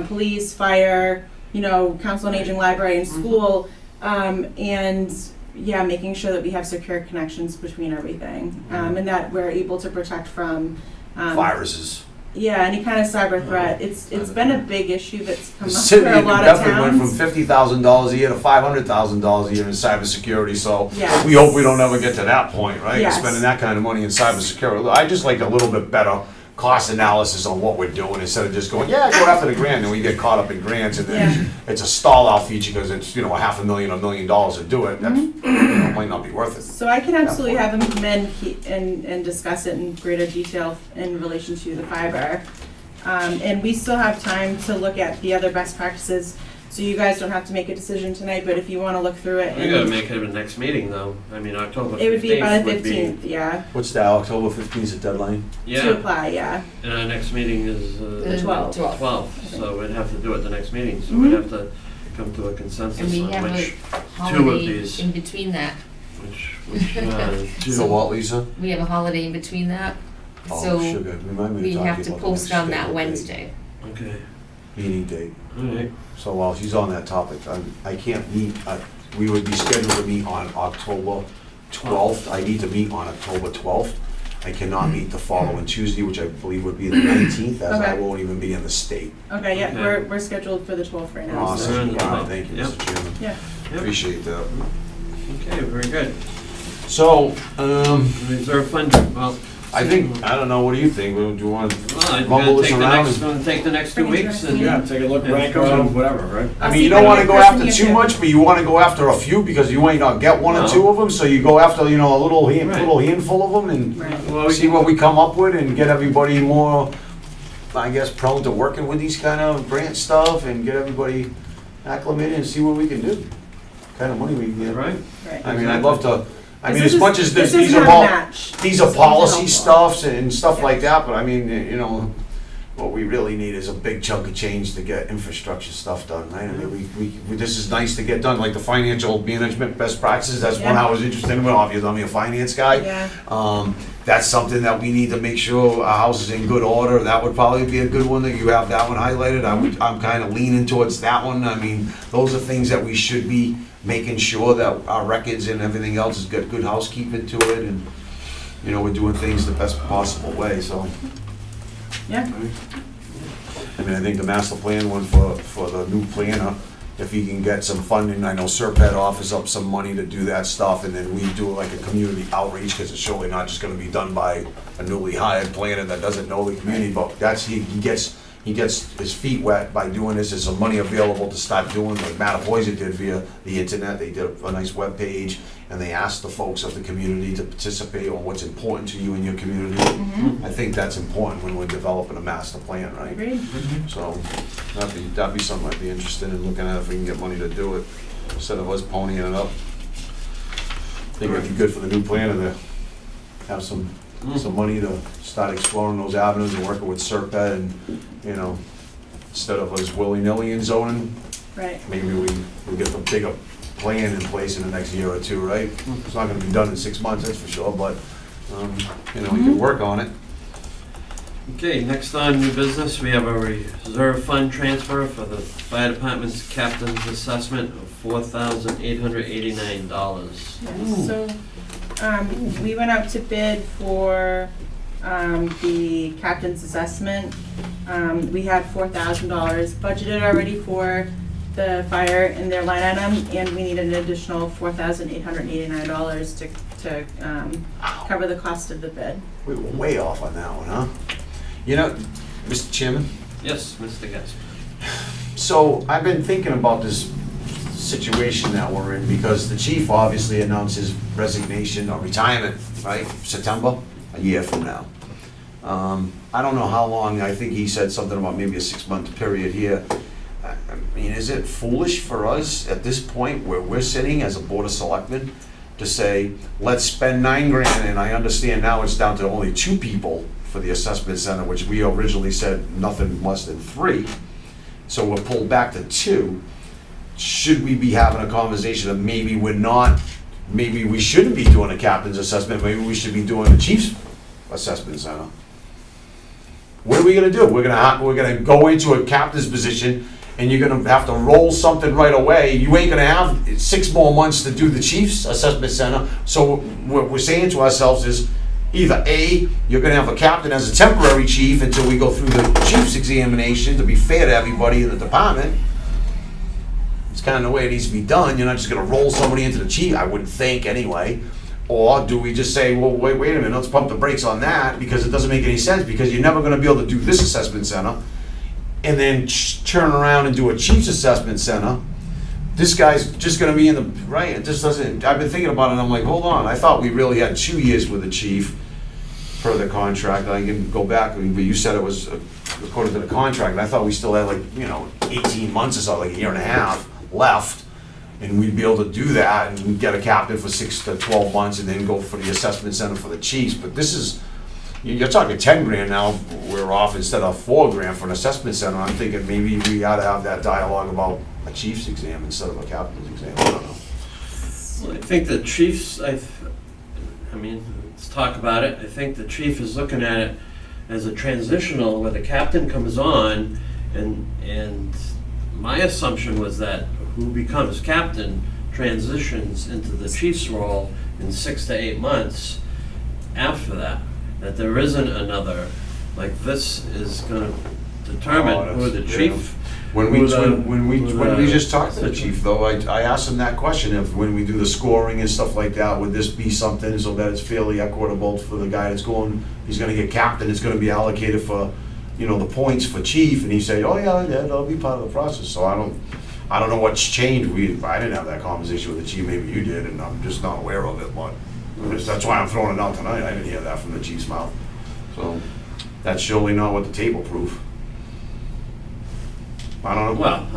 police, fire, you know, council on aging, library, and school, and yeah, making sure that we have secure connections between everything, and that we're able to protect from Viruses. yeah, any kind of cyber threat. It's been a big issue that's come The up city for of a New lot of Bedford went from towns. $50,000 a year to $500,000 a year in cybersecurity, so Yes. we hope we don't ever get to that point, right? Yes. Spending that kind of money in cybersecurity. I just like a little bit better cost analysis on what we're doing, instead of just going, yeah, go after the grant, and we get caught up in grants, and then it's a stall out feature because it's, you know, $500,000, $1 million to do it. That might not be worth it. So I can absolutely have him come in and discuss it in greater detail in relation to the fiber. And we still have time to look at the other best practices, so you guys don't have to make a decision tonight, but if you want to look through it. We gotta make it the next meeting though. I mean, October 15th It would be by the would be- 15th, yeah, What's that, October 15th is the deadline? to Yeah, apply, yeah. and our next meeting is The 12th. 12th, so we'd have to do it the next meeting, so we'd have to come to a consensus And we on have which, a two of holiday these. in between that. two. So what, Lisa? We have a holiday in between that. Oh, So sugar, remind me we to talk have to to you about the post next on that scheduled date. Wednesday. Okay, Meeting date. all right. So while she's on that topic, I can't meet, we would be scheduled to meet on October 12th. I need to meet on October 12th. I cannot meet the following Tuesday, which I believe would be the 19th, as I Okay. won't even be in the state. Okay, yeah, Okay. we're scheduled for the 12th right now. so- Awesome. Sure. All right, thank you, Yep. Mr. Chairman. Yeah. Yep. Appreciate that. Okay, very good. So, Reserve fund, well. I think, I don't know, what do you think? Do you want to Well, I'm mumble gonna this take the around? next, gonna take the next 2 Bring it to weeks next and. meeting. Yeah, take a look, Yeah, rank come them, on. whatever, right? I I'll mean, see you if don't I want to can go get after person too here. much, but you want to go after a few, because you might not get one or No. two of them, so you go after, you know, a little Right. handful of them, and Right. Well, we see what we come up with, and get everybody more, I guess, prone to working with these kind of grant stuff, and get everybody acclimated and see what we can do. Kind of money we can get. Right. Right. I mean, I'd love to, I mean, This as much as this these doesn't are have a all, match. these This are is policy helpful. stuffs and stuff Yeah. like that, but I mean, you know, what we really need is a big chunk of change to get infrastructure stuff done, right? I mean, this is nice to get done, like the financial management best practices, that's one Yeah. I was interested in, well, obviously, I'm a finance guy. Yeah. That's something that we need to make sure our house is in good order, that would probably be a good one, that you have that one highlighted, I'm kind of leaning towards that one, I mean, those are things that we should be making sure that our records and everything else has got good housekeeping to it, and, you know, we're doing things the best possible way, so. Yeah. I mean, I think the master plan one for the new planner, if he can get some funding, I know Serpent offers up some money to do that stuff, and then we do like a community outreach, because it's surely not just gonna be done by a newly hired planner that doesn't know the community, but that's, he gets his feet wet by doing this, there's some money available to start doing, like Mattapoisett did via the internet, they did a nice webpage, and they asked the folks of the community to participate on what's important to you in your community. I think that's important when we're developing a master plan, right? Agreed. So, that'd be something I'd be interested in looking at, if we can get money to do it, instead of us ponying it up. I think it'd be good for the new planner to have some money to start exploring those avenues and working with Serpent and, you know, instead of us willy-nilly in zoning, Right. maybe we get the bigger plan in place in the next year or two, right? It's not gonna be done in 6 months, that's for sure, but, you know, we can work on it. Okay, next on new business, we have a reserve fund transfer for the fire department's captain's assessment of $4,889. So, we went out to bid for, the captain's assessment. We had $4,000 budgeted already for the fire in their line item, and we needed an additional $4,889 to cover the cost of the bid. We were way off on that one, huh? You know, Mr. Chairman, Yes, Mr. Gasper. so I've been thinking about this situation that we're in, because the chief obviously announced his resignation or retirement, right, September, a year from now. I don't know how long, I think he said something about maybe a 6-month period here. I mean, is it foolish for us at this point where we're sitting as a board of selectmen to say, let's spend $9 grand, and I understand now it's down to only 2 people for the assessment center, which we originally said nothing less than 3. So we're pulled back to 2. Should we be having a conversation of maybe maybe we shouldn't be doing a captain's assessment, maybe we should be doing the chief's assessment center? What are we gonna do? We're gonna go into a captain's position, and you're gonna have to roll something right away. You ain't gonna have 6 more months to do the chief's assessment center. So what we're saying to ourselves is, either A, you're gonna have a captain as a temporary chief until we go through the chief's examination, to be fair to everybody in the department. It's kind of the way it needs to be done. You're not just gonna roll somebody into the chief, I wouldn't think anyway. Or do we just say, well, wait a minute, let's pump the brakes on that, because it doesn't make any sense, because you're never gonna be able to do this assessment center and then turn around and do a chief's assessment center. This guy's just gonna be in the, right, it just doesn't, I've been thinking about it, and I'm like, hold on, I thought we really had 2 years with the chief per the contract. I can go back, but you said it was according to the contract, and I thought we still had 18 months or so, like a year and a half left, and we'd be able to do that and get a captain for 6 to 12 months and then go for the assessment center for the chiefs. But this is, you're talking 10 grand now, we're off, instead of 4 grand for an assessment center. I'm thinking maybe we ought to have that dialogue about a chief's exam instead of a captain's exam, I don't know. Well, I think the chief's, I mean, let's talk about it. I think the chief is looking at it as a transitional, where the captain comes on, and my assumption was that who becomes captain transitions into the chief's role in 6 to 8 months after that. That there isn't another, like, this is gonna determine who the chief. When we just talked to the chief, though, I asked him that question, if when we do the scoring and stuff like that, would this be something so that it's fairly equitable for the guy that's going, he's gonna get captain, it's gonna be allocated for, the points for chief, and he said, oh yeah, that'll be part of the process. So I don't know what's changed. I didn't have that conversation with the chief, maybe you did, and I'm just not aware of it, but that's why I'm throwing it out tonight. I didn't hear that from the chief's mouth. So that's surely not what the table proof. I don't know. Well,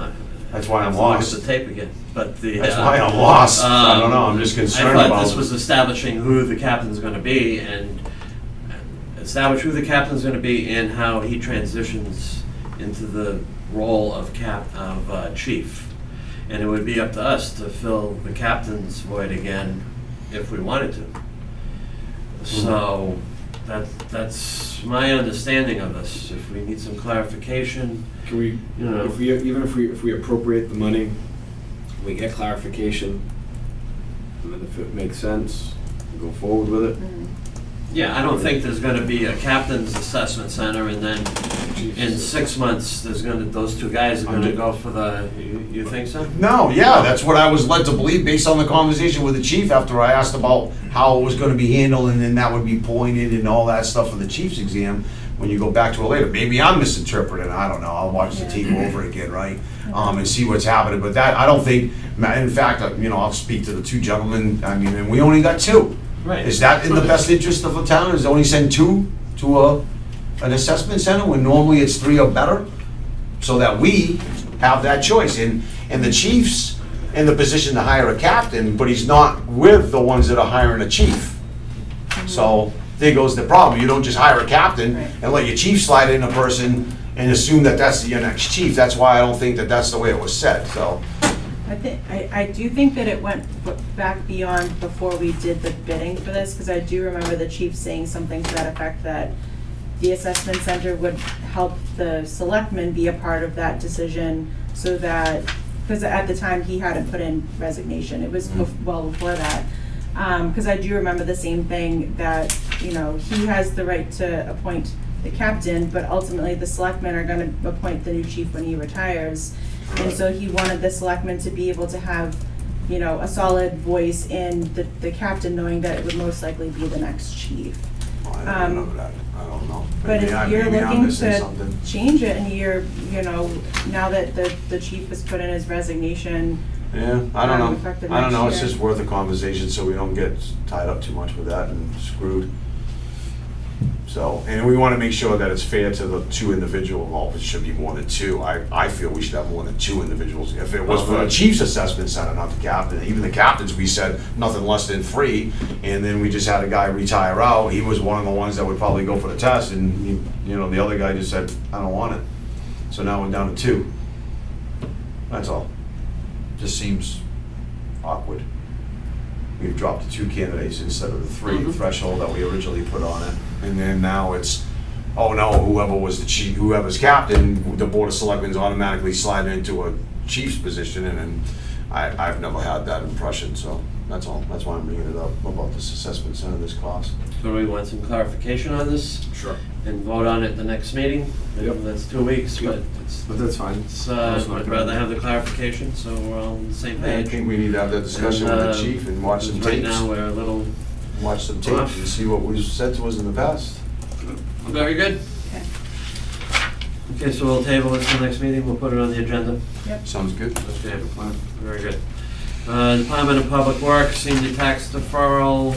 that's why I'm I have to lost. look at the tape again, but the. That's why I'm lost. I don't know, I'm just concerned I about. thought this was establishing who the captain's gonna be, and establish who the captain's gonna be and how he transitions into the role of chief. And it would be up to us to fill the captain's void again if we wanted to. So that's my understanding of this. If we need some clarification, Can we, if we appropriate the money, we get clarification, and then if it makes sense, we go forward with it. yeah, I don't think there's gonna be a captain's assessment center, and then in 6 months, those 2 guys are gonna go for the, you think so? No, yeah, that's what I was led to believe based on the conversation with the chief after I asked about how it was gonna be handled, and then that would be pointed and all that stuff for the chief's exam when you go back to it later. Maybe I'm misinterpreting, I don't know, I'll watch the tape over again, right? And see what's happening, but that, I don't think, in fact, I'll speak to the 2 gentlemen, and we only got 2. Right. Is that in the best interest of the town, is only send 2 to an assessment center when normally it's 3 or better? So that we have that choice, and the chief's in the position to hire a captain, but he's not with the ones that are hiring a chief. So there goes the problem, you don't just hire a captain and let your chief slide in a person and assume that that's your next chief. That's why I don't think that that's the way it was said, so. I do think that it went back beyond before we did the bidding for this, because I do remember the chief saying something to that effect, that the assessment center would help the selectmen be a part of that decision, so that, because at the time, he hadn't put in resignation, it was well before that. Because I do remember the same thing, that, he has the right to appoint the captain, but ultimately the selectmen are gonna appoint the new chief when he retires. And so he wanted the selectmen to be able to have, a solid voice in the captain, knowing that it would most likely be the next chief. I don't know that, I don't know. But Maybe if you're maybe I'm looking missing to something. change it, and now that the chief has put in his resignation. Yeah, I don't know. Effective I don't know, next it's year. just worth a conversation so we don't get tied up too much with that and screwed. So, and we want to make sure that it's fair to the two individuals. Well, it should be more than two. I feel we should have more than two individuals. If it was for a chief's assessment center, not the captain, even the captains, we said nothing less than 3, and then we just had a guy retire out. He was one of the ones that would probably go for the test, and the other guy just said, I don't want it. So now we're down to 2. That's all. Just seems awkward. We've dropped to 2 candidates instead of the 3 threshold that we originally put on it. And then now it's, oh no, whoever was the chief, whoever's captain, the Board of Selectmen's automatically sliding into a chief's position, and then I've never had that impression, so that's all. That's why I'm bringing it up about this assessment center, this cost. So we want some clarification on this? Sure. And vote on it the next meeting? Yep. That's 2 weeks, Yep. but it's, But that's fine. I'd rather have the clarification, so we're all on the same I page. think we need to have that discussion with the chief and watch some Right tapes. now, we're a little, Watch some tapes and see what was said to us in the past. very good. Okay. Okay, so we'll table this till next meeting, we'll put it on the agenda. Sounds good. Okay, very good. Department of Public Works, senior tax deferral.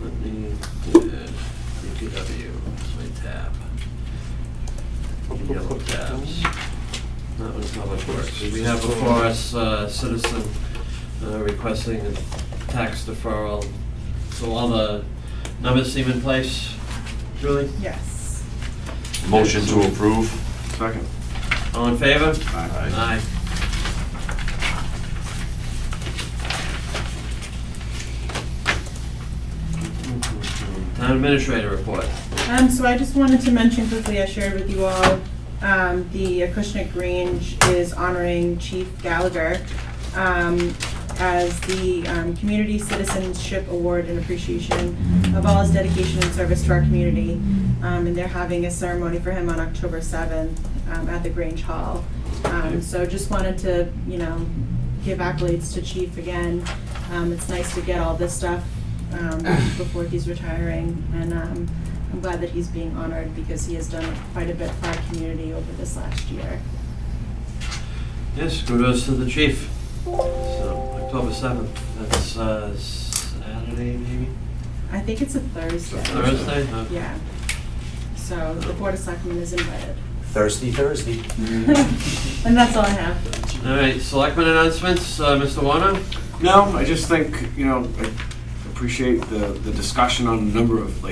Let me, DPW, my tab. Yellow tabs. That was Public Works. We have before us citizen requesting a tax deferral. So all the numbers seem in place, Julie? Yes. Motion to approve. Second. All in favor? Aye. Aye. Town administrator report. So I just wanted to mention quickly, I shared with you all, the Acushnet Grange is honoring Chief Gallagher as the Community Citizenship Award in appreciation of all his dedication and service to our community. And they're having a ceremony for him on October 7th at the Grange Hall. So just wanted to, give accolades to Chief again. It's nice to get all this stuff before he's retiring, and I'm glad that he's being honored because he has done quite a bit for our community over this last year. Yes, kudos to the chief. So, October 7th, that's Saturday maybe? I think it's a Thursday. Thursday? Okay. Yeah. So the Board of Selectmen is invited. Thursday. And that's all I have. All right, selectmen announcements, Mr. Warner? No, I just think, I appreciate the discussion on a number of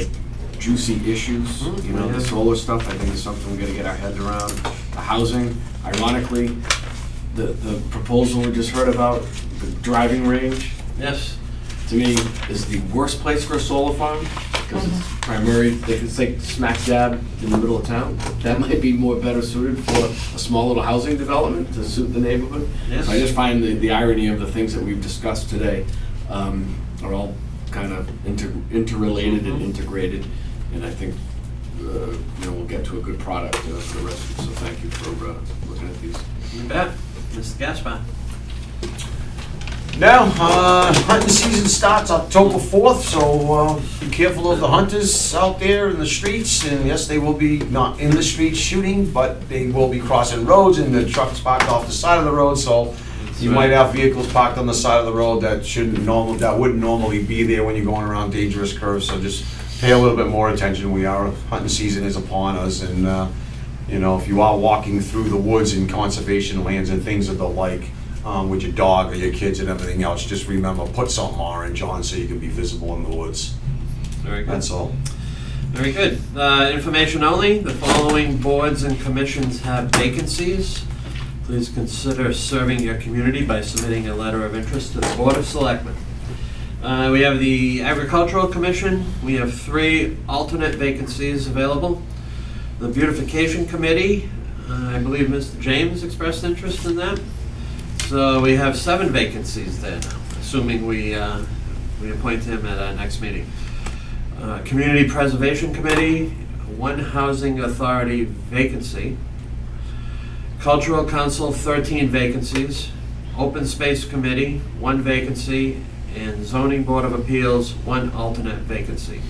juicy issues. The solar stuff, I think is something we gotta get our heads around. The housing, ironically, the proposal we just heard about, the driving range, Yes. to me, is the worst place for a solar farm, because it's primary, they can say smack dab in the middle of town. That might be more better suited for a small little housing development to suit the neighborhood. Yes. So I just find the irony of the things that we've discussed today are all kind of interrelated and integrated, and I think we'll get to a good product for the residents. So thank you for looking at these. You bet. Mr. Gaspar? Now, hunting season starts October 4th, so be careful of the hunters out there in the streets. And yes, they will be not in the streets shooting, but they will be crossing roads, and the trucks parked off the side of the road. So you might have vehicles parked on the side of the road that wouldn't normally be there when you're going around dangerous curves. So just pay a little bit more attention. Hunting season is upon us, and if you are walking through the woods and conservation lands and things of the like, with your dog or your kids and everything else, just remember, put something orange on so you can be visible in the woods. Very good. That's all. Very good. Information only, the following boards and commissions have vacancies. Please consider serving your community by submitting a letter of interest to the Board of Selectmen. We have the Agricultural Commission. We have 3 alternate vacancies available. The Beautification Committee, I believe Mr. James expressed interest in that. So we have 7 vacancies there now, assuming we appoint him at our next meeting. Community Preservation Committee, 1 Housing Authority vacancy. Cultural Council, 13 vacancies. Open Space Committee, 1 vacancy. And Zoning Board of Appeals, 1 alternate vacancy.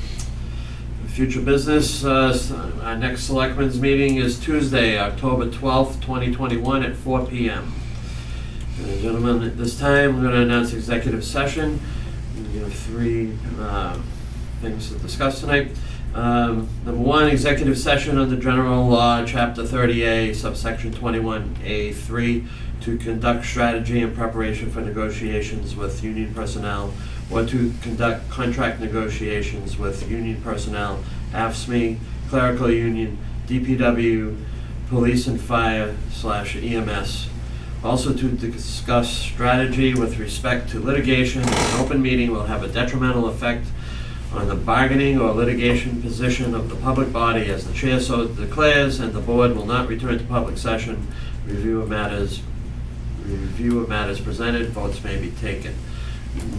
Future business, our next Selectmen's meeting is Tuesday, October 12th, 2021 at 4 p.m. Gentlemen, at this time, we're going to announce executive session. We have 3 things to discuss tonight. Number 1, executive session under General Law, Chapter 30A, subsection 21A3, to conduct strategy and preparation for negotiations with union personnel, or to conduct contract negotiations with union personnel, AFSCME, clerical union, DPW, police and fire /EMS. Also to discuss strategy with respect to litigation. An open meeting will have a detrimental effect on the bargaining or litigation position of the public body as the chair so declares, and the board will not return to public session. Review of matters presented, votes may be taken.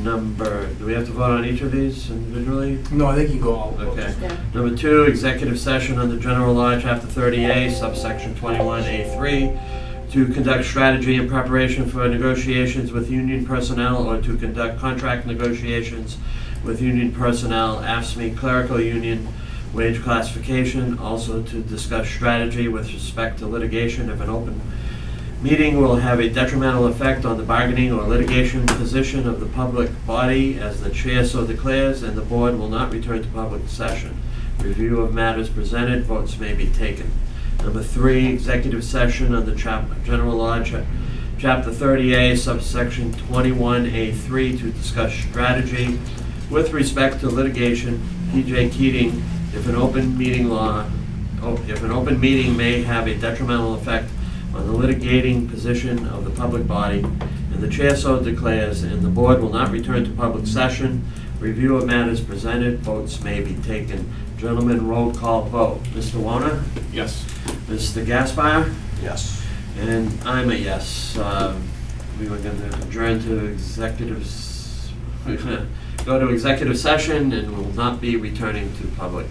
Do we have to vote on each of these individually? No, I think you go all. Okay. Yeah. Number 2, executive session under General Law, Chapter 30A, subsection 21A3, to conduct strategy and preparation for negotiations with union personnel, or to conduct contract negotiations with union personnel, AFSCME, clerical union, wage classification. Also to discuss strategy with respect to litigation. If an open meeting will have a detrimental effect on the bargaining or litigation position of the public body as the chair so declares, and the board will not return to public session. Review of matters presented, votes may be taken. Number 3, executive session under General Law, Chapter 30A, subsection 21A3, to discuss strategy with respect to litigation. P.J. Keating, if an open meeting may have a detrimental effect on the litigating position of the public body, and the chair so declares, and the board will not return to public session. Review of matters presented, votes may be taken. Gentlemen, roll call vote. Mr. Warner? Yes. Mr. Gaspar? Yes. And I'm a yes. We were going to adjourn to go to executive session, and will not be returning to public